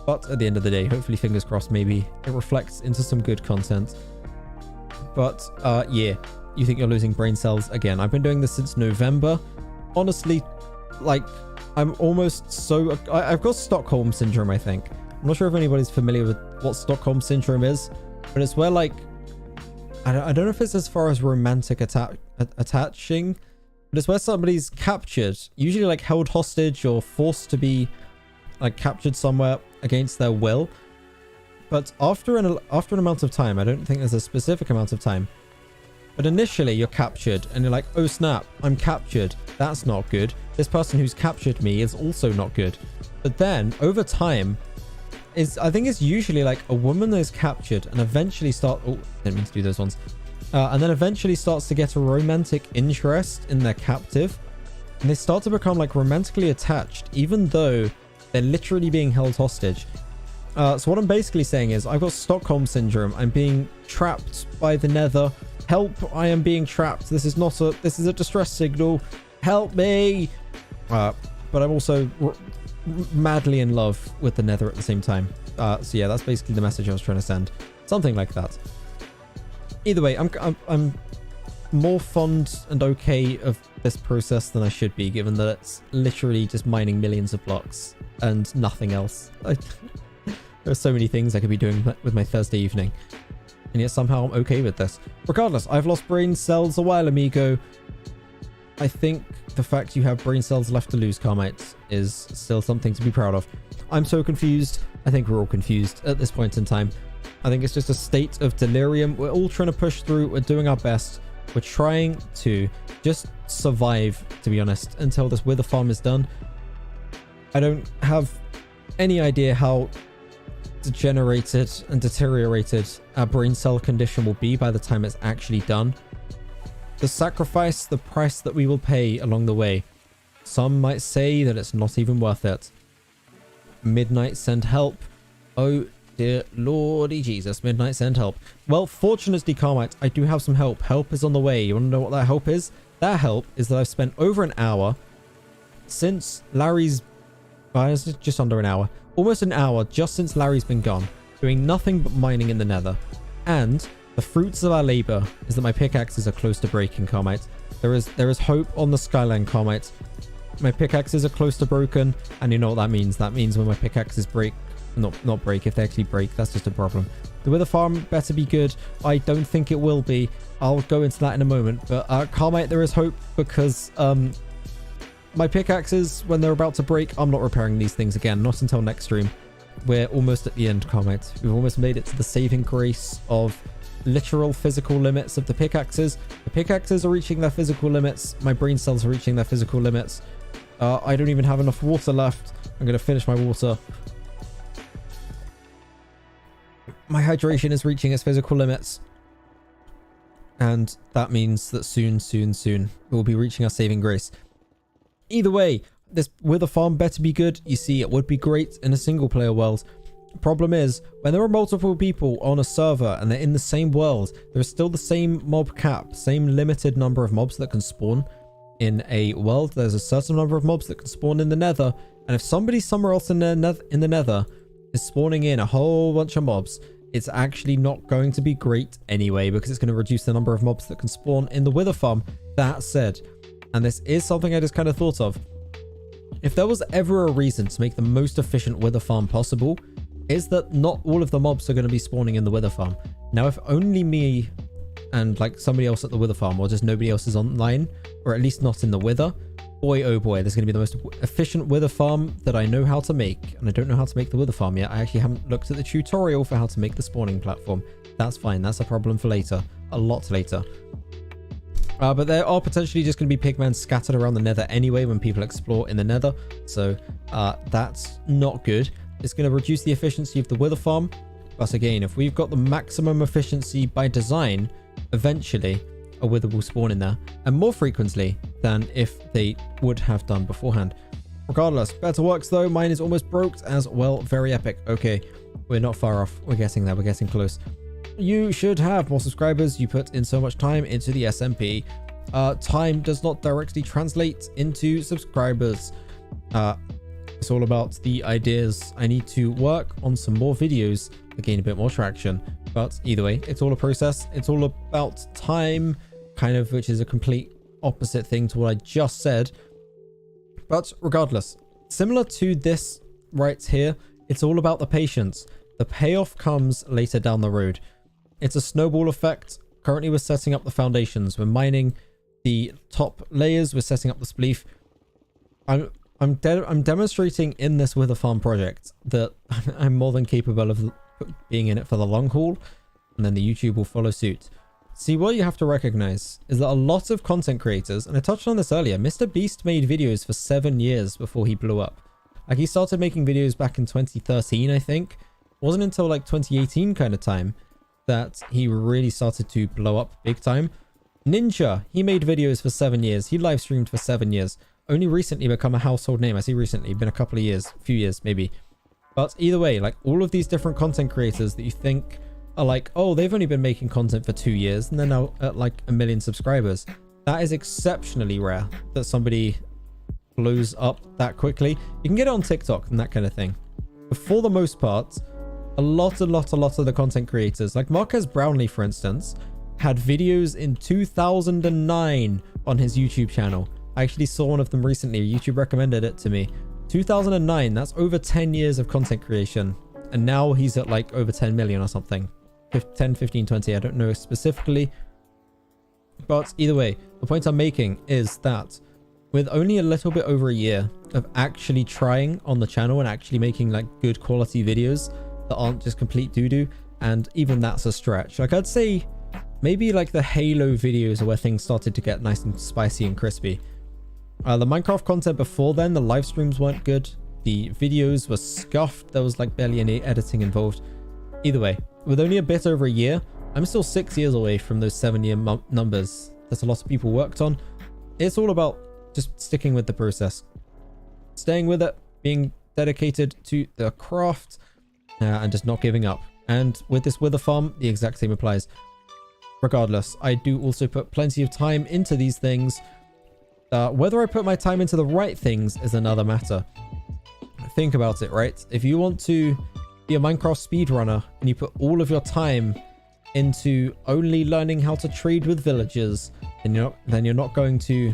But at the end of the day, hopefully, fingers crossed, maybe it reflects into some good content. But yeah, you think you're losing brain cells again? I've been doing this since November. Honestly, like, I'm almost so... I've got Stockholm Syndrome, I think. I'm not sure if anybody's familiar with what Stockholm Syndrome is, but it's where, like, I don't know if it's as far as romantic attaching, but it's where somebody's captured, usually like held hostage or forced to be like captured somewhere against their will. But after an amount of time, I don't think there's a specific amount of time, but initially you're captured and you're like, oh snap, I'm captured. That's not good. This person who's captured me is also not good. But then over time, I think it's usually like a woman that is captured and eventually oh, didn't mean to do those ones. And then eventually starts to get a romantic interest in their captive. And they start to become like romantically attached, even though they're literally being held hostage. So what I'm basically saying is I've got Stockholm syndrome. I'm being trapped by the nether. Help, I am being trapped. This is a distress signal. Help me. But I'm also madly in love with the nether at the same time. So yeah, that's basically the message I was trying to send. Something like that. Either way, I'm more fond and okay of this process than I should be, given that it's literally just mining millions of blocks and nothing else. There are so many things I could be doing with my Thursday evening, and yet somehow I'm okay with this. Regardless, I've lost brain cells a while, amigo. I think the fact you have brain cells left to lose, Carmite, is still something to be proud of. I'm so confused. I think we're all confused at this point in time. I think it's just a state of delirium. We're all trying to push through. We're doing our best. We're trying to just survive, to be honest, until this wither farm is done. I don't have any idea how degenerated and deteriorated our brain cell condition will be by the time it's actually done. The sacrifice, the price that we will pay along the way. Some might say that it's not even worth it. Midnight, send help. Oh dear lordy Jesus, Midnight, send help. Well, fortunately, Carmite, I do have some help. Help is on the way. You want to know what that help is? That help is that I've spent over an hour since Larry's... it's just under an hour. Almost an hour just since Larry's been gone, doing nothing but mining in the nether. And the fruits of our labor is that my pickaxes are close to breaking, Carmite. There is hope on the skyline, Carmite. My pickaxes are close to broken, and you know what that means. That means when my pickaxes break, not break, if they actually break, that's just a problem. The wither farm better be good. I don't think it will be. I'll go into that in a moment. But Carmite, there is hope, because my pickaxes, when they're about to break, I'm not repairing these things again. Not until next stream. We're almost at the end, Carmite. We've almost made it to the saving grace of literal physical limits of the pickaxes. The pickaxes are reaching their physical limits. My brain cells are reaching their physical limits. I don't even have enough water left. I'm going to finish my water. My hydration is reaching its physical limits. And that means that soon we'll be reaching our saving grace. Either way, this wither farm better be good. You see, it would be great in a single player world. Problem is, when there are multiple people on a server and they're in the same world, there's still the same mob cap, same limited number of mobs that can spawn in a world. There's a certain number of mobs that can spawn in the nether, and if somebody somewhere else in the nether is spawning in a whole bunch of mobs, it's actually not going to be great anyway, because it's going to reduce the number of mobs that can spawn in the wither farm. That said, and this is something I just kind of thought of, if there was ever a reason to make the most efficient wither farm possible, is that not all of the mobs are going to be spawning in the wither farm. Now, if only me and like somebody else at the wither farm, or just nobody else is online, or at least not in the wither, boy oh boy, there's going to be the most efficient wither farm that I know how to make. And I don't know how to make the wither farm yet. I actually haven't looked at the tutorial for how to make the spawning platform. That's fine. That's a problem for later. A lot later. But there are potentially just going to be pigmen scattered around the nether anyway when people explore in the nether. So that's not good. It's going to reduce the efficiency of the wither farm. But again, if we've got the maximum efficiency by design, eventually a wither will spawn in there, and more frequently than if they would have done beforehand. Regardless, better works though. Mine is almost broke as well. Very epic. Okay, we're not far off. We're getting there. We're getting close. You should have more subscribers. You put in so much time into the SMP. Time does not directly translate into subscribers. It's all about the ideas. I need to work on some more videos to gain a bit more traction. But either way, it's all a process. It's all about time, kind of, which is a complete opposite thing to what I just said. But regardless, similar to this right here, it's all about the patience. The payoff comes later down the road. It's a snowball effect. Currently, we're setting up the foundations. We're mining the top layers. We're setting up the spleef. I'm demonstrating in this Wither Farm project that I'm more than capable of being in it for the long haul, and then the YouTube will follow suit. See, what you have to recognize is that a lot of content creators, and I touched on this earlier, Mr. Beast made videos for 7 years before he blew up. Like, he started making videos back in 2013, I think. It wasn't until like 2018 kind of time that he really started to blow up big time. Ninja, he made videos for 7 years. He live streamed for 7 years. Only recently become a household name. I say recently, been a couple of years, few years maybe. But either way, like, all of these different content creators that you think are like, oh, they've only been making content for 2 years and they're now at like 1 million subscribers. That is exceptionally rare that somebody blows up that quickly. You can get it on TikTok and that kind of thing. But for the most part, a lot of the content creators, like Marquez Brownlee, for instance, had videos in 2009 on his YouTube channel. I actually saw one of them recently. YouTube recommended it to me. 2009, that's over 10 years of content creation. And now he's at like over 10 million or something. 10, 15, 20, I don't know specifically. But either way, the point I'm making is that with only a little bit over a year of actually trying on the channel and actually making like good quality videos that aren't just complete doo-doo, and even that's a stretch. Like, I'd say maybe like the Halo videos are where things started to get nice and spicy and crispy. The Minecraft content before then, the live streams weren't good. The videos were scuffed. There was like barely any editing involved. Either way, with only a bit over a year, I'm still 6 years away from those 7-year numbers that a lot of people worked on. It's all about just sticking with the process, staying with it, being dedicated to the craft, and just not giving up. And with this Wither Farm, the exact same applies. Regardless, I do also put plenty of time into these things. Whether I put my time into the right things is another matter. Think about it, right? If you want to be a Minecraft speedrunner and you put all of your time into only learning how to trade with villagers, then you're not going to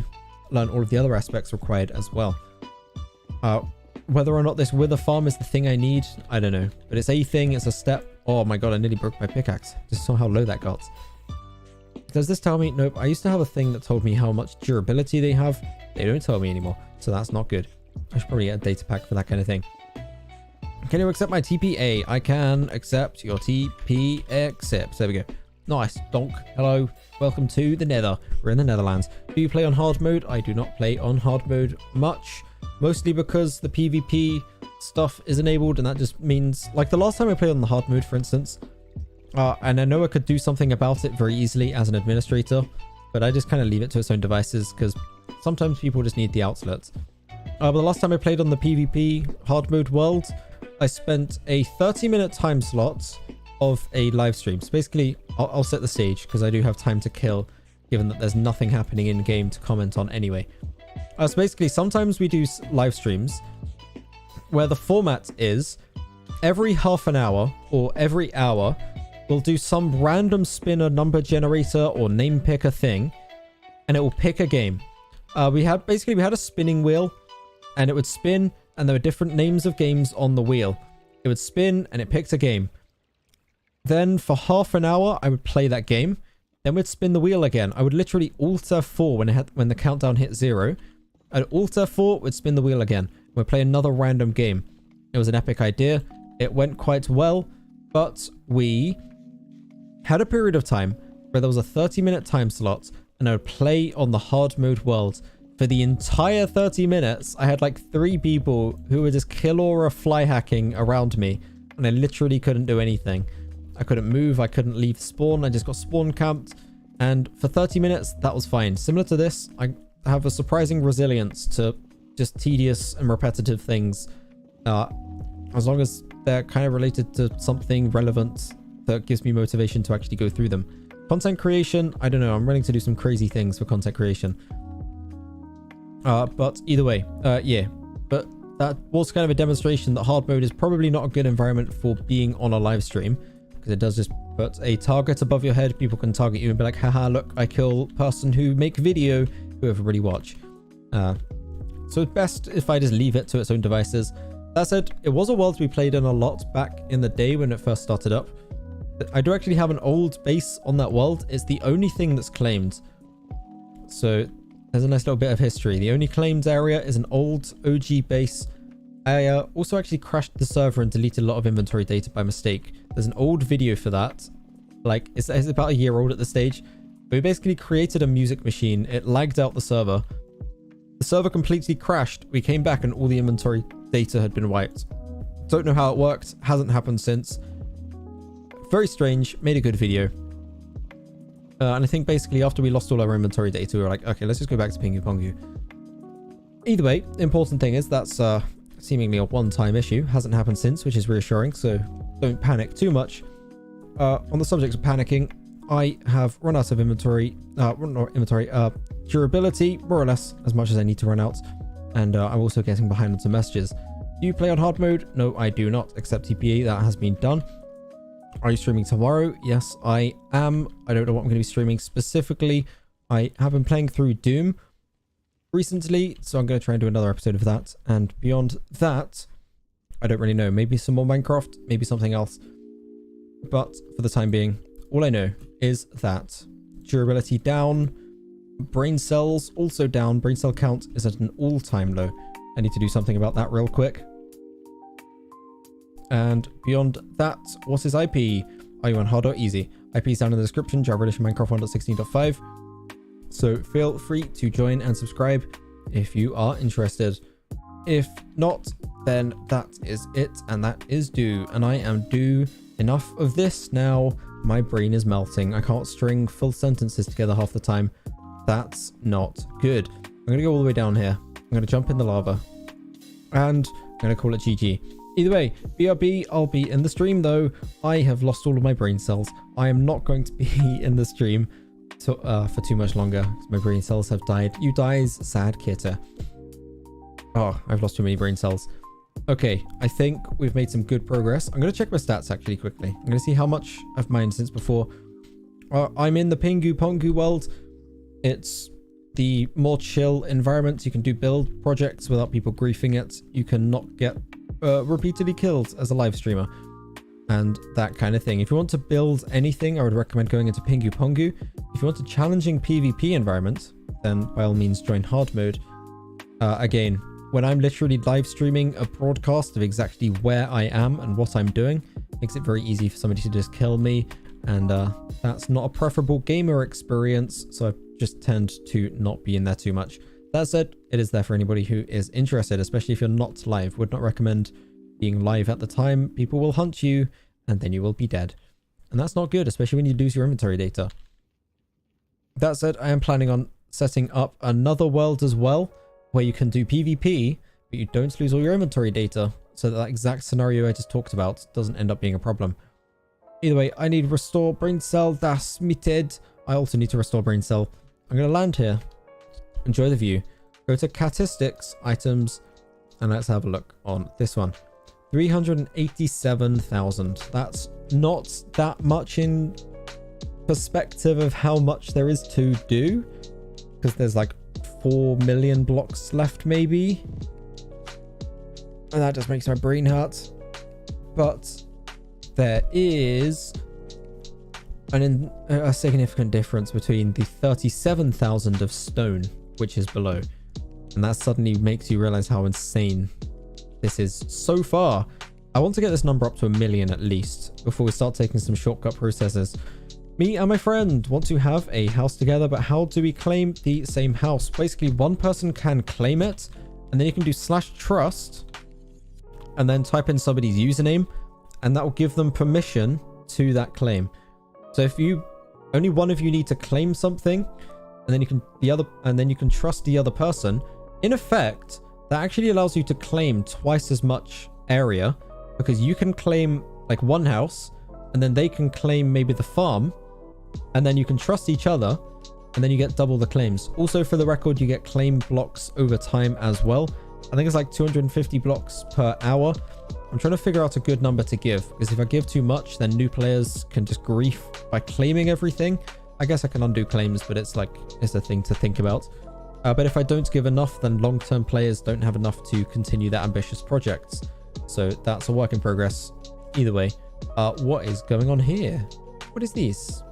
learn all of the other aspects required as well. Whether or not this Wither Farm is the thing I need, I don't know. But it's a thing, it's a step. Oh my god, I nearly broke my pickaxe. Just saw how low that got. Does this tell me? Nope. I used to have a thing that told me how much durability they have. They don't tell me anymore, so that's not good. I should probably get a data pack for that kind of thing. Can you accept my TPA? I can accept your TP accept. There we go. Nice. Donk. Hello. Welcome to the Nether. We're in the Netherlands. Do you play on hard mode? I do not play on hard mode much. Mostly because the PvP stuff is enabled, and that just means, like, the last time I played on the hard mode, for instance, and I know I could do something about it very easily as an administrator, but I just kind of leave it to its own devices because sometimes people just need the outlets. But the last time I played on the PvP hard mode world, I spent a 30-minute time slot of a live stream. So basically, I'll set the stage because I do have time to kill, given that there's nothing happening in game to comment on anyway. So basically, sometimes we do live streams where the format is every half an hour or every hour, we'll do some random spinner number generator or name picker thing, and it will pick a game. We had a spinning wheel, and it would spin, and there were different names of games on the wheel. It would spin, and it picked a game. Then for half an hour, I would play that game. Then we'd spin the wheel again. I would literally Alt F4 when the countdown hit 0. I'd Alt F4, would spin the wheel again. We'd play another random game. It was an epic idea. It went quite well, but we had a period of time where there was a 30-minute time slot, and I would play on the hard mode world. For the entire 30 minutes, I had like 3 people who were just kill aura fly hacking around me, and I literally couldn't do anything. I couldn't move, I couldn't leave spawn, I just got spawn camped, and for 30 minutes, that was fine. Similar to this, I have a surprising resilience to just tedious and repetitive things, as long as they're kind of related to something relevant that gives me motivation to actually go through them. Content creation, I don't know, I'm willing to do some crazy things for content creation. But either way, yeah. But that was kind of a demonstration that hard mode is probably not a good environment for being on a live stream, because it does just put a target above your head. People can target you and be like, haha, look, I kill person who make video, who everybody watch. So it's best if I just leave it to its own devices. That said, it was a world we played in a lot back in the day when it first started up. I do actually have an old base on that world. It's the only thing that's claimed. So there's a nice little bit of history. The only claimed area is an old OG base. I also actually crashed the server and deleted a lot of inventory data by mistake. There's an old video for that. Like, it's about a year old at this stage. But we basically created a music machine. It lagged out the server. The server completely crashed. We came back and all the inventory data had been wiped. Don't know how it worked. Hasn't happened since. Very strange. Made a good video. And I think basically after we lost all our inventory data, we were like, okay, let's just go back to Pingu Pongu. Either way, important thing is that's seemingly a one-time issue. Hasn't happened since, which is reassuring, so don't panic too much. On the subject of panicking, I have run out of durability, more or less, as much as I need to run out. And I'm also getting behind on some messages. Do you play on hard mode? No, I do not, except TPE. That has been done. Are you streaming tomorrow? Yes, I am. I don't know what I'm going to be streaming specifically. I have been playing through Doom recently, so I'm going to try and do another episode of that. And beyond that, I don't really know. Maybe some more Minecraft, maybe something else. But for the time being, all I know is that durability down, brain cells also down. Brain cell count is at an all-time low. I need to do something about that real quick. And beyond that, what is IP? Are you on hard or easy? IP is down in the description, Java Edition Minecraft 1.16.5. So feel free to join and subscribe if you are interested. If not, then that is it, and that is due. And I am due. Enough of this now. My brain is melting. I can't string full sentences together half the time. That's not good. I'm going to go all the way down here. I'm going to jump in the lava. And I'm going to call it GG. Either way, BRB, I'll be in the stream though. I have lost all of my brain cells. I am not going to be in the stream for too much longer. My brain cells have died. You dies, sad kitter. Oh, I've lost too many brain cells. Okay, I think we've made some good progress. I'm going to check my stats actually quickly. I'm going to see how much I've mined since before. I'm in the Pingu Pongu world. It's the more chill environment. You can do build projects without people griefing it. You can not get repeatedly killed as a live streamer and that kind of thing. If you want to build anything, I would recommend going into Pingu Pongu. If you want a challenging PvP environment, then by all means join hard mode. Again, when I'm literally live streaming a broadcast of exactly where I am and what I'm doing, makes it very easy for somebody to just kill me, and that's not a preferable gamer experience, so I just tend to not be in there too much. That said, it is there for anybody who is interested, especially if you're not live. Would not recommend being live at the time. People will hunt you and then you will be dead. And that's not good, especially when you lose your inventory data. That said, I am planning on setting up another world as well, where you can do PvP, but you don't lose all your inventory data. So that exact scenario I just talked about doesn't end up being a problem. Either way, I need restore brain cell. Das mitted. I also need to restore brain cell. I'm going to land here. Enjoy the view. Go to statistics, items, and let's have a look on this one. 387,000. That's not that much in perspective of how much there is to do, because there's like 4 million blocks left maybe, and that just makes my brain hurt. But there is a significant difference between the 37,000 of stone, which is below, and that suddenly makes you realize how insane this is so far. I want to get this number up to 1 million at least before we start taking some shortcut processes. Me and my friend want to have a house together, but how do we claim the same house? Basically, one person can claim it, and then you can do /trust and then type in somebody's username, and that will give them permission to that claim. So if only one of you need to claim something, and then you can trust the other person. In effect, that actually allows you to claim twice as much area, because you can claim like one house, and then they can claim maybe the farm, and then you can trust each other, and then you get double the claims. Also, for the record, you get claim blocks over time as well. I think it's like 250 blocks per hour. I'm trying to figure out a good number to give, because if I give too much, then new players can just grief by claiming everything. I guess I can undo claims, but it's a thing to think about. But if I don't give enough, then long-term players don't have enough to continue their ambitious projects. So that's a work in progress. Either way, What is going on here? What is this?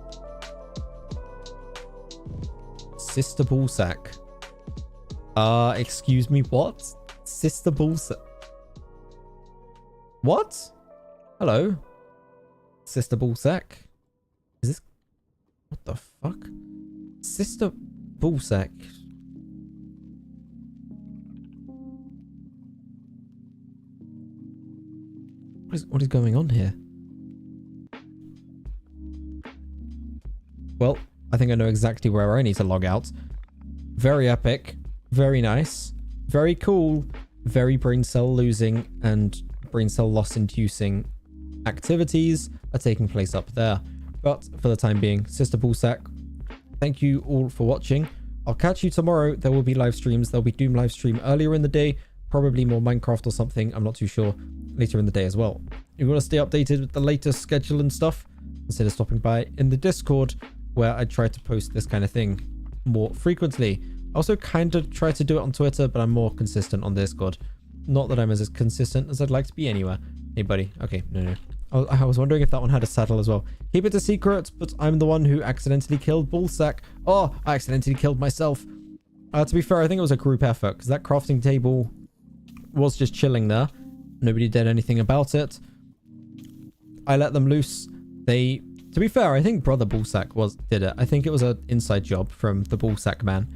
Sister Ballsack. Excuse me, what? Sister Ballsack. What? Hello? Sister Ballsack? Is this... What the fuck? Sister Ballsack. What is going on here? Well, I think I know exactly where I need to log out. Very epic. Very nice. Very cool. Very brain cell losing and brain cell loss inducing activities are taking place up there. But for the time being, Sister Ballsack, thank you all for watching. I'll catch you tomorrow. There will be live streams. There'll be Doom live stream earlier in the day. Probably more Minecraft or something. I'm not too sure. Later in the day as well. If you want to stay updated with the latest schedule and stuff, consider stopping by in the Discord, where I try to post this kind of thing more frequently. I also kind of try to do it on Twitter, but I'm more consistent on Discord. Not that I'm as consistent as I'd like to be anywhere. Hey, buddy. Okay, no. I was wondering if that one had a saddle as well. Keep it a secret, but I'm the one who accidentally killed Ballsack. Oh, I accidentally killed myself. To be fair, I think it was a group effort, because that crafting table was just chilling there. Nobody did anything about it. I let them loose. To be fair, I think Brother Ballsack did it. I think it was an inside job from the Ballsack man.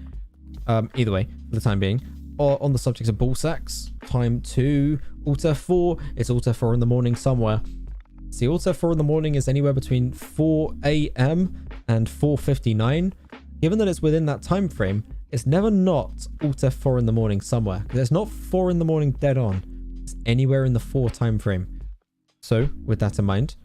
Either way, for the time being. Or on the subject of Ballsacks, time to Alt F4. It's Alt F4 in the morning somewhere. See, Alt F4 in the morning is anywhere between 4 a.m. and 4:59. Given that it's within that time frame, it's never not Alt F4 in the morning somewhere. Because it's not 4 in the morning dead on. It's anywhere in the 4 time frame. So, with that in mind,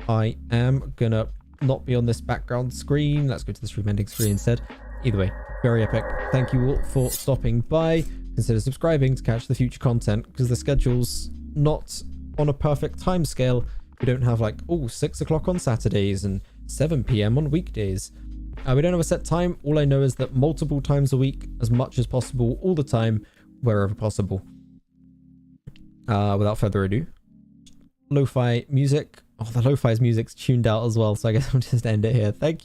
I am gonna not be on this background screen. Let's go to the stream ending screen instead. Either way, very epic. Thank you all for stopping by. Consider subscribing to catch the future content, because the schedule's not on a perfect time scale. We don't have like, 6 o'clock on Saturdays and 7 p.m. on weekdays. We don't have a set time. All I know is that multiple times a week, as much as possible, all the time, wherever possible. Without further ado, lo-fi music. Oh, the lo-fi music's tuned out as well, so I guess I'll just end it here. Thank you.